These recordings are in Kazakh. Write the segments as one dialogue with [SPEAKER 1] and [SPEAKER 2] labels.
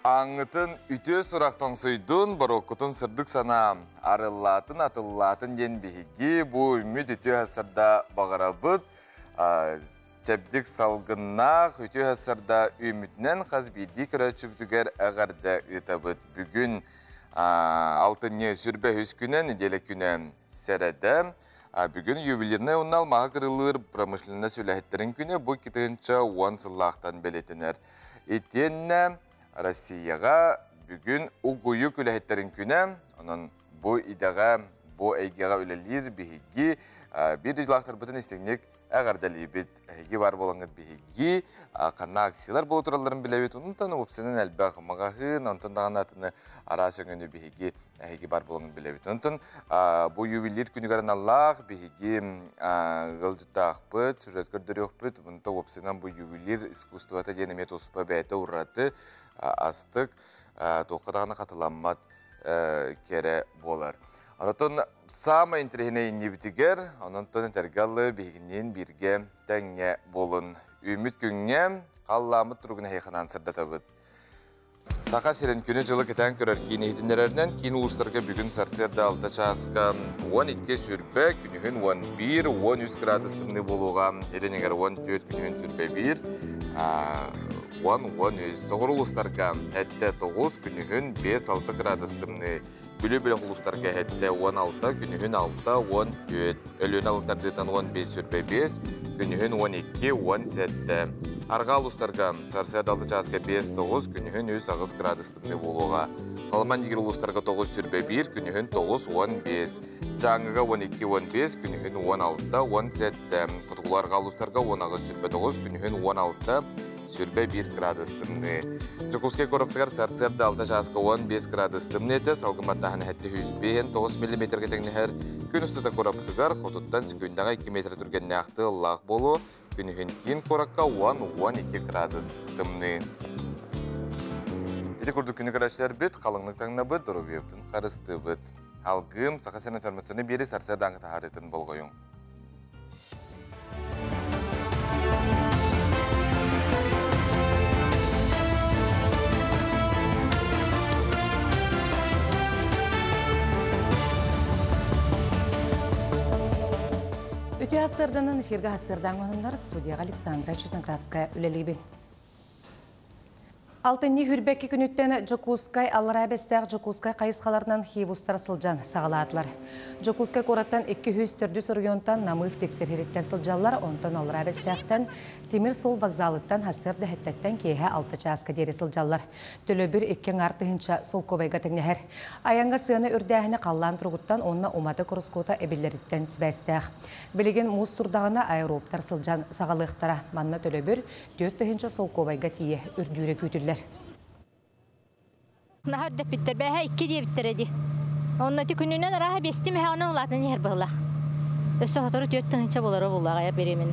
[SPEAKER 1] Аңытын үтө сұрақтан сөйдін, барокутын сырдық сана арыллатын, атыллатын ден бейгі бұл үміт үтө әсірда бағарабыд. Чәбдік салғыннақ үтө әсірда үмітінен қазбейді көрәтшіптігер әғарда үтабыд. Бүгін алтыне сүрбе үскінен, иделі күні сәрәді. Бүгін ювелиріне ұнал маға кырылыр промышленне сөйләхеттерін күні бұл кетігінші 10 сыллақтан белетінер. Етенне Россияға бүгін ұғойы күләхеттерін күні, оның бұл идаға, бұл әйгеға өлелер бейгі, бір жылақтар бұтын істегінек әғардалі бет әйге бар болаңыз бейгі, қанна аксиялар бұл тұраларын біләбет, ұнтан өпсінің әлбәқ мағағын, ұнтан даған атыны ара сөңені бейгі әйге бар болаңыз біләбет. Ұнтан бұл ювелир күнігарын Аллах бейгі ғылжытта ақпыт, сюжет көрдері өкпіт, ұнтан өпсінің бұл ювелир искусствата денемет ұспа бәйті ұраты, астық тоқыдағына қатыламмат кере болар. Онытын сама интерегіне иннебітігер, онытын тәргалы бейгінен бірге тәңе болын. Үміт күнге қалламыт тұрғына хейханан сырдатабыд. Сақа серен күні жылы кетен көрер кейін ехтіндерерінен кейін ұлыстарға бүгін сарсерді алта часқа 12 сүрбе, күнігін 11-13 градустығыны болуға, еренегер 14 күнігін сүрбе 1, 10-13 соғыр ұлыстарға әтті 9 күнігін 5-6 градустығыны, бүлі-бүлі ұлыстарға әтті 16 күнігін 6-14, өлін алықтардытан 15 сүрбе 5, күнігін 12-17. Арға ұлыстарға сарсерді алты часқа 5-9 күнігін 3-8 градустығыны болуға. Қалман егер ұлыстарға 9 сүрбе 1, күнігін 9-15. Жаңыға 12-15, күнігін 16-17. Құтығыларға ұлыстарға 10 сүрбе 9, күнігін 16 сүрбе 1 градустығыны. Жукускай қорыптығар сарсерді алты часқа 15 градустығыны еті, салғыматтағын әтті 9 мм кетеңінер. Күн ұстыда қорыптығар құтыттан секундага 2 метр түрген нәқті лақ болу. Күнігін кейін қораққа 10-12 градус тымны. Еті күрді күні қарашылар бүт, қалыңлықтаңына бүт, дұру өптін қарысты бүт. Алғым, сақасен информацияны бері сарсерді аңыта харетін болғойын.
[SPEAKER 2] Үті астырдының эфирға астырдан ғанымдар студияға Александра Читноградская үлелейбін. Алтынни хүрбәкке күніттен Жокускай алларабестәқ Жокускай қайысқаларынан хивустар сылжан сағалаатылар. Жокускай кораттан 200 районтан намыф тексерхереттен сылжалар, онтан алларабестәқтен Темир сол вокзалыттан хасыр дәхеттәттен кейе 6 часка дері сылжалар. Төлі бір 2 артығынша сол көбайға тәңнәхер. Аянға сыяны үрдәхіні қаллан тұрғыттан онына уматы құрыскота әбелеріттен сібәстәқ. Білеген мұз тұрдағына аэроптар сылжан сағалықтара манна төлі бір 4 сол көбайға тие үрдүйрі көтілер.
[SPEAKER 3] Nahar da bitter. Ben 2 diye bittirdi. Ondan tükününden araha bestim he onun ulatını yer bağla. Öse hatırı 4 tınca bolara bullağa ya berimini.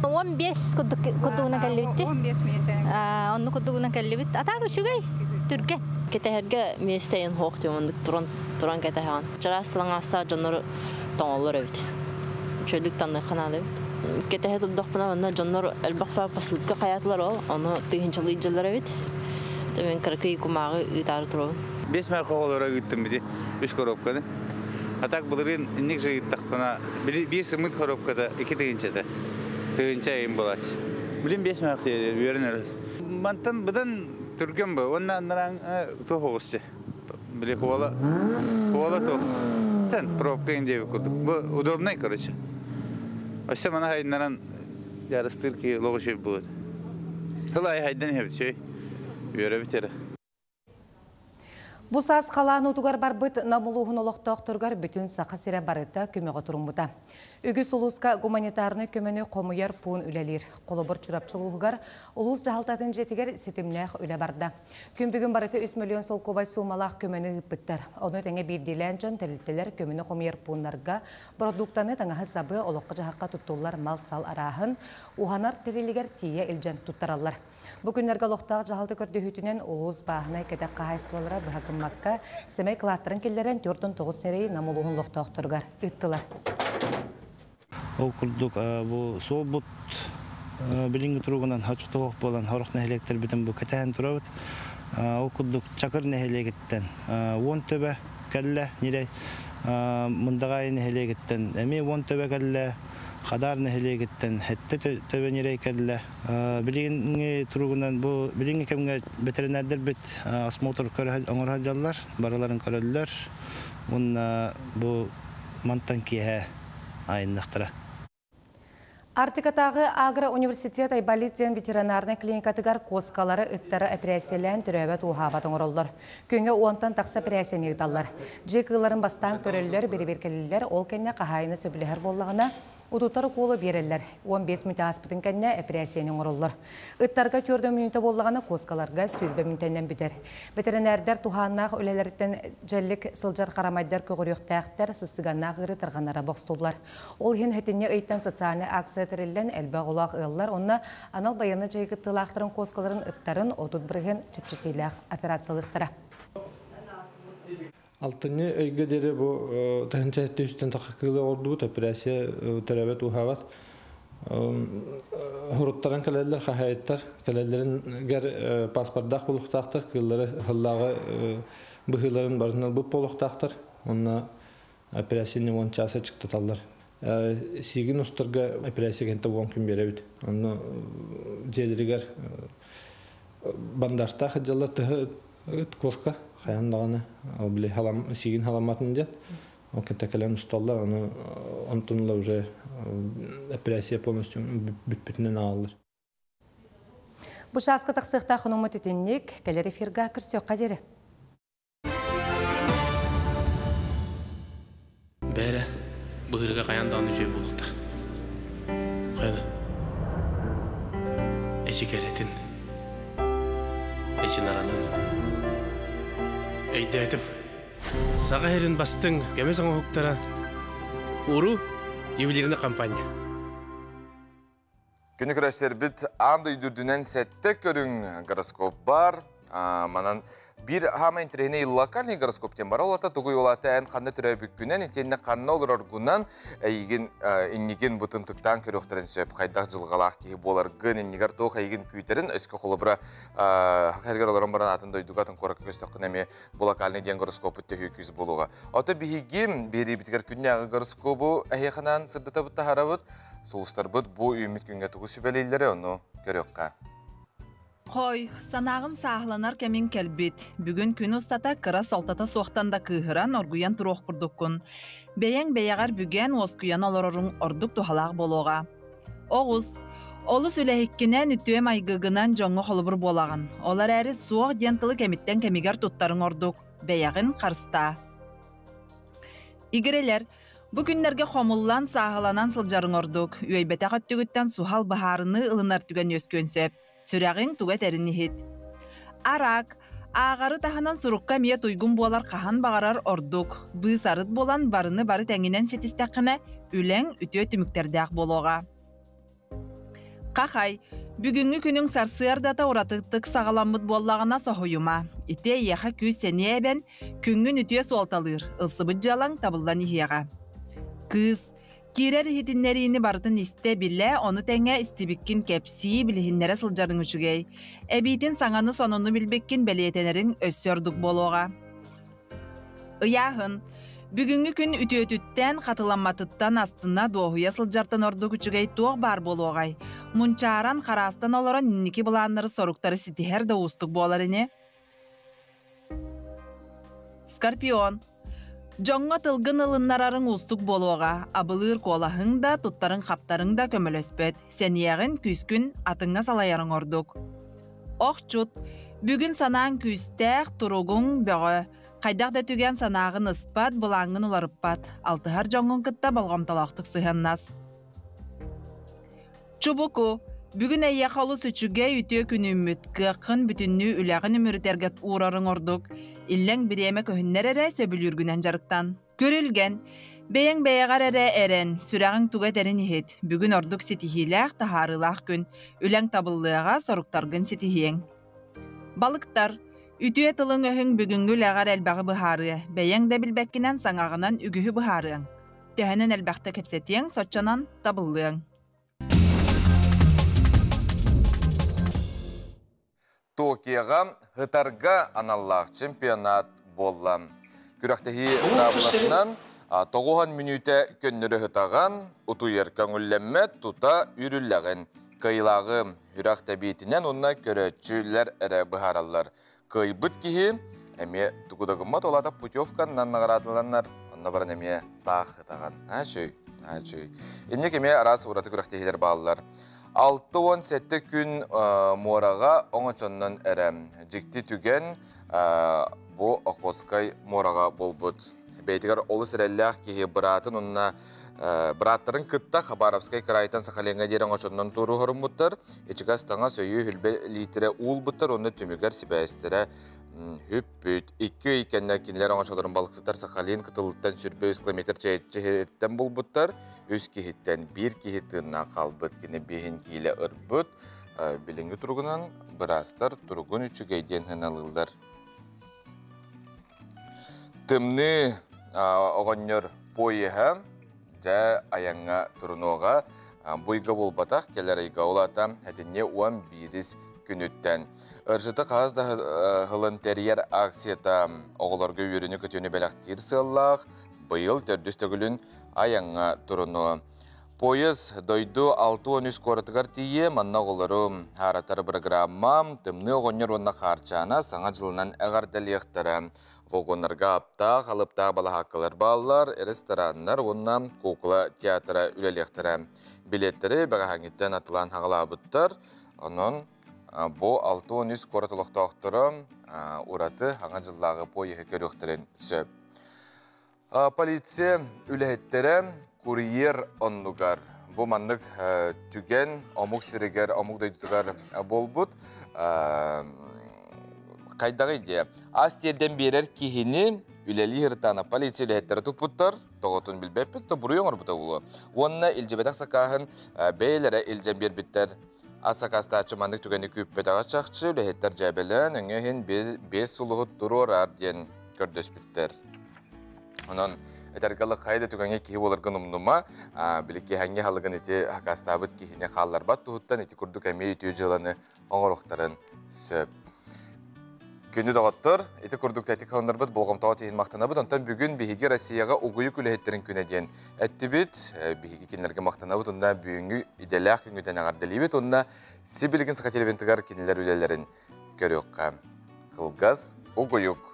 [SPEAKER 3] 15 kuduğuna kellebitti. 15 minuten. Onu kuduğuna kellebitti. Ata şugay Türkiye.
[SPEAKER 4] Keteherge mesteğin hoqtu onluk turan ketehan. Jarastılan asta canları tonlar evet. Çölük tanı kanalı. Ketehe tutduğuna onlar canları elbaqfa paslıkka hayatlar ol. Onu tıncalıcılar evet. Ben Karaköy kumağı idarı durun.
[SPEAKER 5] 5 mağ qoğalara gittim bidi. 5 korobkada. Atak bulurun innik şey taqpana bir sımıt korobkada 2 tığınçada. Tığınça ayın bolat. Bilin 5 mağ diye öğreniriz. Mantan budan Türk'üm bu. Ondan naran toğusu. Bili koala toğ. Sen probkayın diye kurduk. Bu udobnay короче. Aşağı bana hayın naran yarıstır ki loğuşu bu. Hılay haydan hep şey. Yöre bitere.
[SPEAKER 2] Bu saz қалан ұтығар бар бұт намылуғын олықтақ тұрғар бүтін сақа сире барыта көмеға тұрын бұта. Үгіс ұлысқа гуманитарны көмені қомыяр пуын үлелер. Қолыбыр чұрапчылуғығар ұлыс жағалтатын жетігер сетімнәқ үле барды. Күн бүгін барыта 3 миллион сол көбай сумалақ көмені үппіттір. Оны тәңе бірдейлән жон тәліттелер көмені қомыяр пуынларға продуктаны таңағы сабы олыққы жағаққа тұттулар мал сал арағын уғанар тәрелігер тие үлжен тұттаралар. Бүгінлерге лоқтағы жағалды көрді хүтінен ұлыс бағына кәдек қағайстылары бұхакыммаққа семей қылаттырын келдерін 4-9 серей намылуғын лоқтағы тұрғар ұттылар.
[SPEAKER 6] Ол күрдік сол бұт білінгі тұрғынан хачықтығы болан хорықны электр бітін бұл кәтәйін тұрабыд. Ол күрдік чакыр нәхелегеттен. Он төбе кәлі, нерей мұндағай нәхелегеттен. Әме он төбе кәлі, қадар нәхелегеттен. Хәтті төбе нерей кәлі. Білігінгі тұрғынан бұл, білігінгі кәмге ветеринардер бет осмотр оңыр хаджалар, бараларын көрелілер. Бұл мантан кейе айыннықтыра.
[SPEAKER 2] Артикатағы Агро университет Айболиттен ветеринарны клиникатыгар коскалары ыттары операциялән түрәбәт уғабатын ороллар. Көнге уантан тақса операцияны егдалар. Жекыларын бастан көрелілер, бері-беркелілер ол кәнне қағайыны сөбілігер боллағына Удутары қолы берелер. 15 мүнті аспытын кәнне операцияны ороллар. Ыттарға 4 мүнті боллағына коскаларға сүйірбе мүнтәнен бүтер. Ветеринардар туханнақ өлелерден жәлік сылжар қарамайдар көғіріқтәқтер сыстығаннақ ғыры тұрғанара боқстолар. Ол хен хетіне ыйттан социальны акция тірілден әлбә ғолақ ұллар, онына анал баяны жайғы тылақтырын коскаларын ыттарын отут бірген чіпчетейләқ операциялықтыра.
[SPEAKER 7] Алтыны өйгедері бұл тәхінчә әтті үстен тақықылы ордуғыт операция төрәбет ұхават. Хуруттарын кәлелер, қағайыттар, кәлелерін гәр паспордақ болуқтақтар, кыллары хыллағы бұхыларын барынал бұп болуқтақтар. Онна операцияны 10 часа чықтаталар. Сигин ұстырға операция кәнті 10 күн беребіт. Онна желерігер бандаштақ жалар тұғы коска қаяндағаны сигин халаматын дед. Ол кәнтәкәлән ұсталар, онтынла уже операция полностью бүтпітінен алылыр.
[SPEAKER 2] Бұшасқы тақсықта құнымы тетеннек, кәлер эфирға кірсек қадері.
[SPEAKER 8] Бәрі бұғырға қаяндағаны жөй болуқтық. Қайда? Әші кәретін, әші наранын. Әйді әтім, саға әрін бастың кәміз аңа хуқтара ұру евелеріне компания.
[SPEAKER 1] Күні күрәштер біт аңды үйдірдінен сәтті көрің гороскоп бар. Манан bir hama interehine lokalny goroskopten бар олата тугуй олата ән қанды түрі бүккінен етенне қанны олар оргунан әйген иннеген бұтынтықтан көріқтерін сөп қайдақ жылғалақ кейі болар гын иннегар тоқ әйген күйтерін өскі қолы бұра қайыргар оларын баран атын дойдуғатын қорақы көстіқін әме локальный ден гороскопы төхі күйіз болуға. Ота бігігем бері біткер күнне ағы гороскопу әйеқынан сырдыта бұтта харабыт, солыстар бұт бұ үміт күнге тұғы сөбәлейлері оны көріққа.
[SPEAKER 9] Қой, санағын сағыланар кәмен кәлбет. Бүгін күн ұстата кыра солтата соқтанда күйіран оргуян тұруқ күрдіккін. Бәйен бәйағар бүген оскуян оларырың ордық тұхалақ болуға. Оғыз, олыс өләхеккінен үттуем айгығынан жоңғы қолыбыр болағын. Олар әрі суық дентілі кәміттен кәмігер тұттарын ордық. Бәйағын қарыста. Игірелер, бүгінлерге қомыллан сағыланан сылжарын ордық. Үйәйбәті қаттүгіттен сухал бағарыны ылынар түген өскөнсеп. Сүрәғың түгәт әріні хет. Арақ, ағары таханан сұруққа мия тұйгын болар қахан бағарар ордық. Бұй сарыт болан барыны бары тәңінен сетістәқіні үләң үтіе түміктердәқ болуға. Қақай, бүгінгі күнің сарсыярдата ұратықтық сағаламыд боллағына соғыйыма. Ите еға көз сәне әбен күнгін үтіе суалталыр, ылсыбыд жалаң табылдан ихияға. Кыз, Кирер хитиннерини бартын исте биле, оны тәңе истибиккин кепси билихиннере сылжарын үшігей. Әбейтін саңаны сонуну билбеккин бәлиетенерін өссөрдік болуға. Ыяхын, бүгінгі күн үтіөтіттен қатыламатыттан астына доғуя сылжартын ордық үшігей тоқ бар болуғай. Мұнчаран қарастан оларын нинники бұланлары соруқтары ситихер да ұстық боларыне. Скорпион. Жоңға тылгын ылыннарарын ұстық болуға, абылыр қолағың да, тұттарын қаптарың да көмілөспет. Сәнияғын күскін атыңа салайарың ордық. Оқчут, бүгін санаң күстәқ тұруғың бөғі. Қайдақ да түген санағын ыспат, бұлаңын ұларыппат. Алтығар жоңғын күтті балғамталақтық сығаннас. Чубуку, бүгін әйе қалу сүчіге үтіе күні үміт, қықын бүтінні үләғін үмірітергет ұрарың ордық. Илләң біреме көхіннер әрі сөбілүргінен жарықтан. Көрілген, бәйін бәйіғар әрі әрін, сүрәғың түгәт әрін ехет. Бүгін ордық сетихиләқ тахарылақ күн, үләң табыллыға соруқтарғын сетихиен. Балықтар, үтіе тылың өхің бүгінгі ләғар әлбағы бұхары, бәйін дә білбәккінен саңағынан үгіхі бұхарың. Тәхінен әлбәқті кепсетең, сотчанан табыллыың.
[SPEAKER 1] Токиоға хытарга аналлах чемпионат боллам. Күрәктәһи рабылатынан 9 минута көннөрө хытаган, утуер көңүлләммәт тута үрүлләген. Кыйлагы үрәк тәбиетінен онна көрәтчүләр әрі бұхаралар. Кыйбыт кихи, әме тұқудағымат олата путевканнан нағаратыланар, онна баран әме тақ хытаган. Әчөй. Иннек әме арас ураты күрәктәһилер бағалар. 6-17 күн мораға оңычоннан әрі жікті түген бұ Охотскай мораға болбыт. Бәйтігер олы сірәлләқ кеге бұратын онына бұраттарын күтті Хабаровскай крайтан Сахаленға дерен оңычоннан тұру ғырым бұттыр. Ечіға стаңа сөйі хүлбе литірі ұл бұттыр, оны төмігер сібәстірі хүппіт. 2 икеннер кенлер оңычоларын балықсытар Сахален күтіліттен сүрбе 100 км чейттен бұл бұттыр. 3 кехеттен 1 кехеттіна қалбыт кені 5 кейлі ұрбыт. Білінгі тұрғынан бірастар тұрғын үчігейден хыналылдар. Тымны оғаннер пойыға жа аяңға тұрынуға бұйға болбатақ келер айға олата әтіне 11 күніттен. Үржіті қағазда ғылын тәрiyер акцията оғыларға өріні көтені бәліқтер сыллақ, бұйыл төрдістігілін аяңға тұрыну. Пойыз дойду 6-13 қорытығар тие, манна оғылары харатары программа, тымны оғаннер онна қарчана саңа жылынан әғар дәліқтірі. Вагонларға апта, қалыпта балахаққылар балалар, ресторандар, оннан кукла театра үлелектірі. Билеттері бағағаңеттен атылан хағыла бұттар. Onun bu 6-13 koratılıqtaqtırım urаты аңа жыллағы пойығы көріқтірін сөп. Полиция үләйттері курьер оннуғар. Bu manlık tügen, omuk sirigер, omuk daydıgар болбут. Qaydağı idea. Az terden berer kihini üleli hırtana polisiya ülehеттері tuputtar. Toğutun bilbepet, to buruyon orbuta ulu. Onna ilcebedak sakahın beylere ilcem bir bitter. Asakasta açımandık tügenlik küppet ağaçakçı ülehetter cebelen öngöhin 5 suluhut duru orar diyen gördöş bitter. Onun etergalı kayda tügenge kihi olargın umnuma bilikki hangi halıgın eti hakastabıt kihine kallar bat tuhuttan eti kurduk emeği tüyücülanı oğuruqtарын söp. Күнді дағаттыр, еті күрдік тәтік қауындар бұд, болғамтауы тейін мақтанабыд, онтан бүгін бейгі Россияға ұғыйы күлі күні ден. Әтті бет, бейгі кенлерге мақтанабыд, онда бүйінгі иделәқ күнгіден ағардылы бет, онда себілген сақателевентігар кенелер үлелерін көріққа. Қылғаз ұғыйық.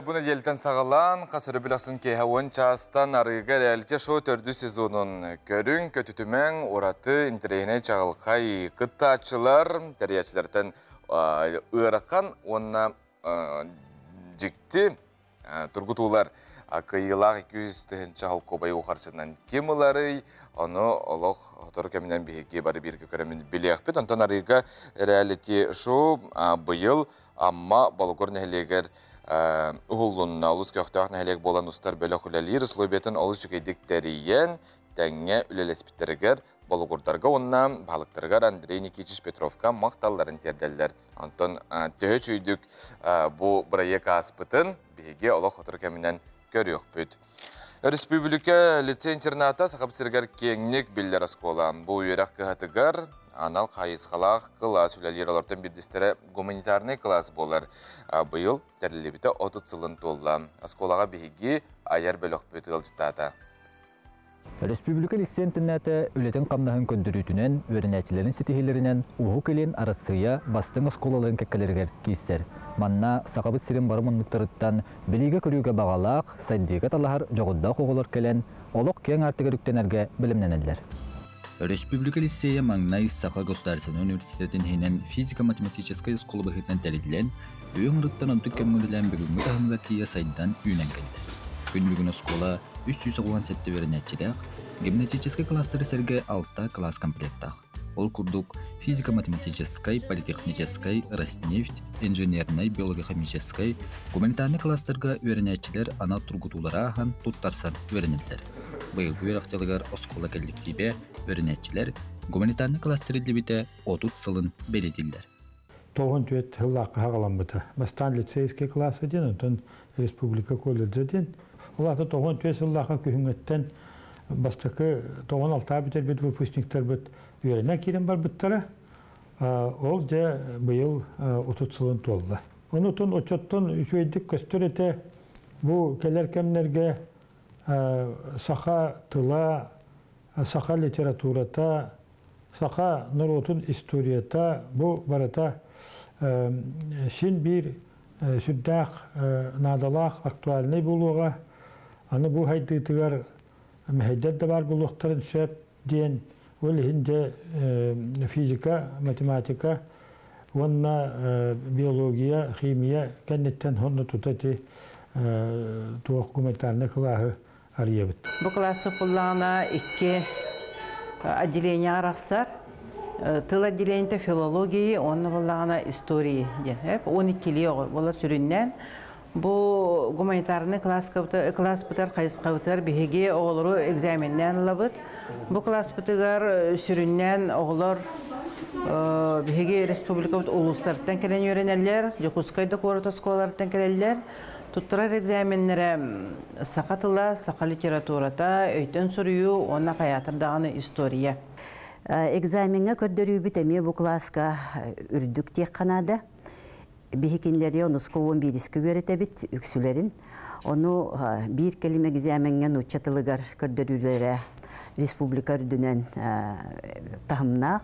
[SPEAKER 1] Бұны елтен сағылан, қасыры білақсын кейхауын частан арыға рәлте шоу төрді сезонын көрін, көтітімен ораты интерейіне чағылқай қыттачылар, тәриячілерден ұйраққан, онына жікті тұрғытулар қиылақ 200 чағыл көбай ұқаршынан кемілары, оны олық тұры кәмінен бейге бары бірге көремін білеқ бет. Антон арыға рәлте шоу бұйыл, амма балығыр нәлегер ұғылуынна ұлыс көқтіғақ нәлек болан ұстар бөлі құлалыр ұслыбетін олыс жүкейдіктәріен тәңе үлелеспеттерігер балығырдарға онна балықтарығар Андрей Никитич Петровка мақталларын терделдер. Антон төхөч үйдік бұл проект аспытын бейге олық отыр кәмінен көріқ бүт. Республика лицей-интерната сақапсыргар кеңнік білдер аскола. Бұл үйрақ кығатығар анал қайысқалақ класс үләлер олардың бірдестері гуманитарный класс болар. Бұйыл тәрілебіті 30 сылын толла. Асколаға бейге аяр бөліқ бөті ғылжытады.
[SPEAKER 10] Республика лицей-интернаты үлетін қамнағын көндірітінен, өрінәтілерін сетихелерінен ұғы келен арасыya бастың асколаларын кәккелергер кейсер. Манна сақабыт сирен барымынлықтарыттан білігі көріуге бағалақ, сайдыға талағар жоғыдда қоғылар келен, олық кен артығыр үктенерге білімненелер. Республика лицея Маңнай Сақа Государственный университетін хейнен физика-математическая школа бұхетнен тәрелілен, өң ұрыттан онтық кәмгілілен бүгінгі тағымға тие сайдан үйнен келді. Күн бүгін школа 397 верінәтчедек, гимназический класстары сәрге 6 класс комплектақ. Ол курдук физико-математической, политехнической, Роснефть, инженерной, биолого-химической, гуманитарный кластерга үйренәтчілер ана тургутулара ахан туттарсан үйренеттер. Быйылгы үйрәкчылыгар оскола коллективе үйренәтчілер гуманитарный кластерді біте 30 сылын белетілдер.
[SPEAKER 11] Тоғын түйет хыллаққа хағалан бұты. Бастан лицейский классы ден, онтан республика колледжі ден. Олаты тоғын түйет хыллаққа күйіңеттен бастықы тоғын алта бітер бет выпускниктер бет үйренә керен бар біттері. Ол же бұйыл 30 сылын толды. Оны тұн ұчоттың үшейдік көстір еті бұл келер кемнерге сақа тыла, сақа литературата, сақа нұротын историята бұл барата син bir süddaq nadalaq aktualny buluğa аны bu haydıtıgar meheddet de var buluqtарын söp diyen ölhinde fizika, matematika onna biyologiya, химия kennetten honda tutati tuğuk gumetarına kılahı arayabıt.
[SPEAKER 12] Bu klası kulağına iki отделение арақсар. Тыл отделениеде филологии, оны болағына истории. 12-лі олар сүріннен. Бұл гуманитарный класс бұтар, қайысқа бұтар, бігеге оғылыру экзаменнен лабыт. Бұл класс бұтығар сүріннен оғылар бігеге республика ұлыстарттан келен үйренелер, Жокускайда қорыт осколарттан келелер. Туттырар экзаменлері сақа тыла, сақа литературата, өйтен сұрыю, оны қаятырдағаны история.
[SPEAKER 13] Экзаменге көрдөрүү битеме бу класска үрдүк тек канада. Бихикинлери оны сколон бириске беретебит үксүлерин. Onu bir kelime экзаменге нучатылыгар көрдөрүүлөрө республика үрдүнөн тахымнак.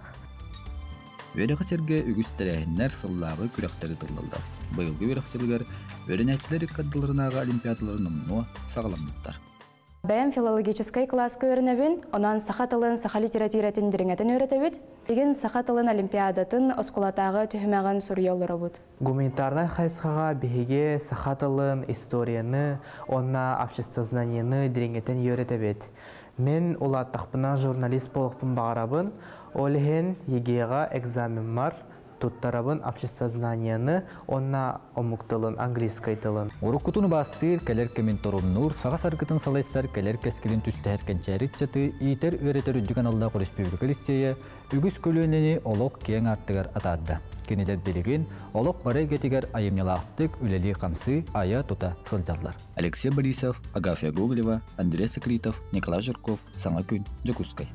[SPEAKER 10] Вереға серге үгістәрәйіннәр сыллағы күрәқтері тұрлылды. Бұйылғы вереқтелігер өрінәтчілер каддыларынаға олимпиадаларын ұмыну сағаламдықтар.
[SPEAKER 14] Бәйім филологическай класска өрінәбін, онан сақа тылын, сақа литературатын діріңетін өретебіт. Деген сақа тылын олимпиадатын осколатағы түхімәғын сұрыялары бұд.
[SPEAKER 15] Гуманитарный хайсқаға бігеге сақа тылын, историяны, онна обществознанияны діріңетін өретебіт. Мен олаттақпына журналист болықпын бағарабын, олеген егеға экзамен бар, туттарабын обществознанияны, онна омуктылын, английскай тылын.
[SPEAKER 10] Уруккутуну бастыр, кәлер кемен торуннур, саға саргытын салайсар, кәлер кәскілін түсті әркенчәрік чаты, иетер өретер үдді каналда республика листея, үгіс көлөнені олық кең артығар атады. Кенелер береген, олық барай кетігер айымнелақтық үлелі қамсы ая тута сылжалар. Алексей Борисов, Агафья Гоголева, Андрей Сокритов, Николай Жирков, Саңа күн, Жокускай.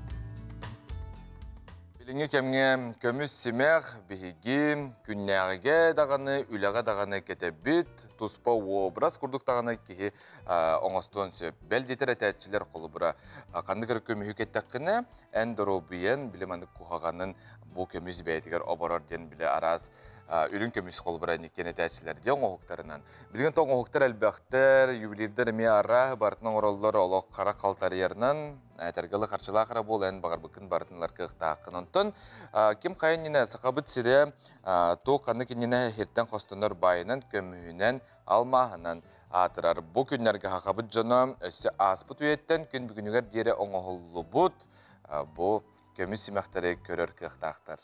[SPEAKER 1] Билинге кемге көміс семех, бігігі, күннәғіге дағаны, үләға дағаны кетебіт, тұспа образ күрдік дағаны кейі оңастуын сөп. Бәлдетер әтәтчілер қолы бұра қандығыр көмі хүкеттәқіні, ән дұробиен біліманды күхағанын бұл көміз бәйтігер обарар ден білі араз үрін көміз қолы бұра некен әтәтчілер ден оғықтарынан. Білген тоң оғықтар әлбәқтер, ювелирдер ме ара, бартының оралылар олық қара қалтар ерінен, әтергілі қарчыла қара бол ән бағар бүкін бартынлар қықтақын онтын. Кем қайын нені сақабыт сире тоқ қанды кенені херттен қостаныр байынан көмігінен алмағынан атырар. Бұл күнлерге қақабыт жоны өсі аспыт өйеттен күн бүгінігер дере оңығылы бұд. Бұл көміз семектері көрір қықтақтар.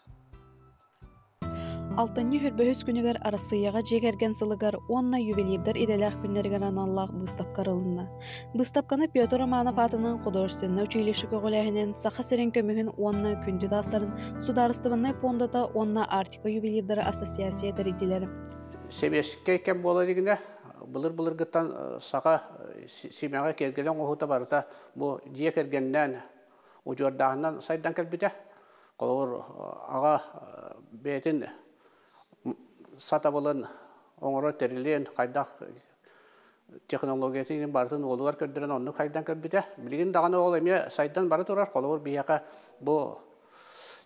[SPEAKER 16] Алтынны хүрбөһүс күнігер арасыяға жегерген сылыгар онна ювелирдер иделях күннергер аналлах быстапкарылынна. Быстапканы Петр Романов атының художественный училище көголяһинен саха серен көмүһүн онна күндү дастарын сударыстыбынны пондата онна Артика ювелирдер ассоциация дәридилери.
[SPEAKER 17] Себешке кем бола дегенде былыр гыттан саха семяга келгелен охута барыта бу жие кергенден ужордагынан сайдан келбите. Колор ага бетин сатабылын оңыры терилен қайдақ технологиясын бартын олуар көрдірен оны қайдан көрбіде. Білген дағаны ол еме сайдан бары тұрар, қолуыр бияқа бұл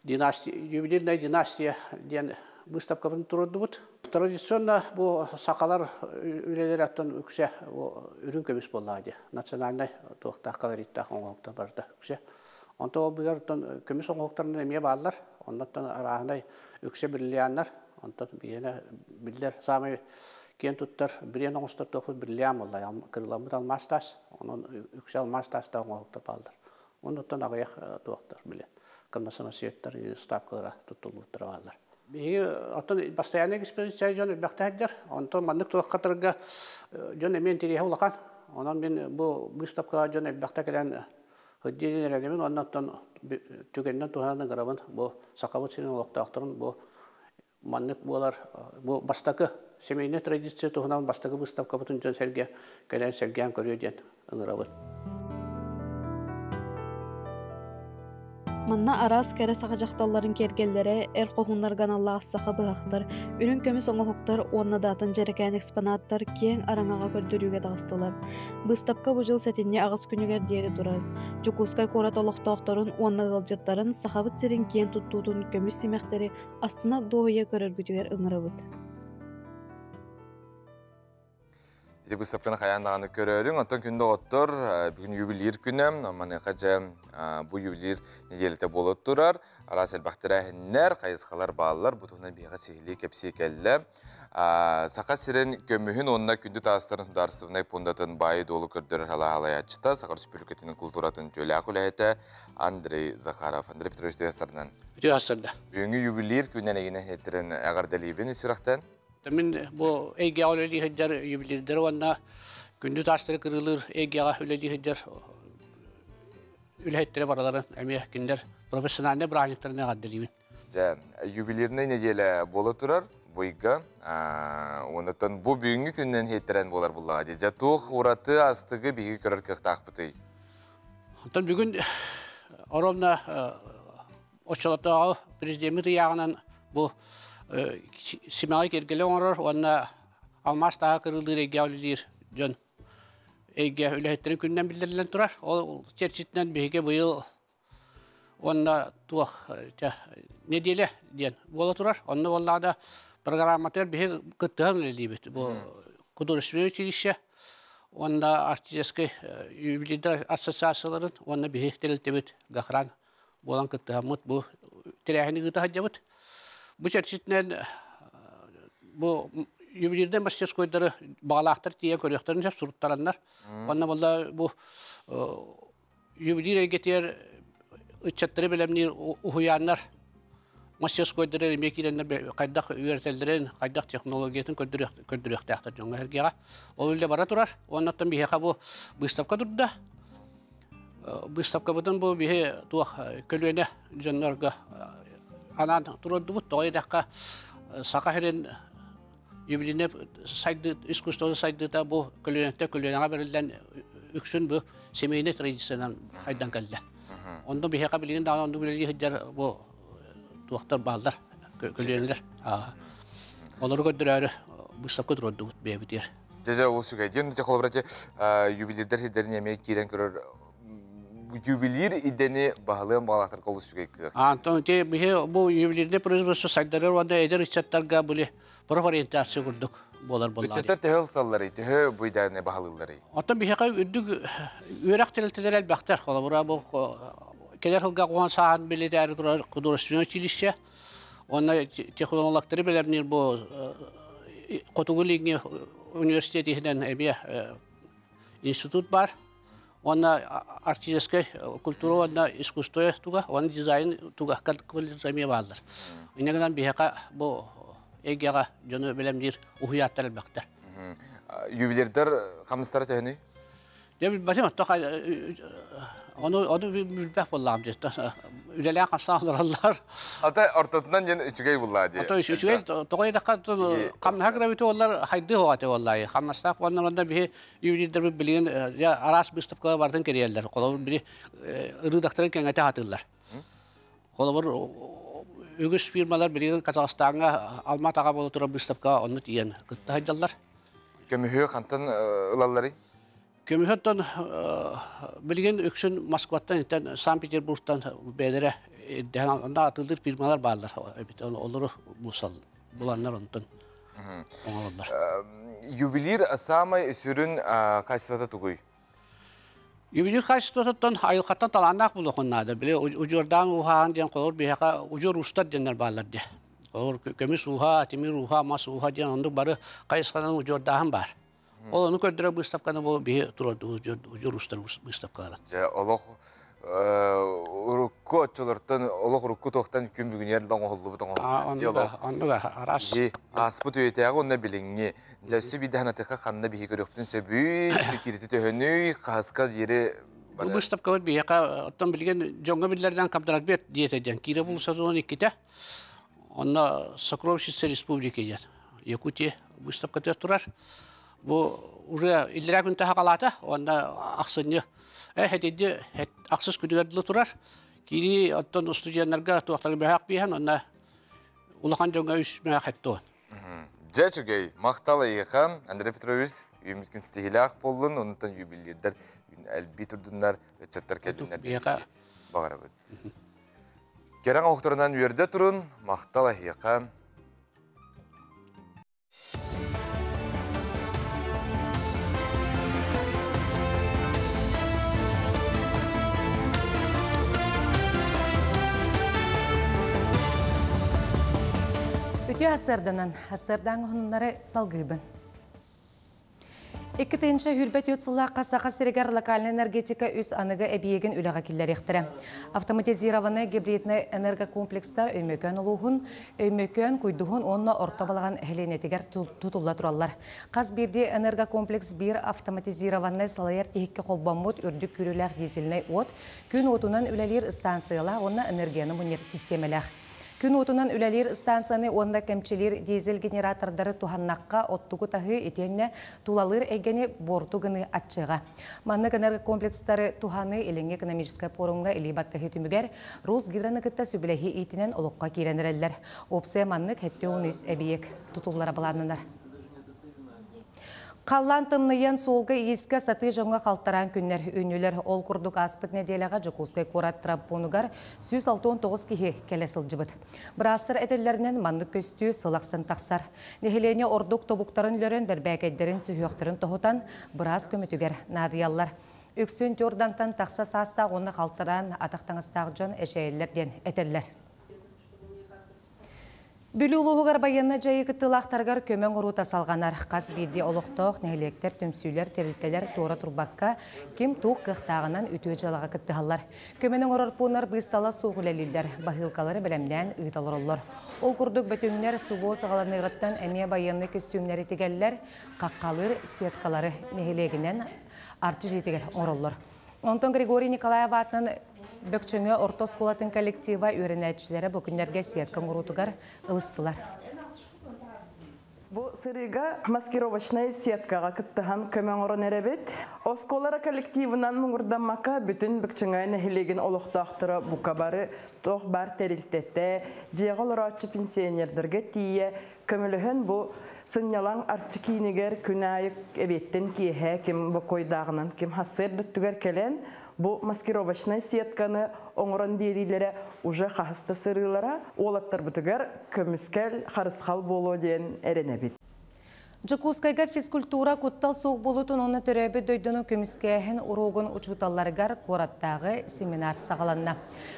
[SPEAKER 17] ювелирная династия ден выставкасын тұрды бұд. Традиционно бұл сақалар үлелер аттан үксе үрін көміс болады. Национальный тоқтақ колориттақ оңғылықтан барды үксе. Онта ол бұғар көміс оңғылықтарынан еме бағалар, ондан арағынай үксе бірлиянлар. Онтан бiyene biller samay ken tuttar biren oңостар тофу бирлям олай кырыламыт алмастас, onun yüksel алмастас да оңолукта балдар. Онтан агаяк тоқтар биле. кымнасына сүйеттер, ставкалара тұттылуыттыр алар. Биги отон постоянный экспозиция жон бактадер, онтон мандык туак катырга жон эмен тирие улакан. Онан мен бу выставкага жон бакта келен хөдденелерден оннан түгеннен туһанын гарабын бу сакабыт синен уктактырын бу мандык булар бу бастакы семейный традиция туһунан бастакы выставка бутун жон серге келен серген көрөден ыңырабын.
[SPEAKER 16] Манна арас кәрі саға жақталарын кергеллері әр қоғынларған Аллах сақа бұғақтар, үрін көміс оңығықтар, онна датын жерекән экспонаттар кең араңаға көрдірюге дағыстылар. Бұстапқа бұл жыл сәтіне ағыз күнігер дері тұрар. Жүкускай қорат олықтақтарын, онна ғылжыттарын сақабыт сирин кен тұттуытын көміс семектері астына доғыя көріргітігер ұңырабыд.
[SPEAKER 1] Выставканы қаяндағаны көрерің, онтан күнді оттыр, бүгін юбилейр күні, маны қажа бұл юбилейр неделіті болып тұрар. Арас әлбақтыра әннер, қайысқалар балалар, бұтығынан бейға сейілі кепсей кәлі. Сақа сирен көміхін онына күнді тастарын дарыстығынай пұндатын байы долы көрдірір ала-алай атшыта. Сақар Республикатының культуратын төлі ақыл әйті Андрей Захаров. Андрей Петрович Түйасырдан.
[SPEAKER 17] Түйасырда.
[SPEAKER 1] Бүгінгі юбилейр күннен егіне әттерін әғардалейбін үсірақтан.
[SPEAKER 17] Мен bu ege öyle hediyer yubilirdir ona gündüz taşları kırılır ege öyle hediyer ülhetleri baraların emekliler profesyonel branşlarına kadar
[SPEAKER 1] Ja, yubilirine necele bola turar boyga. Ondan bu büyüğü günden hediyeren bolar bulladı. Ja tuğ uğratı astığı bir karar kırtak bıtı.
[SPEAKER 17] Ondan bugün oromna o çalata prezidenti yağınan bu Simay gergele onar, ona almas daha kırılır egavlidir dön. Ege ülhetlerin günden bildirilen turar. O çerçitten bir bu yıl ona tuğ ne diyele diyen bola turar. Onda vallahi da programatör bir kıttığım lelibet. Bu kuduruşlu училище. Onda artistik yübliler asosiyasyaların ona bir teltebet gahran bolan kıttığımut bu terehini kıttahacabut. Bu çerçitten bu yubilirden başlayacak koyları bağlaktır diye koyuyorlar hep surutlananlar. Onunla vallahi bu yubilir getirir uçatları bilemler uhuyanlar. Başlayacak koyları emeklilerine kaydak üretildiren kaydak teknolojinin kördürüyor tahta jonga hergeye. O öyle bara turar. Ondan bir heka bu выставка durdu. Выставка bundan bu bir tuğ kölüne canlarga anan turdu bu toydakka sakahirin yubiline saydı iskustosu saydı da bu kölüne verilen üksün bu semeyne tradisyonel haydan kaldı. Ondan bir hekabiliğin daha ondan böyle hediyer bu tuğaktar bağlar kölüneler. Onları gördüler bu sabah turdu bu bebidir.
[SPEAKER 1] Ceza ulusugay diyen de kolaboratı yubilirler hediyerin yemeği giren görür. Ювелир идени бағалыған бағалақтар қолы сүгей күйек.
[SPEAKER 17] Антон, bu ювелирде производство сайдары ванда эдер ичаттарға бұлі бұрып ориентация күрдік болар болар.
[SPEAKER 1] Ичаттар төхі ұлсалары, төхі бұйдағыны бағалылары.
[SPEAKER 17] Антон, бейхеқа үрдік үйрақ телтелер әлбәқтер. Бұра бұл келер қылға қуан саған біледі әрі тұрар художественное училище. Онна технологтары білерінер бұл Қотуғылығын университетінен әбе институт бар. Ona artistik kültürü, ona iskustoya tuga, ona dizayn tuga kalkılı zamiye bağlar. İnegeden bir heka bu egega canı bilemdir uhiyatlar elbette.
[SPEAKER 1] Yubilirler kamistara tehni?
[SPEAKER 17] Ya bir bakayım, onu bilbek buldum diye. Üleleyen hastalarlar.
[SPEAKER 1] Hatta ortasından yine üçgey bulladı.
[SPEAKER 17] Hatta üçgey, toğayı da kam her graviti onlar haydi hoğatı vallahi. Kamastaq onlarda bir yubilirler bilgin ya aras bir stopkala vardan keriyerler. Kolabur bir ırıdaktarın kengete hatırlar. Kolabur ügüs firmalar bilgin Kazakistan'a Almatağa bolu tura bir stopka onu diyen kıtta haydalar.
[SPEAKER 1] Kömühü kantan ılalları?
[SPEAKER 17] Kömühütten bilgin öksün Moskva'dan, Sankt Peterburg'dan belirle onda atılır firmalar bağlar. Olur bulanlar ondan.
[SPEAKER 1] Yuvelir asamay sürün kaçsıvata tuğuy?
[SPEAKER 17] Yuvelir kaçsıvatan ayılkatan talannak bulukunnadı. Bile ucurdan uhan diyen kolor bir haka ucur usta diyenler bağlar diye. Olur kömüs uha, timir uha, mas uha diyen ondan bari kaçsıvatan ucurdan var. Onu kördüre bu istapkanı bu bir turdu ucur usta bu istapkanı.
[SPEAKER 1] Allah урукку отчолортон олох урукку тохтан күн бүгүн ер доң олду бутон
[SPEAKER 17] онда арас
[SPEAKER 1] аспут өйтәгә онна билиңни жасы бидәһәнә тәкә ханна бихи көрөктүн сөбү фикирите төһөнүй каска җире
[SPEAKER 17] бу бустапка бит бияка оттан билген жоңга билләрдән каптырат бет диетедән кире булса да 12 онна Сокровищница Республики дигән Якутия бустапка турар бу уже илрәк үнтә хакалата онда аксынны хәтиде аксыз күдәрле турар кири оттан студентларга туактар бәхәк биһән онна улахан жоңга үс мәхәттә
[SPEAKER 1] Жачугей, мақталы еқам, Андрей Петрович, үйімізген стихилақ болын, онытан юбилейдер, әлбей тұрдыңдар, өтчаттар кәлдіңдер бағара бұд. Керен оқтырынан үйерде тұрын, мақталы еқам.
[SPEAKER 2] Үтü асырдан ғынлары салғыбын. Екітінші хүрбәт өтсіллаққа сақа сірігер локальный энергетика үс анығы әбиеген үліға келдер ектірі. Автоматизированы гибридный энергокомплекстар өймөкөн олуғын, өймөкөн көйдуғын онына орта балаған әленетігер тұтылла тұралар. Қаз бірде энергокомплекс бір автоматизированы салайыр текке қолбамыд үрдік күріләқ дизеліне от, күн отынан үләлер станцияла онына энергияны мұнер системеләқ. Күн отынан үләлер станцияны онда кәмчелер дизель генератордары туханнаққа оттуғы тағы етенне тулалыр әгені бортуғыны атчыға. Маннық энергокомплекстары туханы еліңе экономическая форумға елейбаттағы түмігер Росгидронығытта сөбіләхи етінен олыққа керенірелер. Опсы маннық әтті оңыз әбиек тұтулары баланынар. Қаллан тымныйын солғы ескі саты жоңға қалтаран күннер үнілер ол күрдік аспыт неделіға жүкузгай қорат трампонугар 169 кеге келесіл жібіт. Бірасыр әтелерінен мандық көстүү сылақсын тақсар. Нехелене ордық тобуқтарын лөрін бірбәкәддерін сүйіқтірін тоғытан біраз көмітігер надиялар. Үксін төрдантан тақса саста оны қалтаран атақтаңыстағы жон әшәйелерден әтелер. Бүлілуғығар байынна жайы күттілақтарғар көмен ұрута салғанар. Қаз бейді олықтық, нәйлектер, төмсүйлер, терілтелер, тура тұрбаққа кем туқ қықтағынан үтөй жалаға күттіғалар. Көменің ұрарпуынар бұйстала соғылелілдер, бағылқалары білімден ұйталыр олар. Ол күрдік бөтіңнер сұлу сағаланығыттан әме байынны көстүмнері тегелілер, қаққалыр, сеткалары нәйлегінен арчы жетегер орылыр. Онтон Григорий Николаев атынан Бөкчөңі ортос қолатын коллектива үйренәтшілері бүкіндерге сеткан ғұрутығар ұлыстылар.
[SPEAKER 18] Бұл сырыға маскировочный сеткаға күттіған көмен ұрын әребет. Осколары коллективынан мұңырданмақа бүтін Бөкчөңі нәхілеген олықтақтыры бұқа бары тоқ бар тәрілтетті, жеғыл ұратшы пенсионердерге тие көміліғін бұл сынялан арчы кейінігер күнайық әбеттен кейхе кем бұл қойдағынан кем хасыр дүттігер келен бұл маскировочный сетканы оңырын берилері уже қағысты сырылара олаттар бұтығар көміскел қарысқал болу ден әренебет.
[SPEAKER 2] Жакускайга физкультура куттал соқ болутын оны төрәбі дөйдіні көміскәйін ұруғын ұчуталарғар қораттағы семинар сағаланна.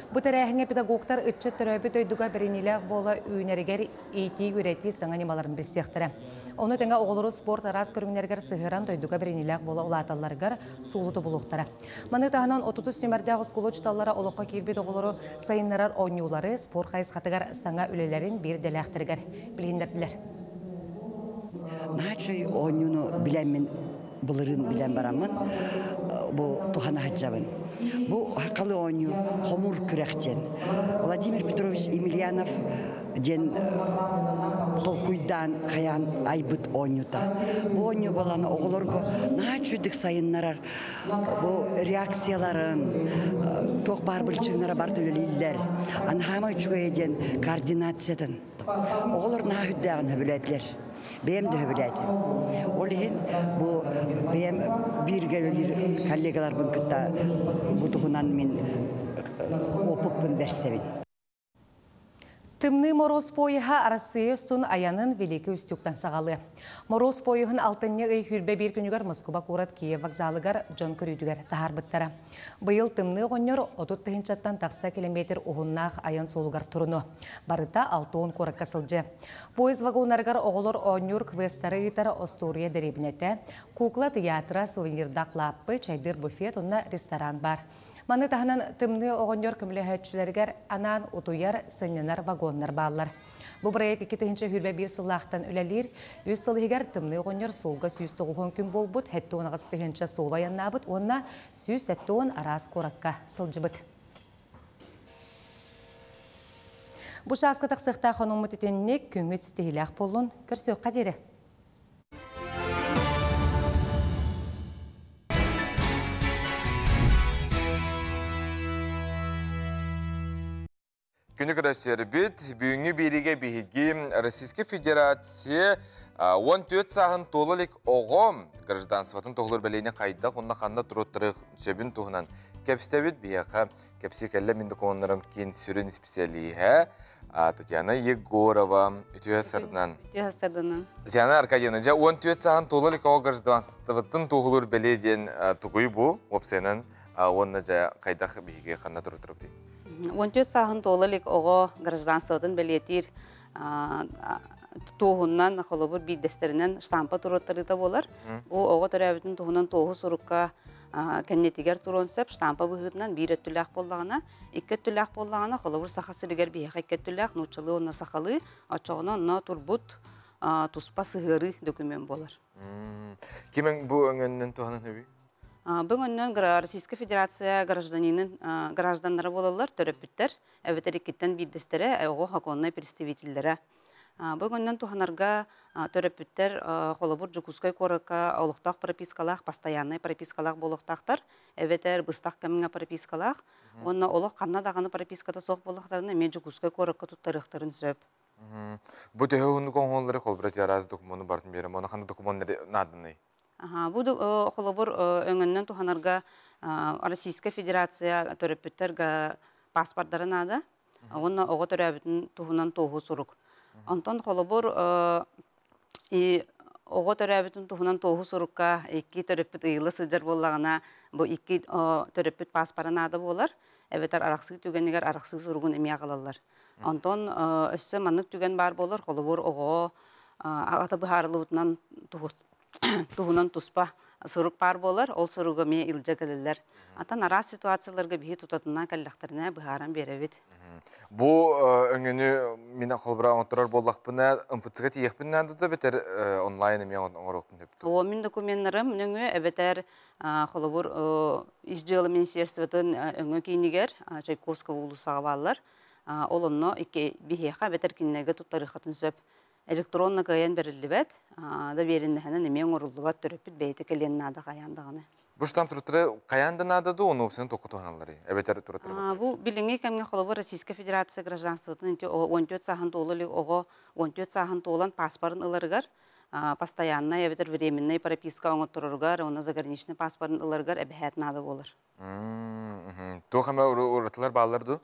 [SPEAKER 2] Бұтырәхіңе педагогтар үтчі төрәбі дөйдіға бірінілі болы үйнерігер еті өреті саңа немаларын білсектірі. Оны тәңі оғылыры спорт арас көріңнергер сығыран дөйдіға бірінілі болы ұлаталарғар сұлуты бұлықтары. Маны тағынан 30 нөмірдегі скулы чуталары олыққа келбет оғылыры сайынларар ойнулары спорт қайыз қатығар саңа үлелерін бір дәләқтіргер білгендерділер.
[SPEAKER 19] Нахачой ойнуну билемин булырын билен барамын. Бу тухана хаджабын. Бу хакалы ойну хомур күрәктен. Владимир Петрович Емельянов ден толкуйдан каян айбыт ойнута. Бу ойну баланы оголорго нахачудык сайыннарар. Бу реакцияларын ток бар бирчигнара бар төлөлүлөр. Анхамай чугайден координациядан. Оголор нахуддагын билетлер. Бем de höbüledi. Олehen bu bem bir gelir kollegalar bunkitta butuğunan min opupun bersevin.
[SPEAKER 2] Тымны мороз пойыға Россия үстін аянын великі үстіктен сағалы. Мороз пойығын алтынне үй хүрбе бір күнігер Москва Курат Киев вокзалығар жон көрүйдігер тағар бұттара. Бұйыл тымны ғонер 30 тығынчаттан тақса километр ұғыннақ аян солығар тұрыны. Барыта 6-10 қораққа сылжы. Пойыз вагонарғар оғылыр онер квестары етары Остория дәребінеті, кукла театра, сувенирдақ лаппы, чайдыр буфет, онна ресторан бар. Маны тахынан тымны оғынер көмілі анан утуяр сынянар вагоннар баллар. Бұл проект 2-ші хүрбе бір сыллақтан үләлер, өз сылығығар тымны оғынер солға сүйіз тұғуғын күн бол бұд, әтті оңағыз 2-ші солға янна бұд, онына сүйіз әтті оң арас қораққа сылжы бұд. Бұл шасқы тақсықта қанымы тетеніне көңіт стейләқ болуын көрсөк қадері.
[SPEAKER 1] Күні көрәштері бүт, бүгінгі береге бейгі Российский Федерация 14 сағын толылық оғым гражданстватын тоғылыр бәлейіне қайдақ, онына қанда тұрыттырық сөбін туғынан кәпістәбіт бейіға кәпсекәлі мендік онларым кен сүрін специалиға Татьяна Егорова, үтіе сырдынан. Татьяна Аркадьевна, 14 сағын толылық оғы гражданстватын тоғылыр бәлейден тұғый бұл, опсайынан онына қайдақ бейіге қанда тұрыттырып дейін.
[SPEAKER 20] 14 сағын толылық оғы гражданстватын бәлетір туғыннан, қолыбыр бейдестерінен штампа тұрыттырыда болар. Ол оғы төрәбітін туғынан тоғы сұрыққа кәннетігер тұрынсып, штампа бұғытынан бір өттіләқ болағына, екі өттіләқ болағына, қолыбыр сақа сірігер бейіқ екі өттіләқ, нұтшылы онына сақалы, ачағына онына тұрбұт тұспа сығыры документ болар.
[SPEAKER 1] Кемен бұл өңіннен туғанын өбей?
[SPEAKER 20] Бүгіннен Российская Федерация гражданлары болалар, төрөппіттер, әбетер екеттен бейдестері, оғы хаконный представителдері. Бүгіннен туғанарға төрөппіттер қолыбыр жүкускай қорыққа олықтақ пропискалақ, постоянный пропискалақ болықтақтар, әбетер бұстақ кәміңе пропискалақ, онына олық қаннадағаны прописката соқ болықтарына мен жүкускай қорыққа тұттарықтарын сөп.
[SPEAKER 1] Бұл түйеуінді қоңғолары қолбірет яраз документу бартын берем, оны қанда документтері надыны?
[SPEAKER 20] Бұл қолыбыр өңіннен туғанарға Российская Федерация төрөппіттер паспорттарын ады, оны оғы төрәбітін туғынан тоғы сұрук. Антон қолыбыр оғы төрәбітін туғынан тоғы сұруққа екі төрөппіт ұйылы сыджар болағына бұл екі төрөппіт паспорттарын ады болар, әбетер арақсығы түгенігер арақсығы сұруғын әме ағалалар. Антон өссі манық түген бар болар, қолыбыр оғы ағаты бұхарылы бұтынан туғынан тұспа сұрық бар болар, ол сұрығы ме үлжі кәлілер. Atan ara situatsiyalarga bihi tutatından kallaqtarına biharan berevit.
[SPEAKER 1] Bu öngünü mina xolbra onturar bollaqpına ımfıtsıga tiyekpinna da beter online mi oңорокпун деп.
[SPEAKER 20] O min dokumentlerim nöngü ebeter xolobur izjılı ministerstvatın öngü kiyiniger Çaykovska ulusağı ballar. Olonno iki bihiqa beter kinnege tuttarıqatın söp. Elektronla kayan berilibet da berinneğine nemen orullubat töröpüt beyti kelennada kayandağını.
[SPEAKER 1] Bu ştam turutları kayandan adadı onu opsiyon tokutuğanaları. Ebeter turutları.
[SPEAKER 20] Bu bilingi kemge xolobur Российская Федерация гражданствотын 14 сахан толы ого 14 сахан толан паспортын ыларгар постоянно эбетер временный прописка оңотторургар, она заграничный паспортын ыларгар эбехет надо болар.
[SPEAKER 1] То хаме оратылар балларды?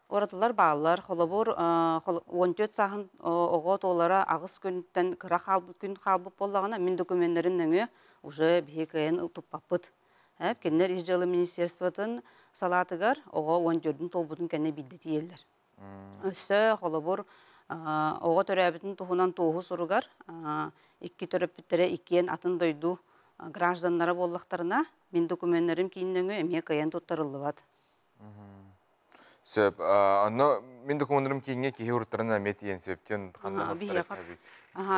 [SPEAKER 20] Оратылар баллар xolobur 14 сахан ого толара агыс күнтен кыра күн халбып боллагына мен документтерим нөңө уже бихекен ылтуппаппыт. Hep kendiler izcili ministerstvatın salatыгар ого 14-ün толбутун кenne bildi diyeller. Össe xolobur ого töröbütün tuhunan toğu sorugar iki töröpüttere ikiyen atın doydu gражданlara bollaktarına men dokumentlerim kiyinlöngü emye kayan tuttarıllıvat.
[SPEAKER 1] Söp, anno men dokumentlerim kiyinge kihi urtlarına metiyen söpten kandan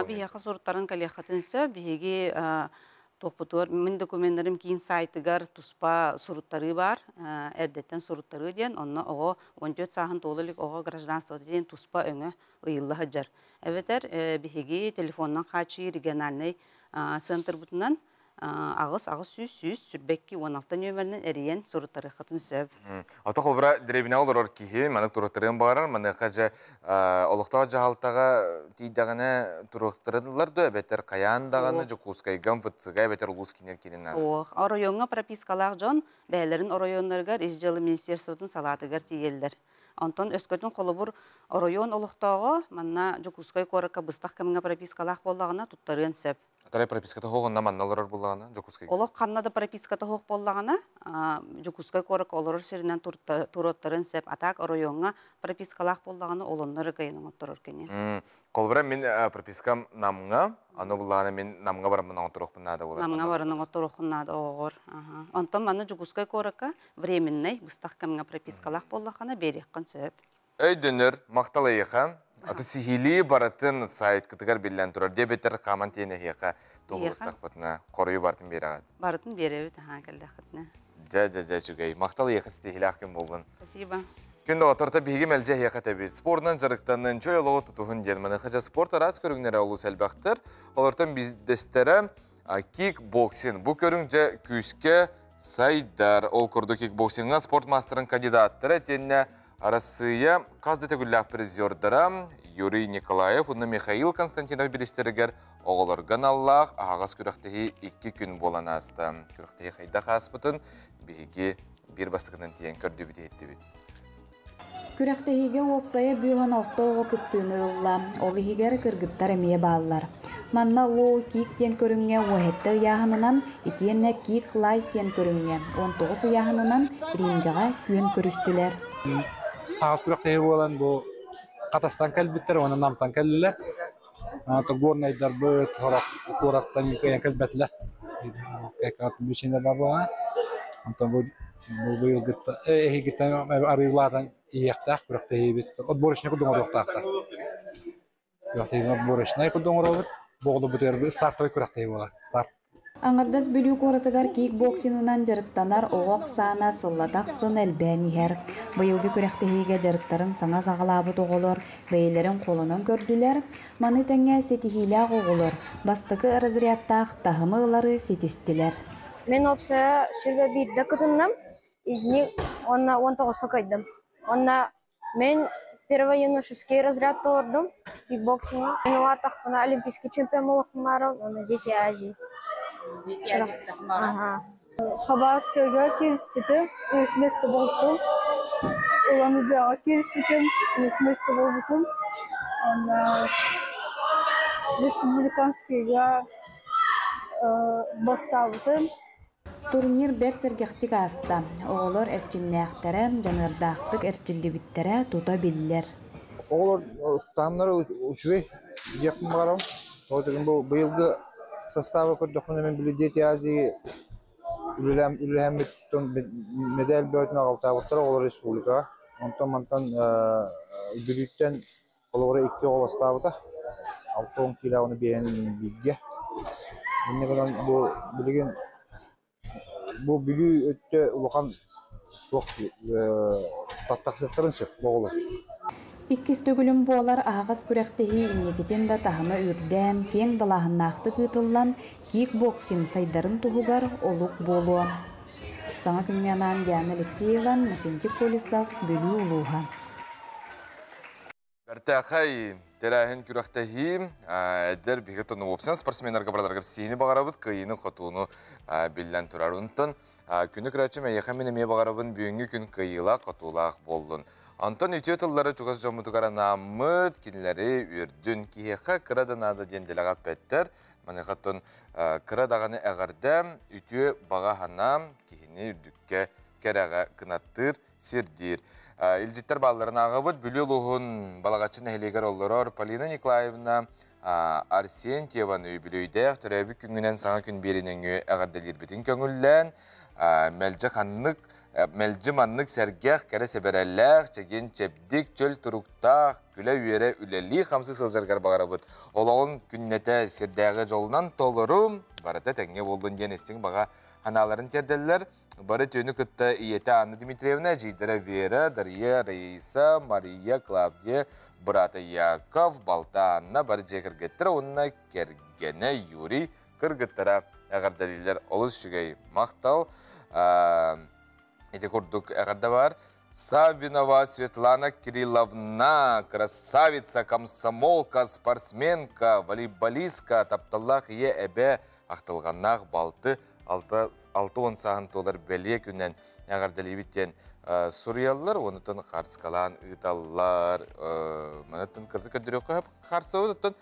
[SPEAKER 20] bihaqa sorutların kaliyakatın söp bihegi Toqputur, men dokumentlerim kiyin saytıgar tuspa surutları var, erdetten surutları diyen, onna oğo 14 sahan toluluk oğo gражданство diyen tuspa öngü ıyıllı hıcar. Eveter, bihegi telefondan kaçı regionalnay center butunan ağız süz sürbekki 16 nömerinin eriyen surutları xatın söp.
[SPEAKER 1] Ata xolbara direbine olur kihi, manık turutlarım bağırar, manık kaca oluqtağı jahaltağa tiydağına turutlarılar da ebeter kayan dağını Çaykovskaygan fıtsıga ebeter ulus kiner kirinan.
[SPEAKER 20] Orayonga propiskalaq jon, bəylərin orayonlargar izcili ministerstvatın salatıgar tiyeller. Anton öskötün xolubur orayon oluqtağı manna Çaykovskay koraka bыстaq kemine propiskalaq bollağına tuttarıyan söp.
[SPEAKER 1] Атарай прописката хоғынна манналар болағына, Жокускай?
[SPEAKER 20] Олық қаннада прописката хоқ болағына, Жокускай корық олар сирінен туроттарын сәп атак районға пропискалақ болағына олонлары қайының оттырыр кене.
[SPEAKER 1] Қолбыра мен пропискам намға, аны болағына мен намға барымын оңтырықпыннады олар.
[SPEAKER 20] Намға барының оттырықпынады оғыр. Онтан маны Жокускай корыққа временнай бұстақ кәміңа пропискалақ болағына берекқін сөп.
[SPEAKER 1] Өйдінір, мақталы еқа. Аты сихили баратын сайт кытыгар билен турар. Дебеттер қаман тейіне еқа тоғыстақ бұтына қорыю бартын бері ағады.
[SPEAKER 20] Бартын бері өті кәлді қытына.
[SPEAKER 1] Жа жүгей. Мақталы еқа стихили ақын болғын.
[SPEAKER 20] Спасибо.
[SPEAKER 1] Күнді отырта бігі мәлже еқа тәбі. Спорынан жарықтанын чой олығы тұтуғын делмені қажа спорт арас көріңнері олу сәлбәқтір. Олардың біздестері кикбоксин. Бұл көріңже күске сайдар. Ол көрді кикбоксинға спорт мастерын кандидаттыры тенне Арасыя қазды тәгілләқ призердара Юрий Николаев, ұнны Михаил Константинов білістерігер оғылырған Аллах ағас күріқтігі 2 күн болан асты. Күріқтігі қайда қаспытын бігі бір бастығынан тиен көрді біде етті біт.
[SPEAKER 14] Күріқтігіге опсая бүйған алты оғы күттіні ұлла, олы хигер кіргіттар әмее балылар. Манна лоу кик тен көріңе оғеттер яғынынан, итиенне кик лай тен көріңе, 19 яғынынан рингіға күйен көрістілер.
[SPEAKER 21] Ағас күріқтегі болан бұл қатастан кәлбеттер, оны намтан кәлілер. Горнайдар бұд, қораттан екайын кәлбәтілер. Кәкәт бүшендер бар болған. Бұл бұйыл гітті, әйі гітті арыйлардан иектақ күріқтегі беттір. От борышны күдіңі роқтақтар. Күріқтегі борышны күдіңі роғыт, боғды бұтыр стартовый күріқтегі болар. Старт.
[SPEAKER 14] Аңырдас білу қорытығар кикбоксинынан жарықтанар оғақ сана сыллатақ сын әлбәні әр. Бұйылғы күректігеге жарықтарын саңа сағалабы тоғылыр, бәйлерін қолынан көрділер. Маны тәңе сетихилақ оғылыр. Бастықы разрядтақ тағымы ұлары сетістілер.
[SPEAKER 22] Мен опсая шүрбе бейді күтіннім, изні 19 қайдым. Онна мен первоюношеский разрядты ордым, кикбоксинга. Мен олатақпына олимпийский чемпион олықым барым, оны Дети Азии. Хабаровскайға келіспетім, өсіместі болдым. Уламыбияға келіспетім, өсіместі болдым. Республиканскайға басталдым.
[SPEAKER 14] Турнир бер сәргектік аста. Оғылар әрчімнәқтері, жанырдақтық әрчілі біттері тута білілер.
[SPEAKER 23] Оғылар тамнары үшвей ектім барам. Бұйылғы составы көрдіқмені мен білі Дети Азии үліхәмметтен медаль бөтіне ағалтағыттыр олар республика. Онтан бүріттен олары 2 оластағыда 6-10 килауыны бейінен білге. Бұл білі өтті ұлған таттақсеттірін сөп боғылы.
[SPEAKER 14] Иккис төгілім болар ағас күректігі иннекетен да тахыма үрден, кең далағыннақты кытылан кикбоксин сайдарын тұғығар олық болуы. Саңа күнганан Диана Алексееван, Накентик Полисов, Бөлі ұлуға.
[SPEAKER 1] Бәртәқай тәрәхін күректігі әдір бігітіні опсан спортсменларға бараларғыр сейіні бағарабыд, күйіні қотуыны білден тұрар ұнтын. Күні күрәтші мәйеқа менеме бағарабын бүйінгі күн күйіла қотулақ болдың. Антон үтетілері чуғыз жомытығара намыд, кенілері үрдін кейеқа қырадан ады денделіға пәттір. Манықаттың қырадағаны әғардам үте баға ханам кейіне үрдікке кәрәға кынаттыр сердер. Илжеттер балыларын ағыбыд бүлі ұлығын балағачын әйлегер олырыр Полина Николаевна Арсентьеваны бүлейді түрәбі күнгінен саңа күн берінің әғарделер бітін көңіллән Мәлжі маннық сәргәқ кәрі сәбәрәләқ, чәген чәбдік, чөл тұруқтақ, күлі үйері үләлі қамсы сылжарғар бағарабыд. Олауын күннеті сердәғі жолынан толырым, барыта тәңе болдың денестің баға аналарын терделілер. Бары түйіні күтті иеті Анна Дмитриевна, Жидера Вера, Дарья Раиса, Мария Клавдия, Брата Яков, Балта Анна, бары жекіргеттір, онына кергені Юрий кіргеттіра әғардалилер олыс жүгей мақтал. Эти курдук әғарда бар. Савинова Светлана Кирилловна, красавица, комсомолка, спортсменка, волейболистка, тапталлах е әбе ақтылғаннақ балты 6-10 сағын толар бәле күннен әғардалы біттен Суриялылар, онытын қарскалан, ұйталылар, манаттын кірді көндірек қойып қарсы өттін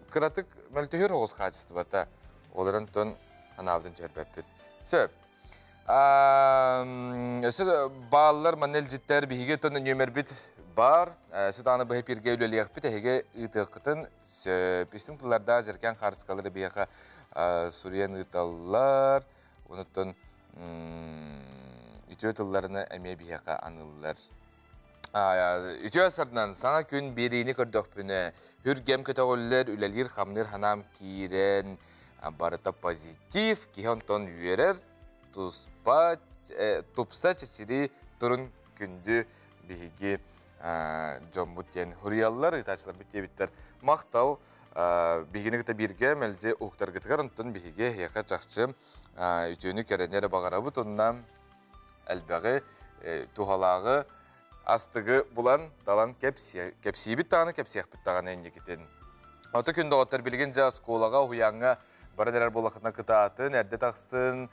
[SPEAKER 1] қыратық мөлтөһөр оғыз қачысты бата. Оларын тон анавдың төрбәппет. Сөп. Сөп балалар манел життер бихиге тон нөмер бит бар. Сөп аны бұхып ерге өлеліяқ бит. Әхеге ұйтықытын сөп. Истің тыларда жеркен қарысқалары бияқа Суриян ұйталар. Онытын үтіе тылларына әме бияқа анылар. Үтіе сардан саңа күн берейіні көрдіқ бүні. Хүргем көтіғолілер, үлелер, қамныр, ханам кейрен, барыта позитив, кейон тон үйерер, тупса чечері тұрын күнді бігіге жон бұттен хүриялар, ұйтачылар бітте біттер мақтау, бігіні күті бірге мәлде ұқтар күтігер, ұнтын бігіге еқа жақшы үтіені кәренері бағара бұт, онынан әлбәғі туғалағы астығы бұлан далан кәпсей біт тағаны, кәпсейқ біт тағаны әнде кетен. Оты күнді оттар білген жа сколаға ұяңға барадерер болақытына кытаатын, әрді тақсын,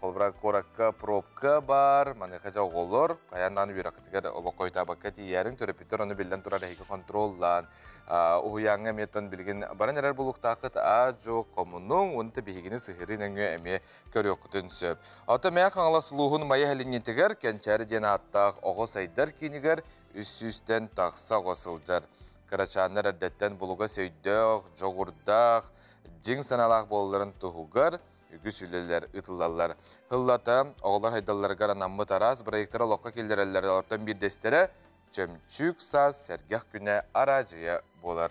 [SPEAKER 1] қолбыра коракка, пробка бар, манеқа жа оғылыр, қаяндан үйрақытығар олы қойта баққа тиерін, төрепеттер оны білден тұрар әйкі контроллан. Ұяңға меттен білген барадерер болуқтақыт ажо комының, оны бігігіні сығырын өңі әме көрі оқытын сөп. Оты мәя қаңыла сұлуғын майы әлінетігер, кәнчәрі ден аттақ оғы сайдар кейінігер, үс-үстен тақса қосылдар. Карачандар әрдеттен бұлуға сөйдіғ, жоғырдақ, жың саналақ болыларын тұғығар, үгі сүлелер, ұтылалар. Хыллата, оғылар хайдаларғар анаммы тарас, проекттары лоққа келдерелері ортан бір дестері, чөмчүк саз сәргәқ күні арajıya болар.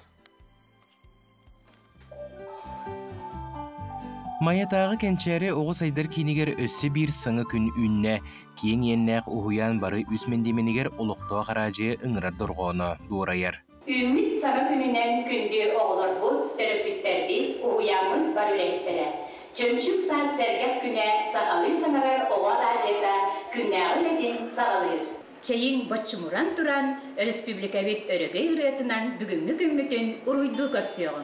[SPEAKER 3] Маятағы кәнчәрі оғы сайдар кейінігер өссі бір сыңы күн үнне, кейін еннәқ ұхуян бары үсмендеменігер олықтуа қарajıya ыңырар дұрғаны дұрайыр.
[SPEAKER 4] Ümit sağı gününden gündür oğulur bu, terapitlerdi, uyanın var ürettiler. Çömçük saat sergah güne sağalı sanarar oğal acaba günler üledin sağalır. Çeyin başçumuran duran, Respublikavit örgü üretinden bugünkü gümmütün uruydu kasyon.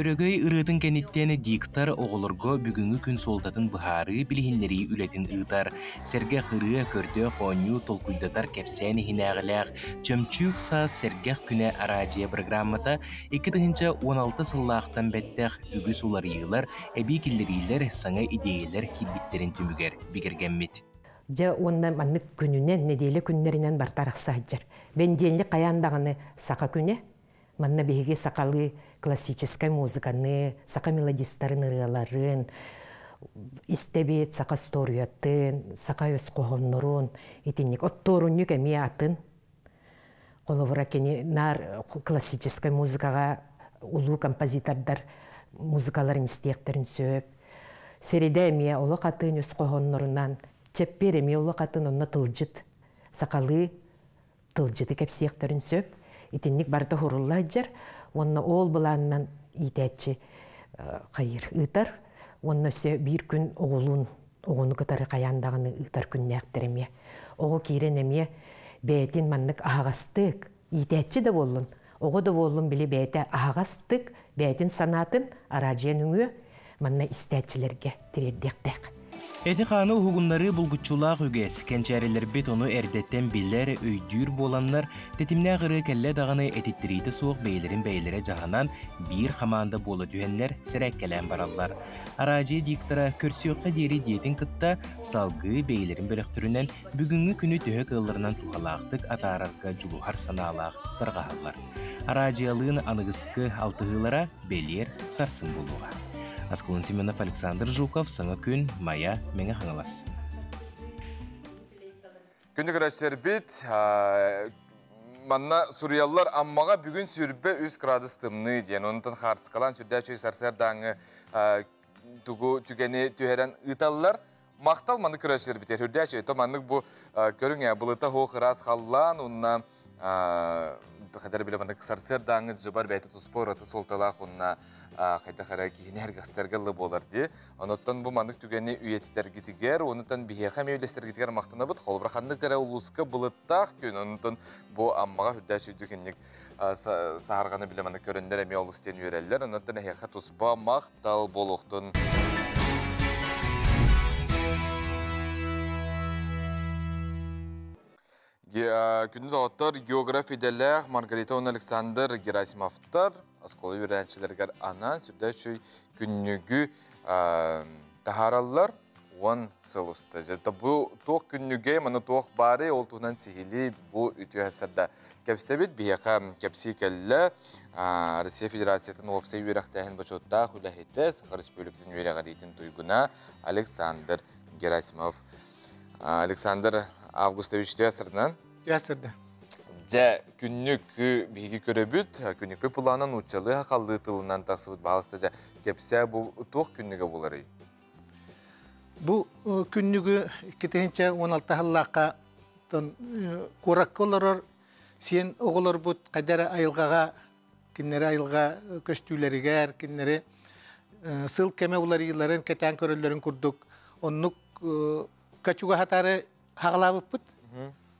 [SPEAKER 3] Өрөгөй ырытын кәниттені диктар оғылырго бүгінгі күн солдатын бұхары білігінлері үлетін ұйтар. Сәргәқ ыры көрді қоню толкуйдатар кәпсәні хинағылақ. Чөмчүк саз сәргәқ күні арajıya программата 2016 сыллақтан бәттәқ үгі солар иғылар, әбей келдерейлер саңа идеялар килбиттерін түмігер бігергенмет.
[SPEAKER 5] Жа онна маннык күнінен, неделі күннерінен бартарықса жар. Бен денлі қаяндағыны сақа күні, манна беге сақалы классическая музыканы, сақа мелодистарын ырыларын, истебет сақа сториятын, сақа өз қоғынырын, етіннік отторыннық әме атын. Қолывыра кені нар классическая музыкаға улу композитордар музыкаларын істеектерін сөп. Середе әме олы қатын өз қоғынырынан, чеппер әме олы қатын онна тылжыт, сақалы тылжыты кәпсеектерін сөп. Итинник барда хурулла жар, онна ол бұланнан итәтчі қайыр ұйтар, онна өсе бір күн оғыны қытары қаяндағыны ұйтар күнне әқтіреме. Оғы кейрен әме бәйтін маннық ағастық, итәтчі де болын. Оғы да болын білі бәйті ағастық, бәйтін санатын арajıyan үңі манна істәтчілерге тірердектәк.
[SPEAKER 3] Эти қаны ұғымлары бұлғытчулақ үгес, кәнчәрелер бет оны әрдеттен білдер өйдүр боланлар, тетімне ғыры кәлі дағаны әтеттерейті соқ бәйлерін жағанан бір қаманда болы дүйенлер сірәк кәлән баралар. Арajıya диктора көрсіоққа дері диетін қытта салғы бәйлерін бөліқтірінен бүгінгі күні түйек ылларынан туғалақтық атарарға жұлуғар саналақ тұрғағалар. Арajıялығын анығысқы алтығылара бәйлер сарсын болуға. Асколын Семенов, Александр Жуков, Саңа күн, Мая, Меңе Хаңалас.
[SPEAKER 1] Күнді көрәштер бит, манна Суриялылар аммаға бүгін сүрбе 3 градус тымны ден. Онытын қартысқалан сүрдә чөй сарсардаңы түгені түйерен ұйталылар. Мақтал манны көрәштер бітер. Хүрдә чөй, маннық бұл көріңе бұлыта хоқырас қаллан, онына қадар біле маннық сарсардаңы жыбар бәйті тұспораты солталақ, онына қайда қара кейін әргістергілі болар де. Оныттан бұл мандық түгені үйетітергітігер, оныттан бігеға мейлестергітігер мақтана бұд. Қолбырақандық әрі ұлысқы бұлыттақ күн, оныттан бұл аммаға хүрдәші түгеннік сағарғаны біле мандық көріндер әме олыстен үйерелер. Оныттан әйеқа тұспа мақтал болуқтын. Күнді доғыттар географиялық Маргарита он Александр Герасимовтар, асқолы үйреншілергер анан, сүрді шөй күннігі тахаралар он сыл ұсты. Жетті бұл тоқ күнніге, мұны тоқ бары, ол туғынан сихили бұл үті әсірді. Кәпістебет бейеқа кәпсі кәлі Россия Федерациятын опсай үйрақтайын бачотта хүләхетті Сақар Республикатын үйреғаретін тұйгына Александр Герасимов. Александр Августович тәсірінен?
[SPEAKER 6] Тәсірді.
[SPEAKER 1] Жа күннік бейгі көребіт, күннік пе пұланын ұтчалы хақалды тылынан тақсыбыт бағысты жа кәпсі бұл тоқ күнніге болары?
[SPEAKER 6] Бұл күннігі 2016 жыллаққа көрәккі оларыр, сен оғылар бұд қадары айылғаға, кеннері айылға көстүйлерігер, кеннері сыл кәме олар елларын, кәтән көрілерін күрдік. Оннық кәчуға хатары хағалабып бұд.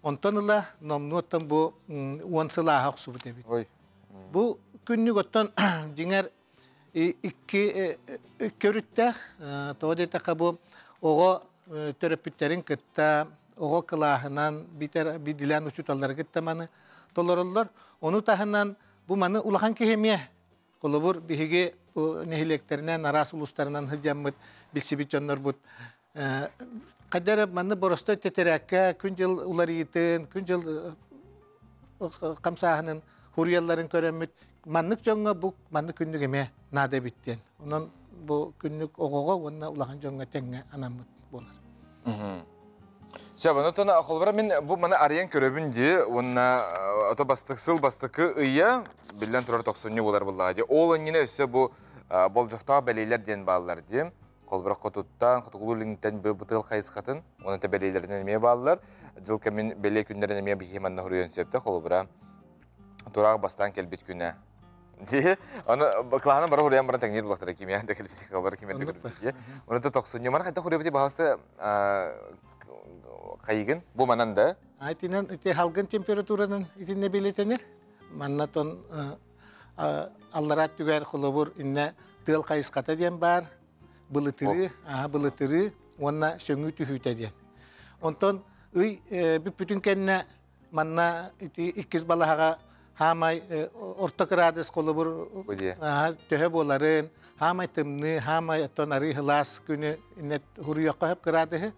[SPEAKER 6] Онтан ұла, номны оттан бұл 10 сыла ағақ сұбыт әбет. Бұл күнніг оттан жеңер көрітті, тоғыды тақы бұл оғы төрөпүттерин кытта, оғы кылахынан бидилен учуталары кытта маны толороллар. Оны тахынан bu manı ulahan kehemiye. Kolubur bihige nehilekterinden, aras uluslarından hıcamıt, bilsibit canlar bud. Kadar manı borosta teterekke, küncel uları yitin, küncel kamsahanın, huriyaların köremüt. Manlık jonga bu manlık günlük eme nade bitten. Onun bu günlük oğuğa ona ulahan jonga tenge anamıt bolar.
[SPEAKER 1] Şaban otona akılbara men bu mana arayan köröbünce ona otobastık sıl bastıkı ıya bilden turar toksonyu bolar bulladı. Olan yine ise bu bolcukta beleyler diyen bağlılar diyeyim. Kolbara kotuttan, kotukulu linkten bir bıtıl kayıs katın. Onun da beleylerden emeye bağlılar. Jılka men beley günlerden emeye bir hemen huruyon septe kolbara. Turak bastan kelbit güne. Diye onu klahana bara huruyan bara teknik bulakları kim ya? Dekelbit kolbara kim elde görüyor. Onu da toksonyu mana hatta huruyabiti bahasta kayıgın bu mananda.
[SPEAKER 6] Aytinen ite halgın temperaturanın itine belirtenir. Mannaton allarat tüger kolobur inne tıl kayıs kata diyen bar. Bılıtırı ona şöngü tühüte diyen. Ondan bütün kendine manna iti ikiz balahaga hamay ortak radis kolobur töhe boların hamay tımnı hamay tonari hılas günü inne huruyakka hep kıradığı.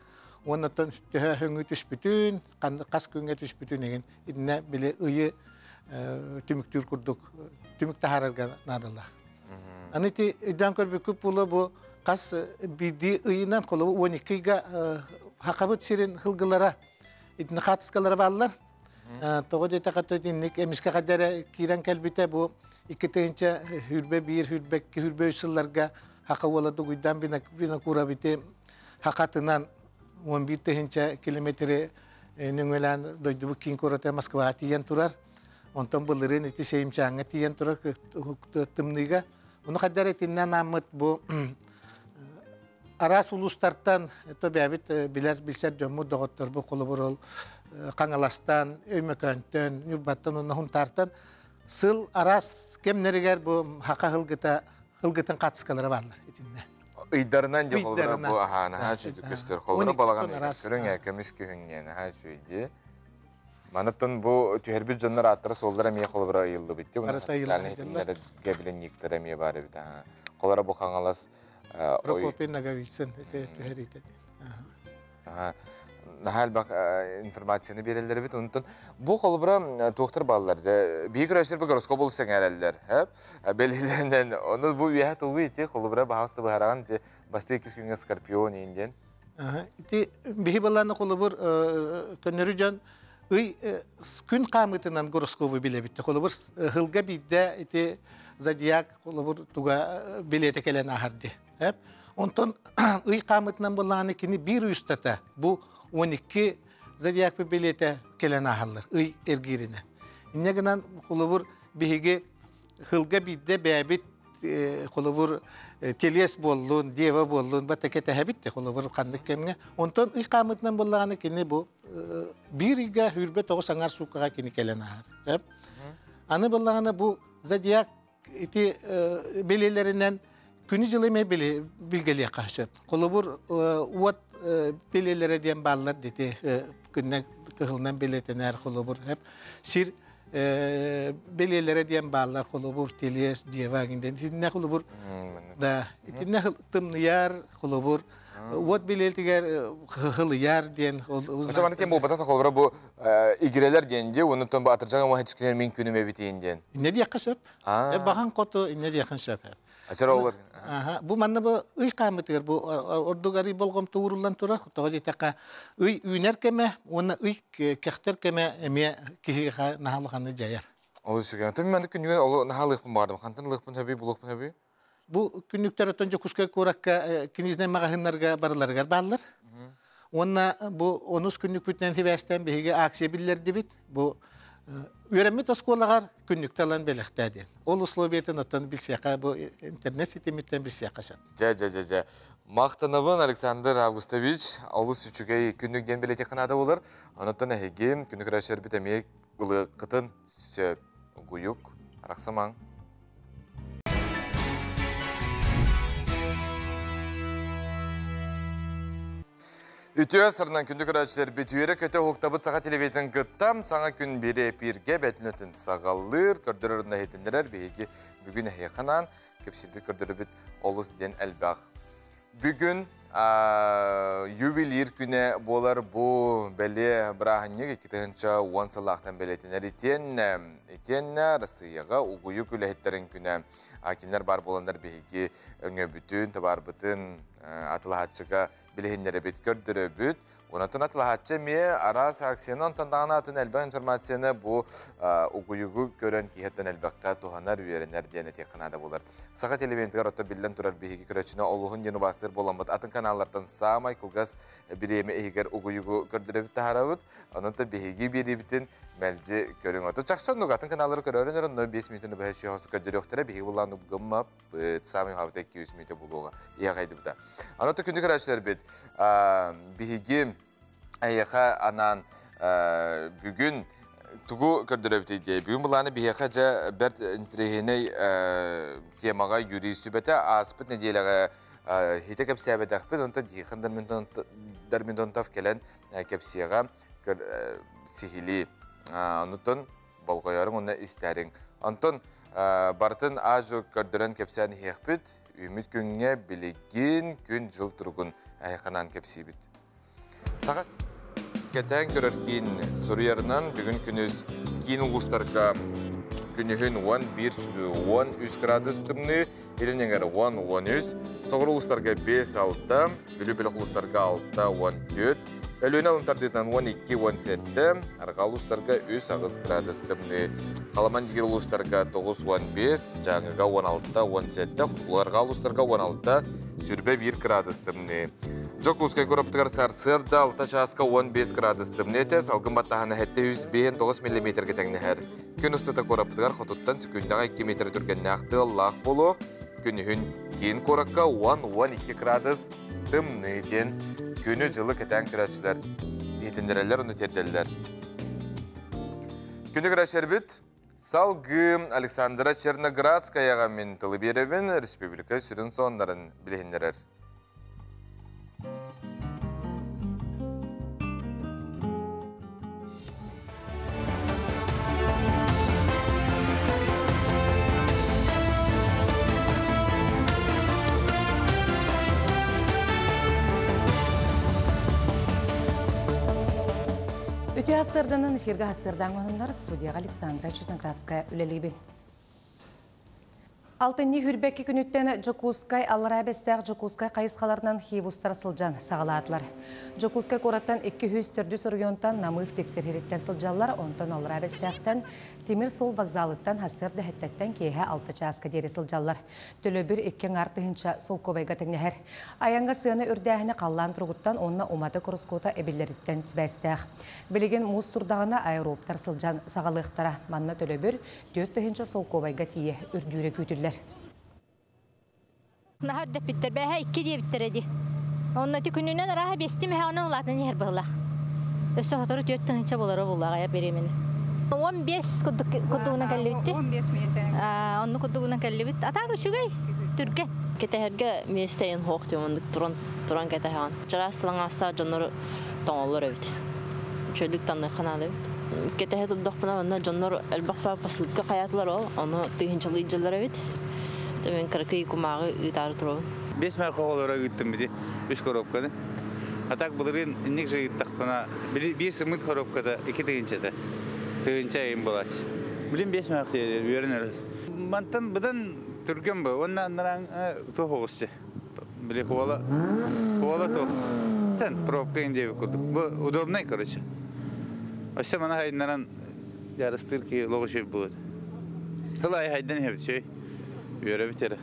[SPEAKER 6] Ondan töhe höngü tüspütün, kas künge tüspütün egin inne bile ıyı tümüktür kurduk, tümük tahararga nadallah. Aniti iddan körbüküp bulu bu kas bidi ıyınan kolu 12'ga hakabıt sirin hılgılara, idne khatıskalara bağlılar. Toğudu etakatı dinlik emiske kadere kiran kelbite bu iki teyince hürbe bir, hürbe iki, hürbe üsüllarga hakavaladı güyden bina kurabite hakatınan 11 teyince kilometre nüngelen doydu bu kin korate Moskva atiyen turar. Ondan bulurun iti seyimçağın atiyen turar tımniga. Onu kadar etinden namıt bu aras uluslardan tabi bilser jomu doğuttur bu koluburul Kangalastan, Öymekönten, Nürbattan, onu huntartan sıl aras kemneriger bu haka hılgıtın katıskaları varlar etinde.
[SPEAKER 1] İdarından diye kolbara bu her şeyi göster. Kolbara balagan sürün ya kemis kühüngen her şeyi diye. Manatın bu tüherbit canlar atları sollara miye kolbara yıldı bitti. Bunu hastalarına hetimlere gebilen yıktara miye bari bitti. Kolbara bu kangalas
[SPEAKER 6] Prokopin nagavitsin tüherite.
[SPEAKER 1] Nahal bak informasyonu verirler bit unutun. Bu kolbara doktor bağlılar. Büyük röşler bu goroskop olursa gelirler. Belirlerinden onu bu üyehat oluyor iti kolbara bahasta bu haragan bastı 2 gün skorpiyon indiğin.
[SPEAKER 6] İti bihibalarına kolbur könürücan gün kametinin goroskopu bile bitti. Kolbur hılga bidde iti zodiyak kolbur tuga bilete kelen ahardı. Hep ondan kametinin bulağını kini bir üstte bu 12 zodiyak bir bilete kelen aharlar. Ergirine. Ne kadar kolbur bihige hılga bidde bebit kolbur teles bollun, deva bollun, batakete habitte kolbur kandık kemine. Ondan kametinin bulağını kini bu bir iga hürbe toğu sangar sukağa kini kelen ahar. Hep anı bulağını bu zodiyak iti belirlerinden günü jılımı bilgeliye karşı. Kolubur uvat belirlere diyen bağlar dedi. kıhılından biletener kolobur hep sir belirlere diyen bağlar kolobur teliyes diyevaginden ne kolobur da ne tımnıyar kolobur what biletiger hılıyar diyen
[SPEAKER 1] o zaman ki bu batata kolobur bu igreler gence onu tam batıracağım ama hiç kiler mümkünüme bitiğinden
[SPEAKER 6] ne diye kasıp bakan kotu ne diye kasıp
[SPEAKER 1] açara olur
[SPEAKER 6] bu manna bu uy kametir bu ordu gari bolgom tuğrulan turar toğdi taka uy üner keme ona uy kehter keme eme ki nahalıqanı jayar
[SPEAKER 1] olur şu gün tabii ben de günlüğün olu nahalıqpın bardım kantanlıqpın tabii buluqpın tabii
[SPEAKER 6] bu günlükler ötünce kuska kurakka kinizne magahınlarga barılargar bağlar ona bu onus günlük bütnen hivesten behige aksiye billerdi bit bu öğrenme taskolagar günlük talan belirtedi. Ol uslubiyetin atan bilsiyaka bu internet sitemitten bilsiyaka şat.
[SPEAKER 1] Ja. Maqtanabın Aleksandr Avgustovich Aulus üçüge günlük gen belete kanada olur. Anatan hegim günlük raşer bitemek ılı qıtın söp guyuk raqsaman. Ütüye sırından kündük raçlar bütüyere kötü huktabıt sağa televizyonun gıttam sana gün biri birge betlötün sağalır kördürüründe hetindirer beygi bugün heykanan kepsildi kördürübüt olus diyen elbaq. Bugün ювелир күне болар bu belli bırahanıya kitahınca onsalaqtan beletiner iten Rusiyaga uguyu külehitlerin küne akinler bar bolanlar beygi öňe bütün tabar bütün atılahatçıga bilehinlere bit kördürübüt. Onatın atılahatçı miye aras aksiyonu ontandağına atın elbaq informasyonu bu uguyugu gören kihetten elbaqqa tuhanar üyerenler diyen etekınada bolar. Sağa televizyonlar otta bilden turar beygi küreçine oluğun yeni bastır bolamad. Atın kanallardan sağmay kılgaz bireyme ehiger uguyugu kördürübüt taharabıt. Onun da beygi biribitin melci görün otu. Çakşanlık atın kanalları körörenler onu 5 minutunu behe şey hostu kördürü yoktura beygi bulanıp gımmap sağmay havda 200 minute buluğa. İyi kaydı bu da. Anotı kündük araçlar bit. Beygi Ayaka anan bugün tugu kördürübüteydi. Bugün bulanı bihekaca bert intrihine temaga yürüyüş sübete aspıt nediyelaga hite kapsiya bedakpet onta diğen dermindon taf gelen kapsiyaga sihili onutun balkoyarın ona isterin. Onton bartın ajo kördüren kapsiyan hiyakpet ümit günge biligin gün jıl turgun ayakanan kapsibit. Sağas Geten görürken Suriyarından bugün günüz kiin uluslarga günühün 11-13 gradus tımını, ilinengere 10-13, soğur uluslarga 5-6, bülü uluslarga 6-14, Ölüne alıntardıdan 12-17, argal uluslarga 3-9 gradus tımını, Kalaman digir uluslarga 9-15, Жаңыга 16-17, Ularga uluslarga 16, Sürbe 1 gradus tımını. Жокускай көрөптігер сарсырда 6 часка 15 градус тымнетес, алгын баттағаны әтті 109 мм кетеңнәр. Күн ұстыта көрөптігер құтыттан секундага 2 метр түргенне ақты лақ болу, күні хүн кейін көрөкка 10-12 градус тымнетен күні жылы кетен күрәтшілер етіндірелер, оны терделілер. Күні күрәтшер біт, Салгым Александра Черноградскаяға мен тылы беребін республика сүрін соңдарын білігіндерер.
[SPEAKER 2] Үтü hastırdanın efirge hastırdan onunlar studiyaga Alexandra Черноградская ülelibin. Алтынни хүрбәкке күнүттен Жокускай алларабестәк Жокускай кайыскаларынан хивустар сылжан сағалаатылар. Жокускай кораттан 200 районтан намыф тексерхереттен сылжалар, онтан алларабестәктен Темир Сол вокзалыттан хастыр дәһәттәттән кейе 6 часка дері сылжалар. Төлі бір еккен артығынша сол көбайға тәңнәһәр. Аянға сыяны үрдәхіні қаллан тұрғыттан онна уматы короскота әбелеріттен сібәстәқ. Білеген мұз тұрдағына аэроптар сылжан сағалықтара. Манна төлі бір 4 сол көбайға тие үрдүйрі көтілер.
[SPEAKER 7] Nahar da bitter, ben 2 diye bittiredi. Onunla tükününden araha bestim, onun ulatını yer bağla. Öse hatırı 4 tınınca bolara bullağa ya birimini. 15 kuduğuna kelli bitti. 15 minuten. Onu kuduğuna kelli bitti. Atar uçugay, Türkiye.
[SPEAKER 8] Keteherge mesteğin hoğ diyorum, turan ketehan. Çarastılan hasta canları tanılır evet. Çölük tanı kanalı. Kete tuttuk buna bana canlar elbakta paslıkka hayatlar o. Onu tığınçalayıcılar evet. Demin kırkı kumağı idarı turu.
[SPEAKER 9] 5 marka olarak gittim bir 5 korupkanı. Hatta bunların innek şey gittik bana bir sımıt korupkada 2 tığınçada. Tığınça en bulaç. Bilim 5 marka öğreniriz. Mantan budan Türk'üm bu. Ondan tohuğusu. Bile kovala toh. Sen probka ince kurduk. Bu udobnay короче. Aşağı bana hayınların yarıstır ki logoşu bu. Hılay haydan hep şey. Yöre bitere.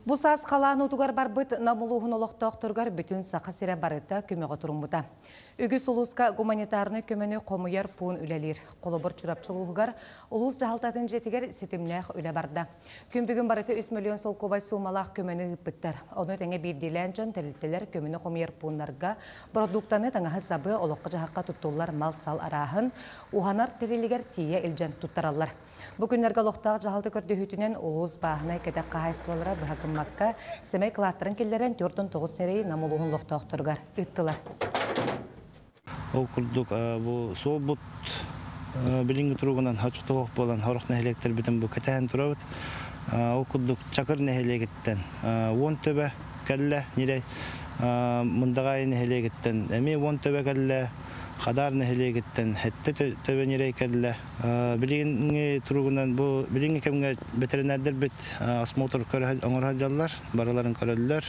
[SPEAKER 2] Bu saz қаланы ұтығар бар бұт намылуғын олықтақтырғар бүтін сақа сірі барыта көмеға тұрымбыта. Үгіс ұлысқа гуманитарны көмені қомыяр пуын үлелер. Қолыбыр чұрапчылуғығар ұлыс жағалтатын жетігер сетімнәқ үлі барда. Күн бүгін барыта 3 миллион сол көбай сумалақ көмені үппіттер. Оны тәңе бердейлән жон тәліттелер көмені қомыяр пуынларға продуктаны таңағы сабы олыққы жағаққа тұттулар мал сал арағын ұғанар тәрелігер тие үлжен тұттаралар. Бүгінлерге лоқтағы жағалты көрді хүтінен ұлыс бағына кәдек қағайстылалыра бұхакыммаққа сәмей қылаттырын келдерін 4-9 нерей намылуғын лоқтақтырғар ұттылар.
[SPEAKER 11] Ол күрдік сол бұт білінгі тұрғынан хачықты оқ болан хорық нәхелектер бітін бұл кәтәйін тұрабыд. Ол күрдік чакыр нәхелегеттен 10 төбе кәлі нерей мұндағай нәхелегеттен әме 10 төбе кәлі Қадар нәхелегеттен хәтті төбенерей кәлі. Біліңгі тұрғынан бұл біліңгі кәмге ветеринәрдер бет осмотр оңыр хаджалар, бараларын көрілілер.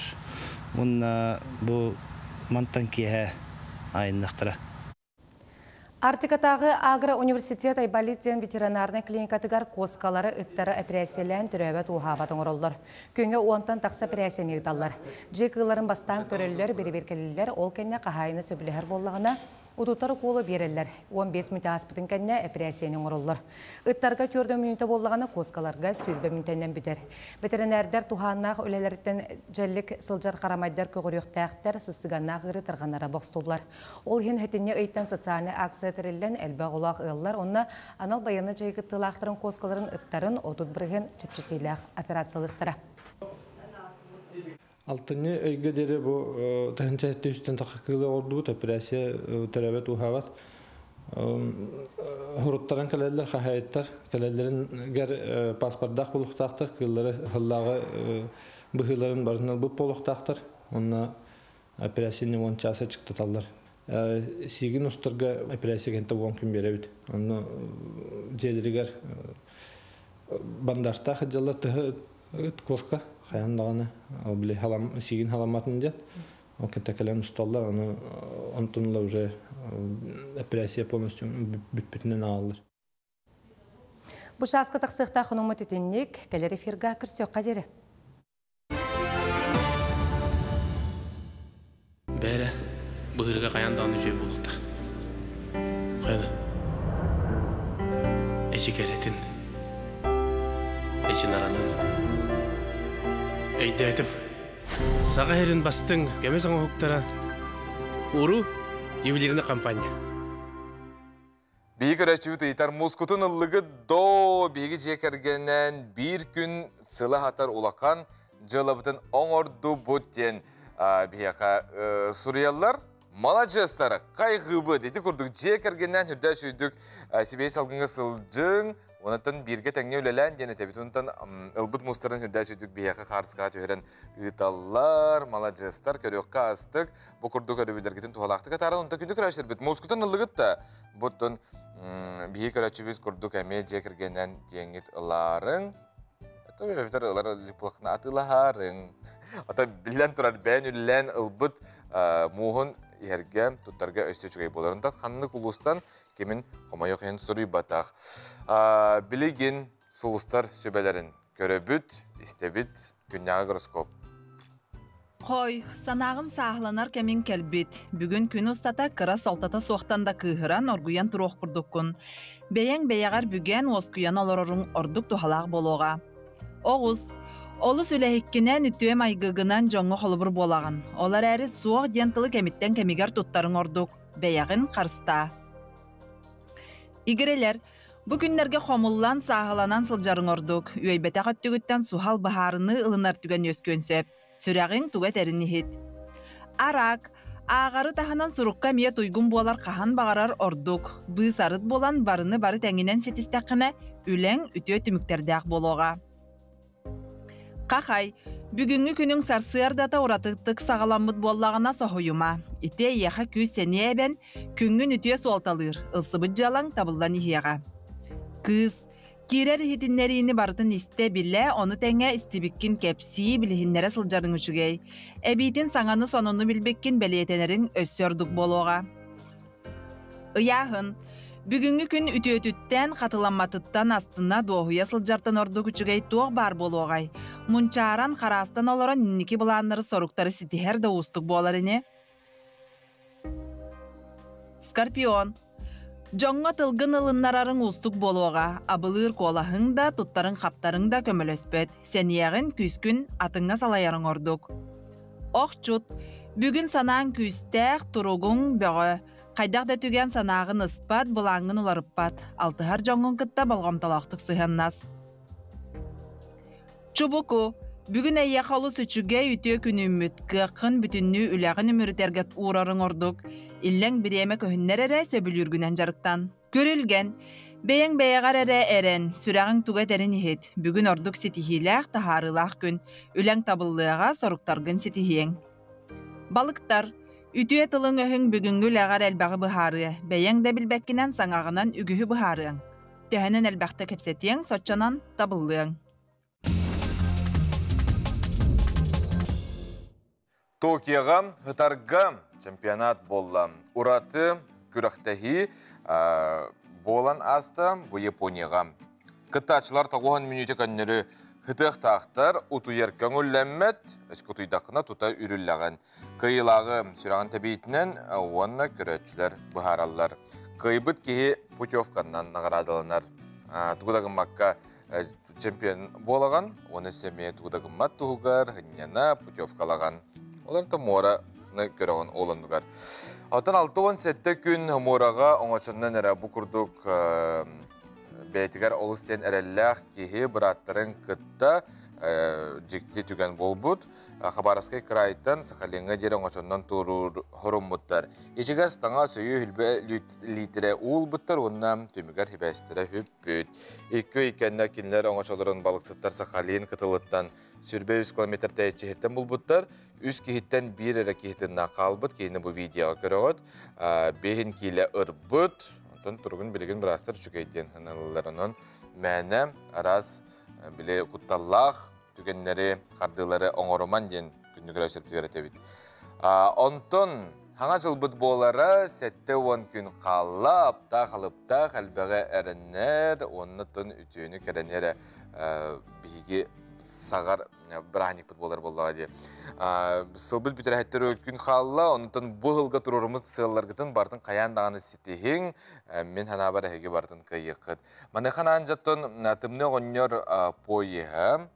[SPEAKER 11] Оны бұл мантан кейе айынлықтыра.
[SPEAKER 2] Артикатағы Агро университет Айбалиттен ветеринарный клиникатығар коскалары үттері операциялән түрәбәт уғабатын орылыр. Көнге уантан тақса операцияны егдалар. Жекыларын бастан көрілілер, бері-беркелілер, ол кәнне қағайыны сөбілігер болығына Удутары қолы берелер. 15 мүнті аспытын кәнне операцияның орылыр. Үттарға 4 мүнті болығаны коскаларға сүйірбе мүнтеннен бүтер. Ветеринәрдер туғаннақ өлелерден жәлік сылжар қарамайдар көғіріқтәқтер сыстығаннақ ғыры тұрғанара боқсулар. Ол хен хетіне өйттен социальный акция тірілен әлбә ғолақ ұллар, онына анал баяны жайғыттылақтырын коскаларын үттарын отут бірген чіпчетейләқ операциялықтыра.
[SPEAKER 12] Алтыны өйге дере бұл тәхінчә әтті үстен тақықылы орды бұд, операция тәрәбет ұхават. Хуруттарын кәлелер, қағайыттар, кәлелерін гәр паспордақ болуқтақтар, кыллары хыллағы бұхыларын барынал бұп болуқтақтар, онына операцияны 10 часа чықтаталар. Сигін ұстырға операция кәнті 10 күн бере бүд. Оны желерігер бандашта қыджалар тұғы көзқа. Қаяндағаны, біле сигин халаматын дед. Ол кәтәкәлән ұсталар, онтынла уже операция полностью бүтпітінен алылыр.
[SPEAKER 2] Бұш асқы тақсықта қынымы тетіннек, кәлер эфирға кірсек қадері.
[SPEAKER 24] Бәрі, бұғырға қаяндағаны жөй болуқты. Қайда? Әжі кәретін, әжі наранын. Әйді әйтім, саға әрін бастың кәме саңа хуқтара ұру ювелиріне компания.
[SPEAKER 1] Бейі көрәчуіт ейтар мұскутын ұлығы до бейгі жекергенен бір күн сылы хатар улақан жылыбытын оңырды бұттен бейіға Суриялар малажестары қайғыбы дейті күрдік жекергенен хүрді шүйдік себей салғыңғы сылжың Онаттан бірге тәңне өлелән, дені тәбет онтан ұлбыт мұстарын хүрді сөйдік бейеқі қарысқа түйерен ұйталар, малажестар, көріққа астық, бұл күрді көрібілдергетін туғалақты қатарын, онта күнді көрәшілер бет. Мұскутын ұлығыт та, бұттын бейе көрәчібіз күрді кәме жекіргенен теңет ұларың, өбетер ұлар ұлықына атылағарың. Ата білден тұрар бән үлілән ұлбыт мұғын ерге тұттарға өсте жүгей боларында қанны құлыстан кемін қомайоқен сұрый батақ. Білеген сұлыстар сөбелерін көрөбіт, істебіт, күнняға гороскоп.
[SPEAKER 25] Қой, санағын сағыланар кәмін кәлбет. Бүгін күн ұстата қыра салтата соқтанда күйіран оргуян тұруқ күрдіккін. Бәйен бәйәғар бүген оскуян оларырың ордық тұхалақ болуға. Оғыз, олыс өләхеккенен үттуем айгығынан жоңғы қолыбыр болағын. Олар әрі суық дентілі кәміттен кәмігер тұттарын ордық. Бәйәғын қарыста. Игерелер, bu günlerge xomullan sağlanan sıljarın orduk. Üyeybete qattügütten suhal baharını ılınar tügen öskönsep. Sürağın tüget erini hit. Arak, Ағары таханан сурукка мие туйгун болар қахан бағарар ордук. Бый сарыт болан барыны бары тәңінен сетістәқіне үләң үтіө түміктердәқ болуға. Қақай, бүгінгі күнің сарсыярдата уратықтық сағаламыд боллағына соғыюма. Ите яқа күз сәне әбен күнгін үтіө суалталыр, ылсыбыд жалаң табылдан ихияға. Кыз, кирер хитиннерини бартын исте биле, оны тәңе истибиккин кепси билихиннере сылжарын үшігей. Әбейтін саңаны сонуну билбеккин бәлиетенерин өссөрдік болуға. Ыяхын, бүгінгі күн үтіөтіттен қатыламматыттан астына доғуя сылжартын ордық үшігей тоқ бар болуғай. Мұнчаран қарастан оларын нинники бұланлары соруктары ситихер да ұстық боларыне. Скорпион. Жоңға тылгын ылыннарарын ұстық болуға, абылыр колахың да, туттарын қаптарың да көмілөспөт. Сәнияғын күскін атыңға салайарың ордық. Оқчут, бүгін санаң күстәқ тұруғың бөғі. Қайдақ да түген санағын ыспат, бұлаңын уларыппат. Алтығар жоңғын кытта балғамталақтық сыханнас. Чубуку, бүгін әйе қалу сүчіге үтіө күні үміт, қықын бүтінні үләғін үмірітергет ұрарың ордық. Илләң биреме көһүннәр әрә сөбүлүргүнән жарыктан. Көрүлген, бәйәң бәйәгәр әрә әрән, сүрәғың туға тәрін ехет. Бүгін ордық сетихиләқ, тахарылақ күн, үләң табыллыға соруктаргын сетихиең. Балыктар, үтіе тылың өһің бүгінгі ләғар әлбәғі бұхары, бәйәң дә білбәккінен саңағынан үгіхі бұхарың. Тәһінін әлбәқті кәпсетең, сотчанан табыллыың.
[SPEAKER 1] Токиоға хытарға чемпионат болла. Ураты күрәқтәхи болан аста бұ Японияға. Кыттачылар тағуған минуте кәннері хытық тақтар ұтуер көңілләммет, әскі ұтуйдақына тұта үрілләған. Кыйлағы сүраған тәбейтінен оңна көрәтшілер бұхаралар. Кыйбыт кеге путевканнан нағырадылынар. Тұғыдағын маққа чемпион болаған, оны сәме тұғыдағын мат тұғығар, ғынняна путевкалаған. Олар тамора көреген оландығар. Алтан 6-17 күн мораға оңашыннан әрі бұқырдық бәйтігер олыстен әрәлләқ кеге біраттарын күтті жікті түген болбуд. Хабаровскай крайтан Сахалинға дері оңашыннан тұрыр хорыммыттар. Ешігіз таңа сөйі үлбі литірі ұл бұттар, оннан төмігер хебәстірі хөппөт. Екі екенді кенлер оңашаларын балықсыттар Сахалин қытылыттан сүрбе 100 км тәйетчі бұл бұттар. Үз кейіттен бір әрі кейіттен нақалбыт, кейіні бұл видеоға көріғыд. Бейін кейлі ұрбыт, онтан тұрғын білген бір астыр жүкейден ғаналыларынан мәні араз біле құтталлақ түгенлері қардылары оңырыман ден күнді көрәсірптігер әтебет. Онтан хаңа жылбыт болары сәтті 10 күн қалапта, қалыпта, қалбәғі әрінер, оннытын үтіөні кәрінері бейге сағар бірағанек бұт болар болуға де. Сылбіл бүтір әттері күн қалла, онытын бұғылға тұрырымыз сылларғытын бартын қаяндағаны сетехең, мен хана бар әйге бартын қайықыд. Манехан анжаттын тымны ғонер пойыға,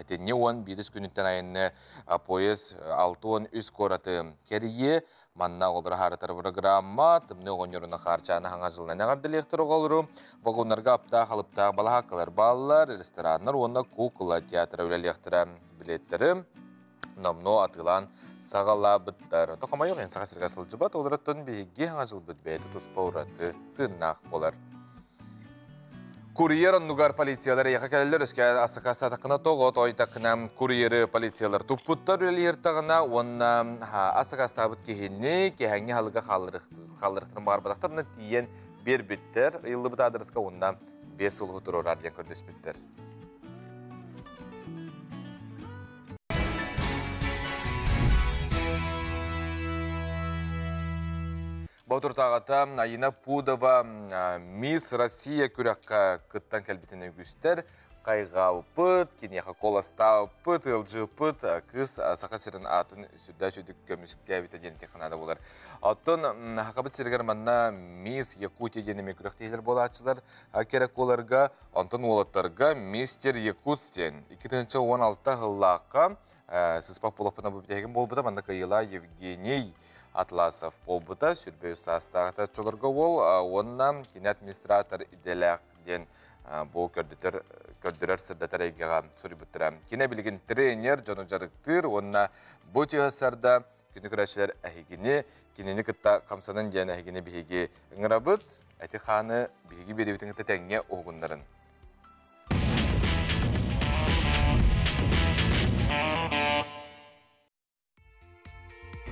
[SPEAKER 1] әтенне 11 күніттен айынны пойыз 6-10 кораты кәрие, манна олдыр харытар программа, тымны ғонерына қарчаны хаңа жылына нәғарды лектір оғалыру, вагонларға апта, қалыпта балақақылар балалар, ресторанлар, онна кукула театр өлі лектірі билеттері, намно атылан сағала бұттар. Тоқамай оғын саға сірға сылжы бат, олыраттың бейге хаңа жыл бұт бәйті тұспа ұраты тыннақ болар. Курьер оннугар полициялары яқа кәлілер өске асықаса тақына тоғыт, ой тақына курьері полициялар тұппыттар өлі ертағына, онна асықаса табыт кехенне, кехәңне халыға қалырықтырын бағар бадақтарына тиен бер біттер, ұйлы бұт адырысқа онна 5 ұлғы тұрыр арден көрдес біттер. Баутур тағата Айна Пудова Мисс Россия күрәққа күттан кәлбетіне күстер, қайға ұпыт, кенеға қоласта ұпыт, ұлжы ұпыт, күз сақа сірін атын сүрді жүдік көмішікке әбеті дені текінада болар. Аттын хақабыт сіргер манна Мисс Якутия денеме күрәқтейлер болатшылар керек оларға, антын олаттарға Мистер Якутстен 2016 ғыллаққа сыспақ болапына бұбетеген болбыда, манда қайыла Евгений Атласов болбыта, сүрбеу састағыта чолырға ол, онна кене администратор иделәқ ден бұл көрдірер сырдатар әйгеға сұры бұттыра. Кене білген тренер, жоны жарықтыр, онна бұтиғасарда күні күрәшілер әхігіні, кенені күтті қамсанын ден әхігіні бігі ұңырабыд, әті қаны бігі беребетін күтті тәңге оғындарын.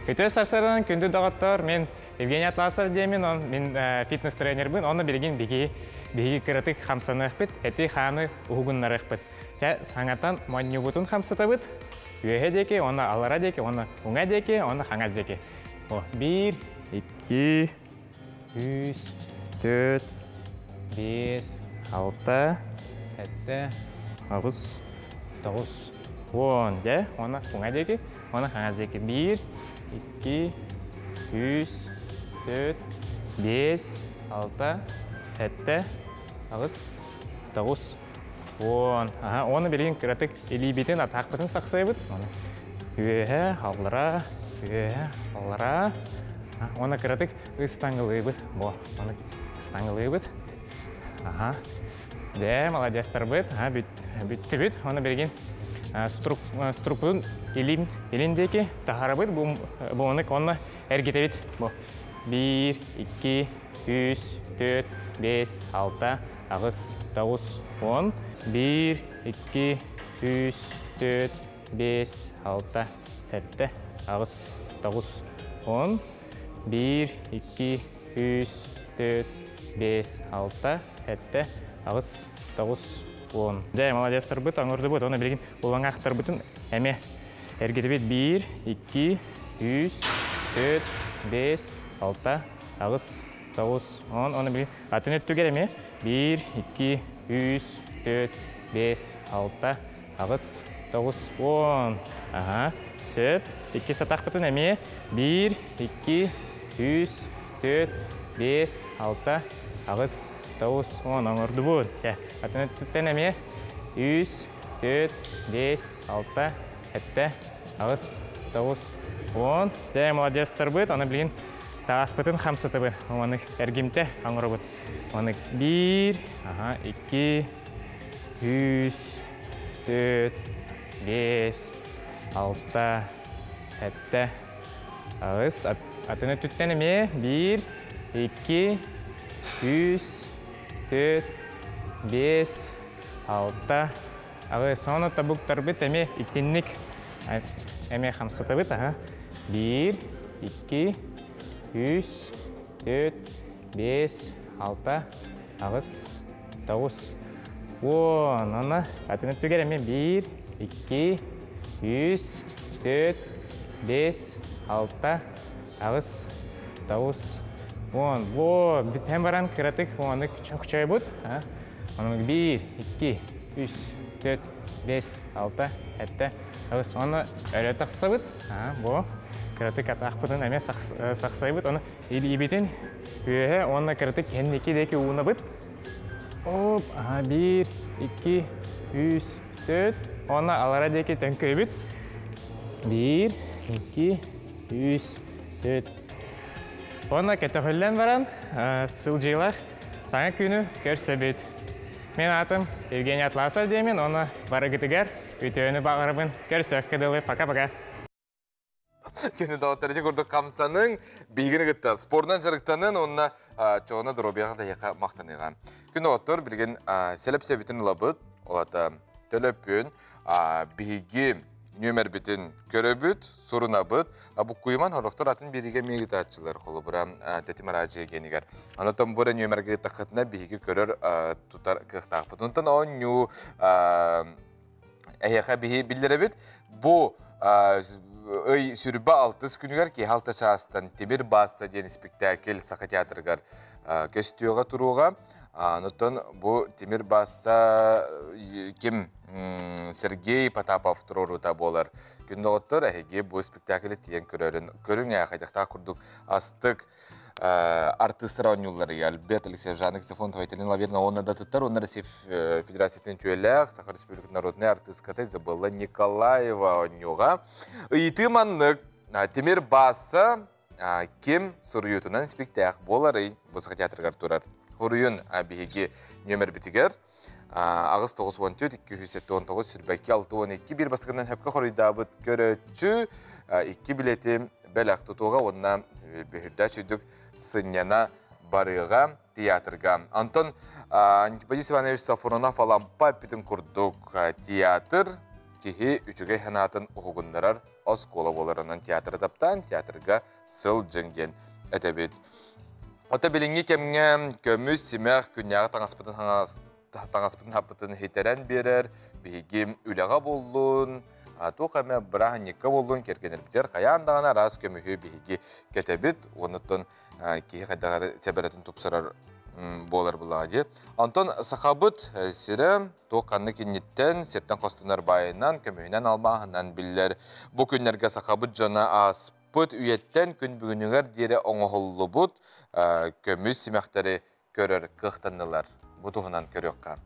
[SPEAKER 10] Көтөс сарсарынан күнді дағаттар, мен Евгений Атласов деймін, мен фитнес-тренер бұн, оны білген бігі кіратық қамсаны ұқпыд, әті қаны ұғынлар ұқпыд. Саңаттан мәнне бұтын қамсыты бұд, үйе деке, оны алара деке, оны ұңа деке, оны қаңаз деке. 1, 2, 3, 4, 5, 6, 7, 9, 10, оны ұңа деке, оны қаңаз деке. 1, 2, 3, 4, 5, 6, 7, 9, 10. Оны берген күрәтік елейбетін атақпытын сақсай бұд. Үйе, алыра, Оны күрәтік ұстаңғылы бұд. Оны ұстаңғылы бұд. Де, молодестар бұд. Бүтті бұд. Оны берген структурын еліндеке тахара бұд. Бұны қонына әргете бұд. 1, 2, 3, 4, 5, 6, 9, 10. 1, 2, 3, 4, 5, 6, 7, 9, 10. 1, 2, 3, 4, 5, 6, 7, 9, 10. Жай, молодестар бұд, аңырды бұд. Оны білген ұлан ақтар бұдын әме әргеті бет. 1, 2, 3, 4, 5, 6, 9, 10. Оны білген атын өтту кереме. 1, 2, 3, 4, 5, 6, 9, 10. Сөп. 2 сатақ бұтын әме. 1, 2, 3, 4, 5, 6, 9, 10. Оңырды бұд. Атын өттен әме. 3, 4, 5, 6, 7, 9, 10. Жай, молодестар бұд. Оны білген тағас бұтын қамсыты бұд. Оны әргемте аңыры бұд. Оны 1, 2, 3, 4, 5, 6, 7, атын өттен әме. 1, 2, 3, 4, 5, 6, соны табуктар бұд әме иттеннік әме қамсыты бұд. 1, 2, 3, 4, 5, 6, 9, 10. Оны атын өтті кереме. 1, 2, 3, 4, 5, 6, 9, 10. Біттен баран кіратық оны күчай бұд. Оның 1, 2, 3, 4, 5, 6, 7, 9. Оны өрет ақса бұд. Кіратық атақ бұдын әме сақсай бұд. Оны елебетін өе оны кіратық кәндеке деке уына бұд. 1, 2, 3, 4. Оны алара деке тәңкі өбіт. 1, 2, 3, 4. Оны кәтіғілден баран сылжайлар саңа күні көрсі бүт. Мен атым Евгений Атласов деймін. Оны бары күтігер өтеуіні бағырыбын көрсі өккеділі. Пока-пока.
[SPEAKER 1] Күні дауыттарычы көрдік қамсаның бейгіні күтті. Спорынан жарықтанын онына çoğuna дробияға да яқа мақтаныға. Күні оттыр білген селеп себетін лабыд, олата төлөпін бейгі нөмір бітін көрөбіт, сұрына бұд. Бұл құйман орықтыр атын береге мегіт атшылар қолы бұра тәтімір ажы генігер. Анатом бұра нөмірге тақытына бейгі көрір тұтар қықтақ бұд. Онтан оңу әйеқа бейгі білдері біт. Бұл Öy sürüba altız günüger ki halta çağıstan temir bassa deni spektakl saka teatrgar köstüyoga turuga. Nutun bu temir bassa kim Sergey Potapov tururuta bolar. Günde ottur ehege bu spektakli tiyen körün ya kaytakta kurduk astık artistler oynuyorlar ya. Albert Alexeyev Жаник Сафонтов айтылын, наверное, он надо тутар, он Россия Федерацияның тюелях, Саха Республика народная артистката забыла Николаева онюга. Иты маннык темир баса кем сурьютунан спектак болары босқа театргар турар. Хуруюн беге нөмір бітігер. Ағыз 9-14-219 сүрбәкі 6-12 бір бастығынан хөпкі құрыйда бұд көрөтші 2 билеті бәләк тұтуға, онна бүйірді чүйдік сынняна барыға театрға. Антон Борис Иванович Сафронов алампа бітін күрдік театр, кихи үчіге ханатын ұғығындарар оскола боларынан театр таптан театрға сыл жыңген әтәбет. Ота біліңе кемге көміз семәқ күнняғы таңаспытын хапытын хейтерен берер, бейгім үліға болуын, Туқаме бірағынекке болуын кергенербітер қаяндағына раз көмігі бейге кетебіт, оныттың кейі қайдағары сәбәретін тұпсырар болар бұлады. Антон сақабыт сірі туқанны кенеттен септен қостынар байынан көмігінен алмағынан білдер. Бұл күнлерге сақабыт жана аспыт үйеттен күн бүгінігер дері оңығылы бұд көміз семәқтері көрір қықтандылар. Бұтығынан көріққа.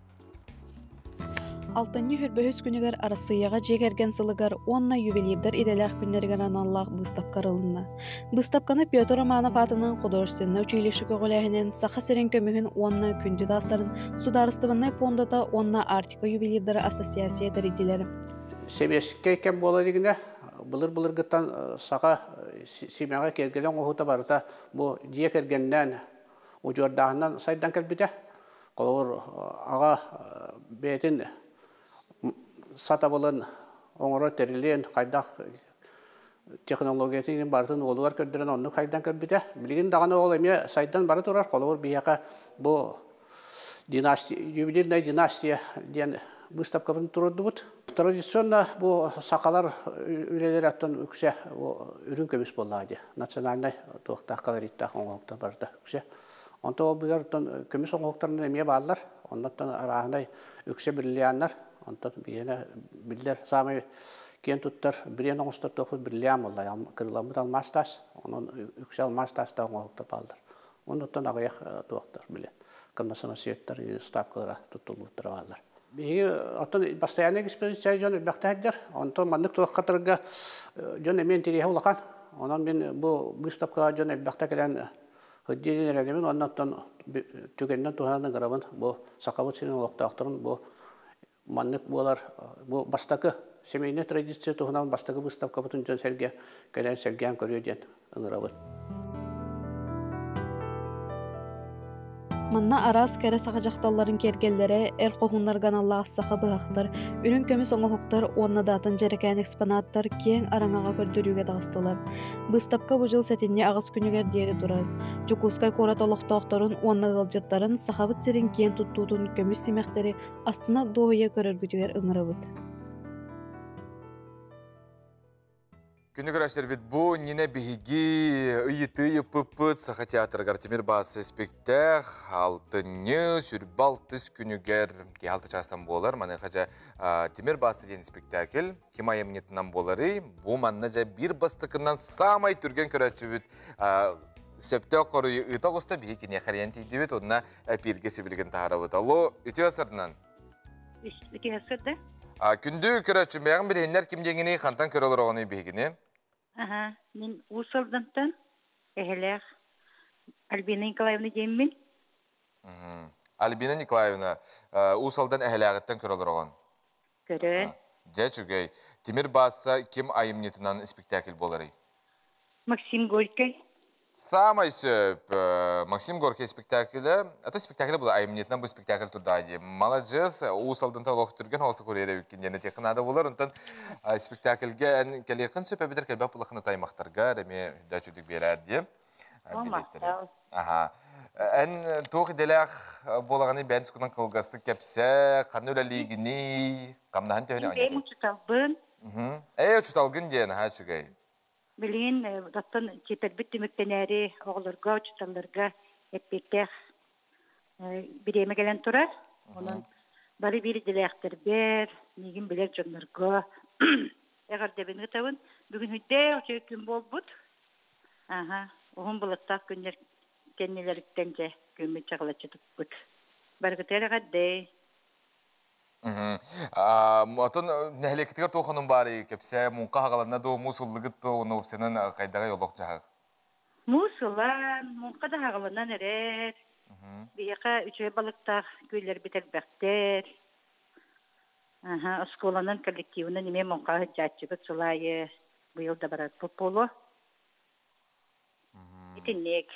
[SPEAKER 13] Алтынны хүрбөһүс күнүгер арасыяга жегерген сылыгар онна ювелирдер иделях күннергер аналлах быстапкар ылынна. Быстапканы Петр Романов атының художественный училище көголяһинен саха серен көмүһүн онна күндү дастарын сударыстыбынны пондата онна Артика ювелирдер ассоциация деридилер.
[SPEAKER 15] Себеске кем бола дегенде былыр гыттан саха семяга келгелен охута барыта бу жие кергенден ужордагынан сайдан келбите. Колор ага бетин сата болын оңыры терилен қайдақ технологиясын бардың олуар көрдірін оны қайдан көрбіде. Білген дағаны ол еме сайдан бары тұрар, қолуыр бияқа бұл ювелирная династия ден выставкабын тұрды бұд. Традиционно бұл сақалар үлелер аттан үксе үрін көміс болады. Национальный тоқтақ колориттақ оңғылықтан барды үксе. Онта ол бұғар көміс оңғылықтарынан еме бағалар, оннаттан арағынай үксе бірлиянлар. Онтан бiyene biller samay ken tuttar biren oңостар тофу бирлям олай кырыламыт алмастас онун үксел алмастаста оңолукта балдар. Онтан агаяк токтар биле. Кымнасына сеттер ставкалара тутулуптар балдар. Биги атын постоянный экспозиция жөн бактадыр. Онтан мандык токкатырга жөн мен тирие улакан. Онан мен бу выставкага жөн бакта келен хөдденелерден оннан түгеннен туханы гарабын бу сакабыт сенин улактактырын бу маннык болар, бұл бастакы семейный традиция туғынан бастакы выставка бұтын жөн сәрге кәлен сәрген көруден ұңырабын.
[SPEAKER 13] Манна арас кәрі саға жақталарын кергелері әр қоғынларған Аллах сақа бұғақтар, үрін көміс оңығықтар, онна датын жерекән экспонаттар кең араңаға көрдіруге дағыстылар. Бұстапқа бұл жыл сәтінне ағыз күнігер дері тұрар. Жукускай корат олықтақтарын, онна ғылжаттарын сақабыт серін кен тұттуытын көміс семектері астына доғыя көріргітігер ұңырабыд.
[SPEAKER 1] Күнігір әшер бет бұл нені бігігі үйі пұппыт сақа театрғар темір басы спектәқ, алтыны сүрбал түс күнігер алты частан болар. Маны қажа темір басы ден спектәкіл, кем айымнетінен болары, бұл манна жа бір бастықынан самай түрген көрәтші бүт сөптәқ қоры ұйтақ ұста бігі кене қариян тейді бет, онына әпірге себілген тағара бұд. Алло, үті асырынан?
[SPEAKER 16] Үті асырды.
[SPEAKER 1] Күнді көрәтші мәғын бір енлер кімдеңіне қантан көр олар оғаны бігіне?
[SPEAKER 16] Мен Усалдантан әхеләқ Альбина Николаевна деймін.
[SPEAKER 1] Альбина Николаевна, Усалдан әхеләғіттен көр олар оған?
[SPEAKER 16] Көрі.
[SPEAKER 1] Жә чүгей. Темір басы кім айымнетінен спектакль болары?
[SPEAKER 16] Максим Горький.
[SPEAKER 1] Самай сөп Максим Горький спектаклі. Это спектаклі бұл айымнетінен бұл спектакль тұрдайды. Маладжыз, Усалдanta олық түрген олсы көрері өккендені текінады болар. Онтан спектакльге ән кәлеқін сөп әбедер кәлбәп бұлықыны таймақтарға рәме дәчүдік берәрді. Ән тоқ иделәқ болағаны бән сүкінен қылғасты кәпсә, қаны өләлігіні, қамнахан тәуіне
[SPEAKER 16] ойнады. Мен ұчыталғын.
[SPEAKER 1] Ұчыталғын дейін, чүгей.
[SPEAKER 16] Білген, даттан тепелбіт түміктенәрі оғылырға, ұчыталырға әтпеттәқ біреме келен тұрар. Оның бары бері діләқтір бәр, неген білер жонларға. Әғар дәбені тауын, бүгін хүдде өте күн бол бұд. Оғын бұлаттақ күндер кәннелеріктен жә көмет жағылатшы тұп бұд. Барғытар ғаддай.
[SPEAKER 1] Отын нәхлекетігер тоқының бары кепсе, мұнқа ғаланна до мұсыллығыт оны өпсенің қайдаға елоқ жағық?
[SPEAKER 16] Мұсылан, мұнқа да ғаланнан әрер. Бияқа үче балықтақ көйлер бітер бәқтер. Осколанын коллективінің неме мұнқа жатчыбыт сұлайы бұйылда барат бұп болу. битиннек.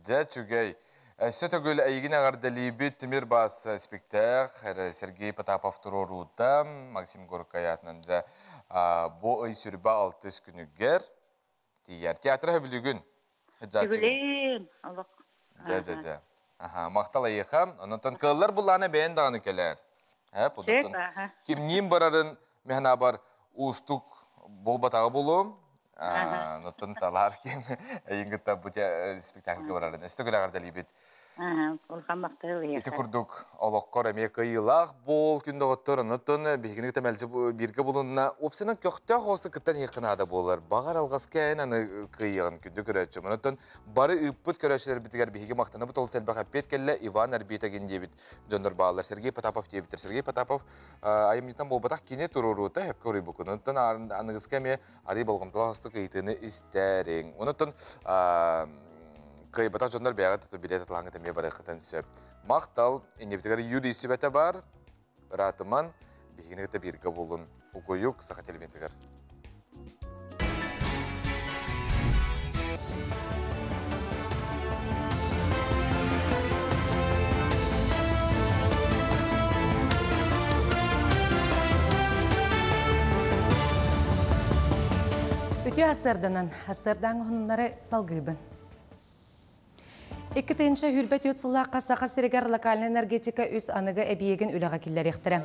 [SPEAKER 1] Жа чугай. Сөтөгөл әйгін ағардалибі Тимир бас спектакль Сергей Потапов турорута Максим Горкаятнан жа бу ый сүрбі 6 күнігер тияр. Театры білігін?
[SPEAKER 16] Түгілен, алық.
[SPEAKER 1] Жа. Мақтал айықам. Онытын кыллар бұлланы бәйін дағыны келер. Кімнен барарын мехна бар ұстық болбатағы болуым. Нотын талар кем әйінгітті бұте спектакльге барарын. Өстігіл ағардалибет. Ити күрдік олыққыр әме қиылақ бол күнді ғыттыр. Нотын бейгінгі тәмәлісі бірге болуына опсынан көқті қосы күттен еқінада болар. Бағар алғас кәйін аны қиығын күнді көрәтші. Нотын бары үппіт көрәтшілер бітігер бейгі мақтаны бұт ол сәлбәқ әппет кәлі Иван Арбетаген дебіт жондар бағалар. Сергей Потапов дебіттір. Сергей Потапов айымнетен болбатақ кене тұруруыта әпкі өрей бұқын. Нотын анығыз кәме арай болғымтыла қосты қийтыны істәрің. Нотын Кайбата жондар бәға тұты билет атылаңы тәме бары қытын сөп. Мақтал, енебітігер юрий сөбәті бар, ратыман, бейгінігіті біргі болын. Угойук, сақа телементігер.
[SPEAKER 2] Үте асырдан ғынымлары салғыбын. Иккетенші хүрбәт өтсілі қасақа серегер локальный энергетика үс анығы әбиеген үліға келдер ектірі.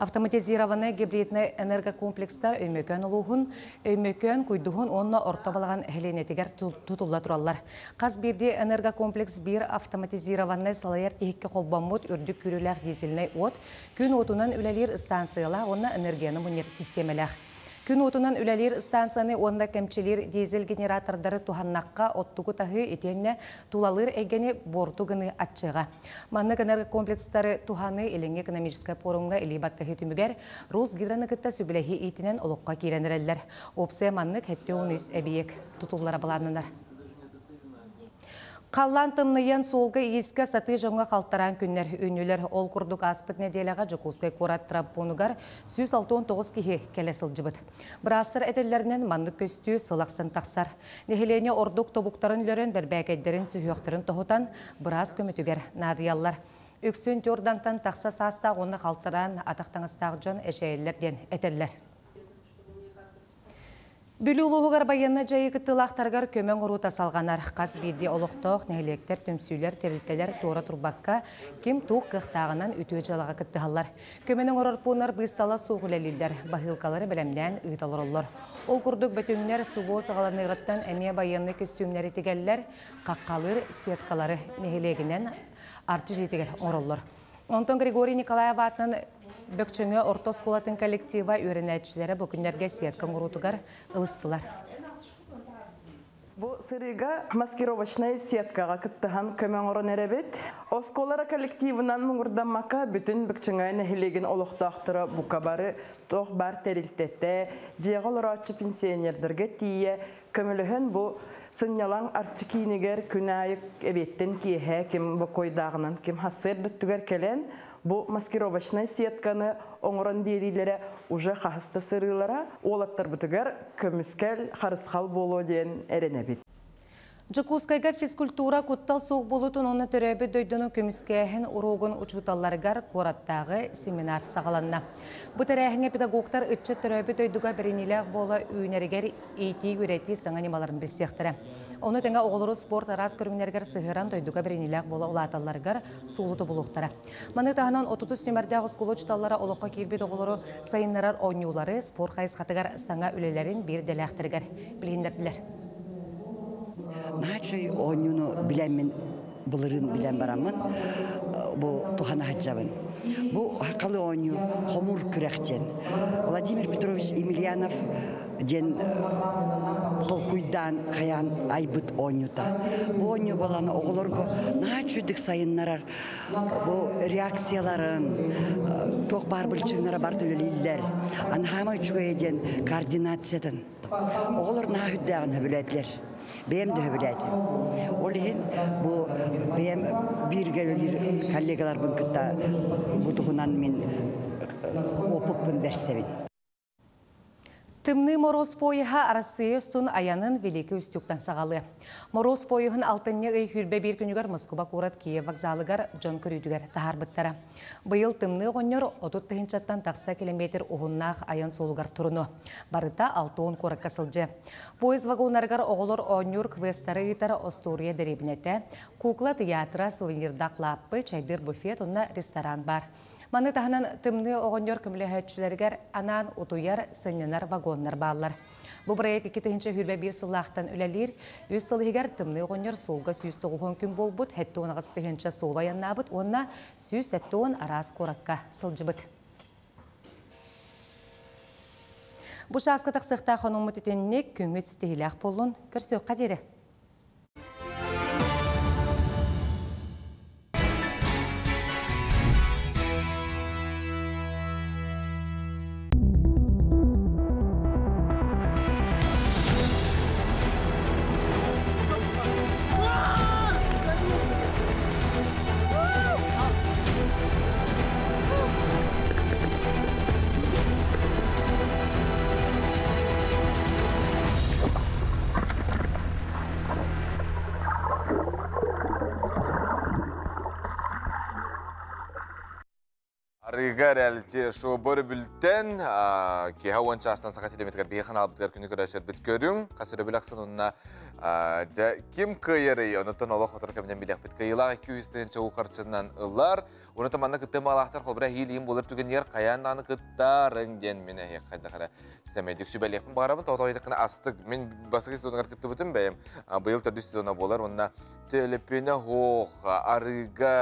[SPEAKER 2] Автоматизированы гибридный энергокомплекстар өймөкөн ұлуғын, өймөкөн көйдуғын онына орта балаған әхленетігер тұтылла тұралар. Қаз бірде энергокомплекс бір автоматизированный салайыр текке қолбаммыд үрдік күріләқ дизеліне от, күн отынан үләлер станциялар, онына энергияны мұнер системеләқ. Күн отынан үләлер станцияны онда кәмчелер дизель генератордары туханнаққа оттуғы тағы етенне тулалыр әгені бортуғыны атчыға. Маннық энергокомплекстары туханы еліңе экономическая форумға елейбаттығы түмігер Росгидронығытта сөбіләхи етінен олыққа керенірелер. Опсы маннық әтті оны үс әбиек тұтулары баланындар. Қаллан тымныйын солғы ескі саты жоңға қалтаран күннер өнілер. Ол күрдік аспыт неделяға жүкузгай қорат трампонугар 169 кеге келесіл жібіт. Бірастыр әтелерінен мандық көстүү сылақсын тақсар. Нехелене ордық тобуқтарын лөрін бәрбәкәйдерін сүйіқтірін тоғытан біраз көмітігер надиялар. Үксін төрдантан тақса саста оны қалтаран атақтаңыстағы жон әшәйелерден әтелер. Бүлі ұлығығар байынны жайы күттілақтарғар көмен ұрута салғанар. Қаз бейді олықтық, нәйлектер, төмсүйлер, терілтелер, тура тұрбаққа кем туқ қықтағынан үтіе жалаға күттіғалар. Көменің ұрар пұнар бұйстала соғылелілдер, бағылқалары білімден ұйталыр олар. Ол күрдік бөтіңнер сұбу сағаланығыттан әме байынны көстюмнері тегелілер, қаққалыр сеткалары нәйлегінен арчы жетігер ороллар. Онтон Григорий Николаев атынан Бөкчөңі орта сколатын коллектива үйренәтшілері бүкіндерге сеткен ғұрутығар ұлыстылар.
[SPEAKER 17] Бұл сырыға маскировочная сеткаға күттіған көмен ұрын әребет. Осколары коллективынан мұңырданмақа бүтін бүкчөңі нәхілеген олықтақтыры бұқа бары тоқ бар тәрілтетті, жеғыл ұратшы пенсионердерге тие көміліген бұл сынялан арчы кейінігер күнайық әбеттен кейе кем бұл койдағынан кем хассыр дүттігер келен Бұл маскировочная сетканы оңыран берилері уже қағысты сырылара олаттар бұтығар көміскәл қарысқал болу ден әренебет.
[SPEAKER 2] Жакускайга физкультура куттал соқ болутын оны төрәбі дөйдіні көміскәйін ұруғын ұчуталларғар қораттағы семинар сағаланна. Бұт әрәхіңе педагогтар үтчі төрәбі дөйдіға бірінілі болы үйнерігер ейтей өреті саңанималарын білсектірі. Оны тәңі оғылыры спорт арас көріңнергер сығыран дөйдіға бірінілі болы ұлаталарғар суылыты бұлықтары. Маны тағынан 30 нөмірдегі скулы ұчыталлары олыққа келбет оғылыры сайынларар ойнеулары спорт қайысқатығар саңа үлелерін бір дәләқтіргер білгендерділер.
[SPEAKER 18] Нағачай ойнуны білен мен бұлырын білен барамын, бұл тұхана хаджабын. Бұл хақалы ойну хомур күрәқтен. Владимир Петрович Емельянов ден толкуйдан қаян айбыт ойнута. Бұл ойну баланы оғылырғы нағачүйдік сайынларар, бұл реакцияларын, тоқ бар білчігінара бар төлелейлер. Анхама үчігі еден координациятын. Оғылыр нағүйдіғын өбіләділер. Бәйім де өбіләді. Ол ең бұл бәйім біргелер коллегалар бұн күтті бұтығынан мен опыппын бәрсебін.
[SPEAKER 2] Тымны мороз пойыға Россия үстін аянын великі үстюктан сағалы. Мороз пойығын алтынне үй хүрбе бір күнігер Москва курат Киев вокзалыгар жон көрүйдігер тахар бұттара. Бұйыл тымны ғонер 30 тыхынчаттан тақса километр ұғыннақ аян солугар тұрыны. Барыта 6-10 коракка сылжы. Поезд вагонаргар оғылыр онюр квестары итара Остория деребінеті, кукла театра, сувенирдақ лаппы, чайдыр буфет, онна ресторан бар. Маны тағынан тымны оғынер көмілі анан утуяр сынненар вагоннар баллар. Бұл проект 2-ші хүрбе бір сыллақтан үләлер, өз сылығығар тымны оғынер солға сүйісті оғын күн бол бұд, әтті оңағыз 2-ші солға янна бұд, онна сүйіс әтті оң арас коракка сылжы бұд. Бұл шасқы тақсықта қанымы тетеніне көңіт стейләқ болын көрсөк қадері.
[SPEAKER 1] Арыгар әлте шоу бөрі бүлттен, кеға онша астан сақа телеметкер бейхан алыптығар күні көрәшер біт көрің. Қасыры білақсын онына кем көйері, онытын олық отыр көмден білек біт көйілағы 200-тен чоу қарчынан ұлар. Оны таманна күтті мағалақтар қолбыра хейлейін болыр түген ер қаянданы күттарын ден мені қайда қара сәмейдік сүбәлекпін бағарабын. Тоғытағайдыққына астық. Мен басығы сезонығар күтті бұтын бәйім. Бұйыл түрді сезона болар. Онына төліпені хоқ, арыға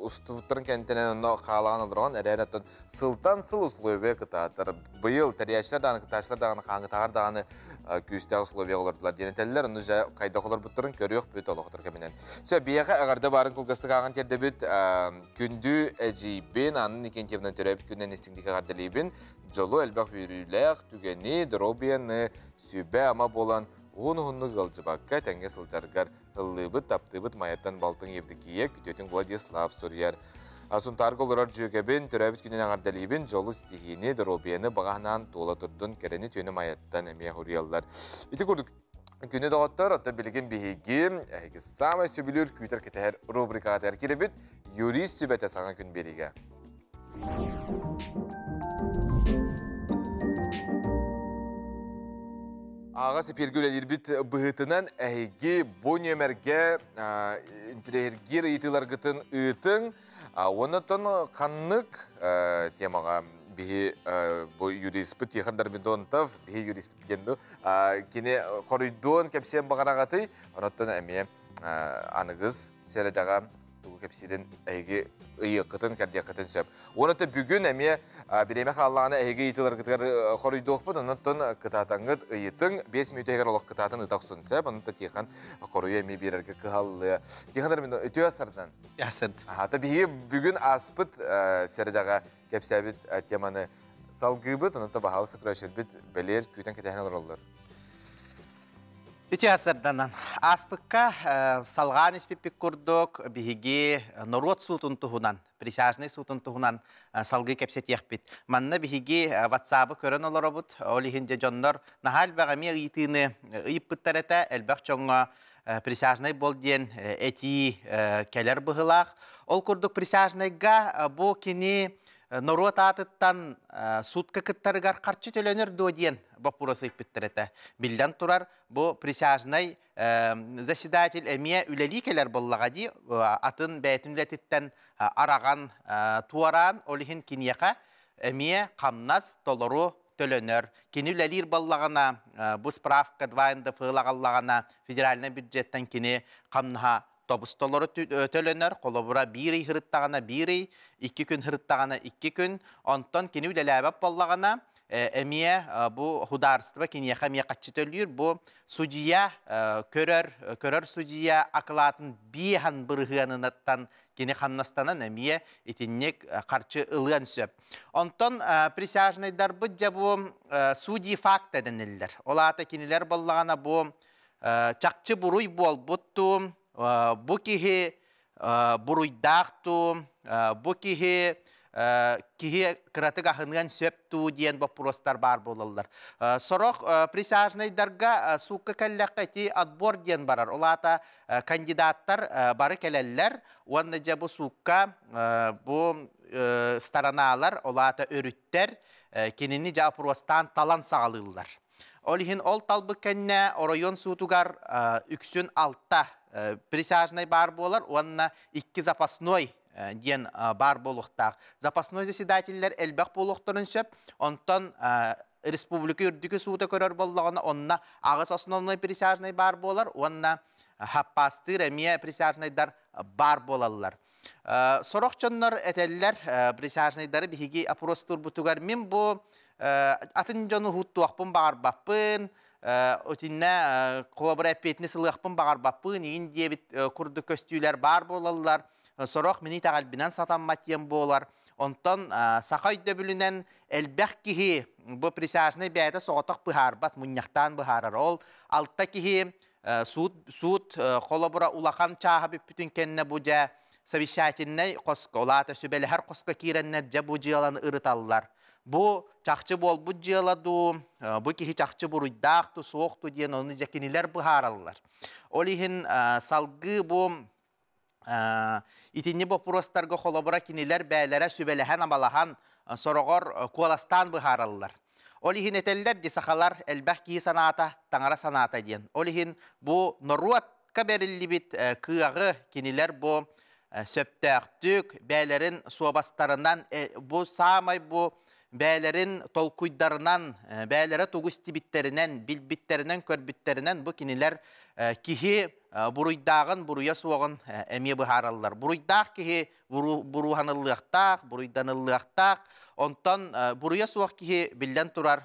[SPEAKER 1] ұстывыттырын кәнтенен қалаған олдырған әрәреттен сылтан сыл ұсловия күтатыр. Бұйыл тәрияшылар дағаны, күташылар дағаны, қаңғы тағар дағаны күйістегі ұсловия олардылар. Денетелілер, оны қайда қолар бұттырын көрі өқ бүт олық отыр кәменен. Бияға ағарда барын күлгістік аған терді бүт күнді әжейбен, анын екен кевінен түрәбіт күннен естіңдік ағарделейбен, жолу әлбәқ үйріләқ, түгені, дробияны, сүйбә ама болан, ұғын-ұғынны ғылжыбаққа тәңге сылжарғар, ғылыбыт, таптыбыт, майаттан балтың евдікие, күтетін Владислав Сурьяр. Асын тарғы олырар жүйгебен, түрәбіт күннен ағарделейбен, жолу стихини, дробияны бағанан тола тұрдың кәрені түйіні майаттан әмия ғұриялар. Иті көрдік. Күні дағыттар, атта білген бейге, самай сөбілер күйтер кетер рубрикаға тәркелі біт, юрист сөбәті саған күн береге. Аға сепергіл әлірбіт бұғытынан әйге бұл нөмерге интерергер ұйтылар ғытын ұйтың, оны тұн қаннық темаға бихи бу юриспит яхандар бидонтов бихи юриспит генду кине хоридон кепсен багарагаты оноттон эме аныгыз середага тугу кепсиден эге ыйыкытын кардиякытын сөп онотто бүгүн эме биреме халлагына эге итилер кытыр хоридокпут оноттон кытатаңыт ыйытың 5 минутегер олох кытатын ытаксын сөп онотто тихан коруя эме бирерге кыхаллы тихандар бидон өтөсардан ясырд ата бихи бүгүн аспыт середага кепсәбит теманы салгыбыт, онытта бағалы сықырашыр бит бәлер күйтен кетәхін олар.
[SPEAKER 19] Үті асырданан. Аспыққа салған іспеппік күрдік бігі народ сұтын тұхынан, присяжный сұтын тұхынан салғы кепсет еқпет. Манна бігі ватсабы көрін олар бұд, олихінде жонлар нахал бағаме ұйтыны ұйып бұттар әті, әлбәқ жоңға присяжный бол ден әти кәлер бұғылақ. Ол күрдік присяжныйға бұл кені народ атыттан сутка кыттарыгар қарчы төлөнер доден бапурасы иппеттерете. Билден турар бу присяжный заседатель әме үләли келер боллаға ди атын бәйтінлетіттен араған туаран олихин кинияқа әме қамназ толору төлөнер. Кені үләлир боллағана бу справка двайында фығылағаллағана федеральный бюджеттен кені қамнаға Тобустолары төлөнер, қолабыра бір үй хырыттағана бір үй, 2 күн хырыттағана 2 күн, онтон кені үләләбәп боллағана, әмие бұл хударыстыба кенеяқа мия қатшы төлүйір, бұл судия, көрер судия ақылатын бейхан бұрғанынаттан кені қамнастанан әмие етіннек қарчы ылған сөп. Онтон присяжнайдар бұд жа бұл суди факт әдінілдер. Олата кенелер боллағана бұл чақчы бұруй бол бұтту, Бу кихи буруйдақту, бу кихи кихи кыратык ахынған сөп туу диен вопростар бар болалар. Сорох присяжныйдарга суукка кәлләкка ти отбор диен барар. Олата кандидаттар бары келеллер. Уанна же бу суукка бу стараналар, олата өрүттер, кенини жа вопростан талан сағалылар. Олихин ол талбы кәнне орайон суутугар үксүн алта присяжный бар болар, уанна 2 запасной ден бар болуқтақ. Запасной заседателлер әлбәқ болуқтарын сөп, онтан республика үрдігі суыта көрер болуғана, онна ағыз основной присяжный бар болар, онна хаппастыр әмия присяжныйдар бар болалар. Сорок чоннор этеллер присяжныйдары бихиги апростур бутугар. Мен бу атын жону хуттуақпын бағар баппын, өтінне қолабыра әппетіне сылықпын бағар баппын, ең дебіт күрді көстүйлер бар болалар. Сорок мені тағалбінен сатан матиен болар. Онтан сақай дөбілінен әлбәқ кихи бұ присяжный бәйді соғытық бұхар бат, мұнияқтан бұхарар. Ол алтта кихи суд қолабыра улақан чағы бүппітін кенне бұ жа совещательный қосқа, олата сөбелі әр қосқа кейреннер жа бұ жияланы ұрыталылар. Бұ чақчы бол бұ жияладу, бұ кихи чақчы бұруйдақты, соқты дейін оны жакинилер бұхаралылар. Олихин салғы бұ итинне вопростарга холобура кинилер бәйләре сөбеләһән амалаһан сорогор куаластан быһараллар. Олихин этеллер дисахалар элбәх ки саната, таңара саната диен. Олихин бу норуатка берилибит кыагы кинилер бу сөптәктүк бәйләрен суабастарынан бу самай бу бәйләрен толкуйдарынан бәйләре тугустибиттеринен, билбиттеринен, көрбиттеринен бу кинилер кихи буруйдағын, буруя суағын әме бұхаралылар. Буруйдақ кихи буруғанылықтақ, буруйданылықтақ, онтан буруя суақ кихи білден тұрар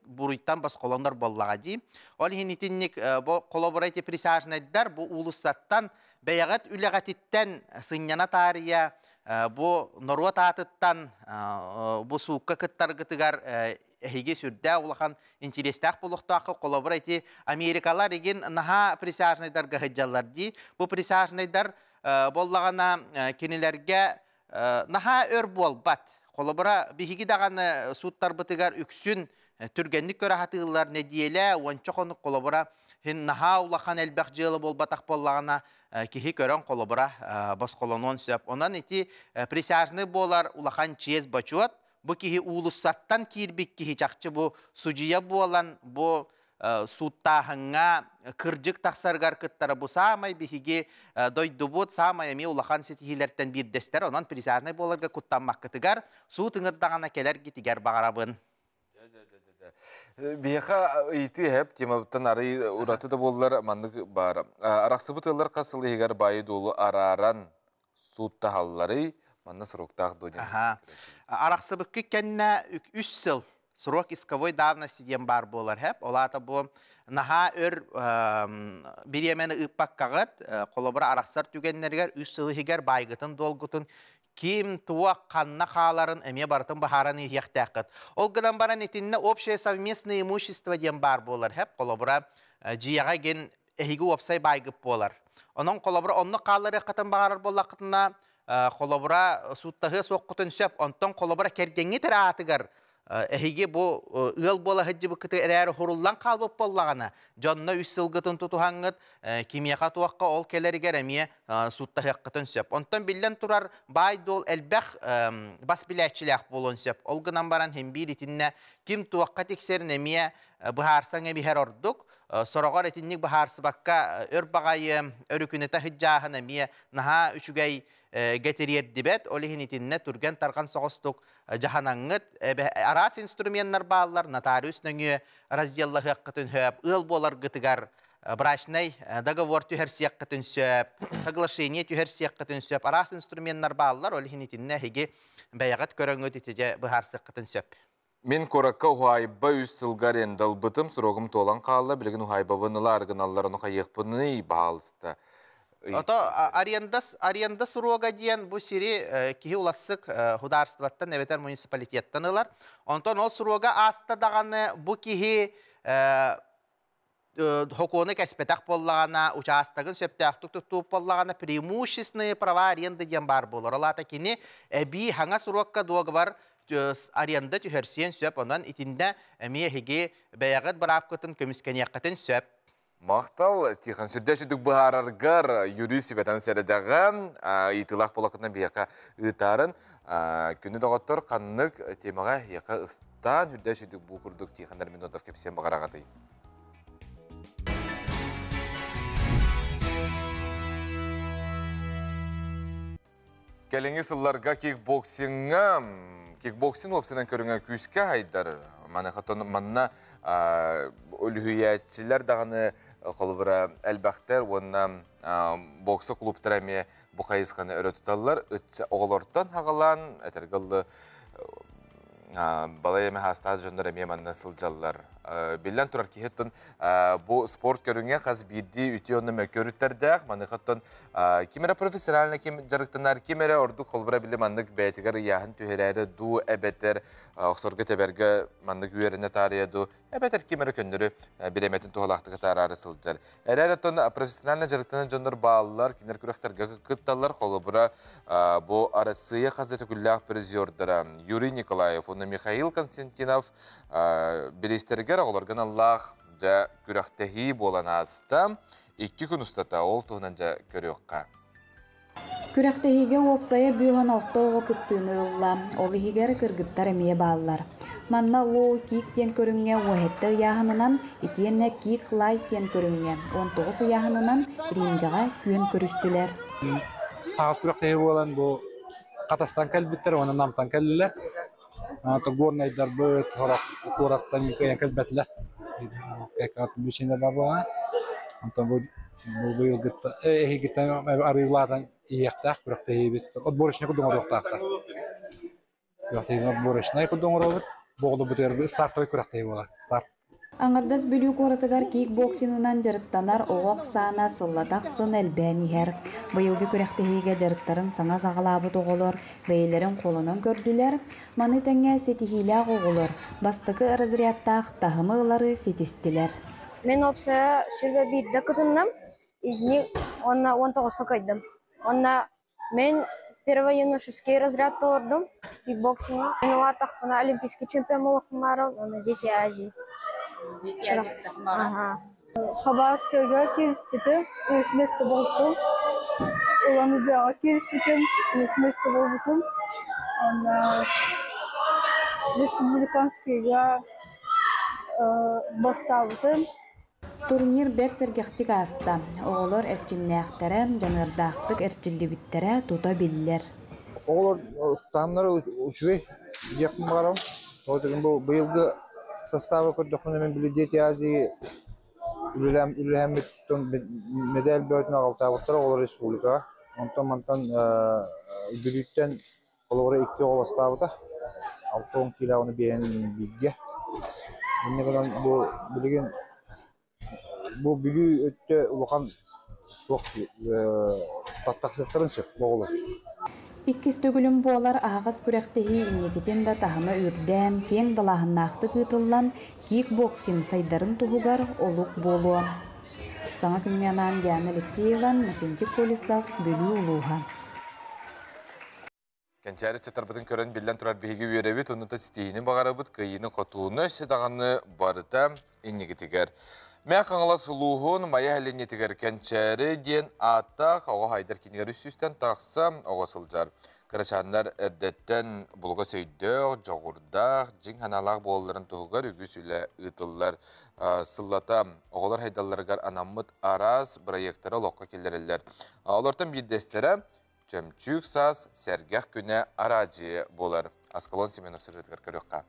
[SPEAKER 19] буруйттан бас қолондар боллаға дей. Ол хенетіннік қолабырайты присяжнайдар бұл улуссаттан бәяғат үләғатиттен сынняна тария, бұл норуа татыттан бұл суыққа кыттарғытығар әйге сүрдә улахан интерестәк болуқтақы қолабыр әйті Америкалар еген наға присяжнайдарға ғыджалар дей. Бұл присяжнайдар боллағана кенелерге наға өр бол бат. Қолабыра бігігі дағаны суыттар бұтығар үксін түргенлік көрі хатығылар не дейелі, ончы қоны қолабыра наға улахан әлбәқ жылы бол батақ боллағана кихи көрін қолабыра бас қолонуын сөп. Онан әйті присяжнай болар улахан чез бачуат. Бу кихи улуссаттан кирбик кихи чакчы бу судья болан бу суттахыңа кыржык тақсаргар кыттара бу самай бихиги дойдубут самай эми улахан сетихилерден бир дестер онан присяжный боларга куттанмак кытыгар суу тыңырдагана келер гитигер багарабын.
[SPEAKER 1] Бияха ити хеп темабыттан ары ураты да боллар мандык бар. Арақсыбыт ылар қасылы егер байы долу араран суттахаллары манна сроктах дөнен.
[SPEAKER 19] Арақсыбыкки кенне 3 сыл срок исковой давности дем бар болар хеп. Олата бу наха өр биремени ыппак кагыт, колобура арақсар түгеннергер 3 сылы егер байгытын долгутын ким туа канна халарын эме бартын бахаран ихтякыт. Ол гынан баран этинне общее совместное имущество дем бар болар хеп. Колобура жияга ген эхиги опсай байгып болар. Онон колобура онны калары кытын багарар боллакытына қолабыра суттағы соққытын сөп, онтан қолабыра кәрденге тіратығар. Әйге бұл ұл бола ғыджы бұқыты әрі ғұрулан қалбып болағана. Жонна 3 сылғытын тұтуғаңғыт, кемияға туаққа ол келерігер әмие суттағы қытын сөп. Онтан білден тұрар байды ол әлбәқ бас біләтшіләқ болуын сөп. Ол ғынан баран хембир етінне кем туаққа тексерін әмие бұхарсан әбі әр ордық. Сорағар етіннік бұхарсы баққа өр бағайы өрікінеті ғыджағын әмие наға үшігай гетериер дебет, олихин итинне түрген тарған соғыстық жаханаңыт, арас инструменттар балар, нотариус нөңі разделлығы қытын хөп, ыл болар ғытығар брачный договор түхерсек қытын сөп, соглашение түхерсек қытын сөп, арас инструменттар балар, олихин итинне хеге бәяғат көріңөт етеже бұхарсы қытын сөп.
[SPEAKER 1] Мен коракка ухайба 3 сылгар ендал бұтым, сұрогым толан қалы, білген ухайба вынылы арғыналарын ұқайықпыны бағалысты.
[SPEAKER 19] Ото аренда суруга диен бу сири кихи улассык хударстваттан эветер муниципалитеттан ылар. Онтон ол суруга аста даганы бу кихи хоконы кәспетақ боллағана, участагын сөптәқтік тұқтуып боллағана преимущественные права аренды ден бар болыр. Олата кені әбі хаңа сұраққа доғы бар аренда түхерсен сөп, онан итінде әмейхеге бәяғыт барап көтін көміскенеққатын сөп.
[SPEAKER 1] Мақтал, тихан сүрдәшідік бұхарарғар юрист бәтан сәрідіған итылақ болақытынан бияқа ұйтарын күні доғаттыр қаннық темаға еқа ұстан сүрдәшідік бұл күрдік тихандар минутов кепсен бағарағатай. Кәліңі сылларға кикбоксин опсынан көріңі күске айдар. Манна өліхүйәтчілер дағаны қолыбыра әлбәқтер, онына боксы клубтар әме бұқайысқаны өрі тұталылар. Оғылортан ағалан, әтергілді балай әме хастаз жондар әме манна сылжалылар. Беллән тұрар кейттін бұл спорт көріңе қаз бірді үті онына көріттердәқ. Манықаттын кемері профессионалына жарықтынар, кемері орды қолбыра білі мандық бәйтігер яғын түйерәрі ду әбәттер, оқсорғы тәбәргі мандық үйеріне тарияду. Әбәттер кемері көндірі білеметін туғалақтығы тарары сылжар. Әрәреттен профессионалына жарықтынан жондар балылар, кенер күріқтерге күтталар қолбыра бұл арасыйы қазды түкілләқ президиордары Юрий Николаев, оны Михаил Константинов білестерге оларған Аллах жа күрәқтәхи болан асты, 2 күн ұстата ол туғынан жа көріққа.
[SPEAKER 14] Күрәқтәхиге опсая бүйған алты оғы күттіні ұлла, олы хигері кіргіттар әмее балылар. Манна лоу кик тен көріңе оғеттер яғынынан, етиенне кик лай тен көріңе, 19 яғынынан рингіға күйен көрістілер.
[SPEAKER 20] Тағыз күрәқтәхи болан бұл қатастан кәлбіттер, оны намтан кәлілер. Горнайдар бұд, қораттан кәлбәтлі. Кәкәт бүшендер бар болған. Бұл бұйыл гіттен арыйлардан иектәк күрәқтәхи бітті. Отборышны күдіңір оқтақтар. Күрәқтәхи отборышны күдіңір олыр. Боғды бұтыр стартовый күрәқтәхи болар.
[SPEAKER 14] Аңырдас бүлі қорытығар кикбоксинынан жарықтанар оғақ саана сылладақ сын әлбәнігер. Бұйылғы күрәқтәхиге жарықтарын саңа сағалабы тоғылыр, бәйлерін қолынан көрділер. Маны тәңе сетихилі оғылыр. Бастықы разрядтақ тағымы ұлары сетістілер.
[SPEAKER 21] Мен опсая шүрбе бейді күтіннім, изні 19 қайдым. Онна мен первоюношеский разряд ордым, кикбоксинга. Мен олатақ бұна олимпийский чемпион болықым барым, оны Дети Азии.
[SPEAKER 22] Хабаровскайга келіспетім, өсместі болдым. Уламыбяға келіспетім, өсместі болдым. Республиканскайга басталдым.
[SPEAKER 14] Турнир бер сергектик аста. Оғылар әрчімнәқтері, жанырдақтық әрчілі біттері тута білілер.
[SPEAKER 23] Оғылар тағымлары үшвей ектім бағарам. Бұйылғы составы көрдіқпін мен білі Дети Азии үліләметтен медаль бөтін ағалтағыттар олар республикаға. Онтан бүліттен олары 2 оғыластағыда 6-10 килауыны бейінен білге. Бұл бүлі өтті ұлыған таттақсеттірін сөп боғылы.
[SPEAKER 14] Иккис төгілім болар ағыз күрәқтіхи иннекетен да тахыма үрдән, кен далағыннақты күтілан кикбоксин сайдарын тұғығар олық болуы. Саңа күннянан Диана Алексееван, Накентик Полисов, Бөлі ұлуға.
[SPEAKER 1] Кәнчәрі чатарбытын көрін білден тұрар бейгі өйеребет, оныта сетейіні бағарабыт, күйіні қотуыны сөдағаны барыта иннекетігер. Мен қаңыла сұлуғын мая әлінетігер кәнчәрі ден аттақ оға хайдар кенігер үстістен тақса оға сылжар. Қарачандар әрдеттен бұлға сөйдіғ, жоғырдақ, жин ханалақ болыларын тұғығар үгі сөйлі ұтылылар сыллата оғалар хайдаларығар анамыт араз проекттары лоққа келдерілер. Олардың бірдестері Чөмчүк саз сәргәқ күні арачы болар. Аскалон Семенов сұржетігер көріққа.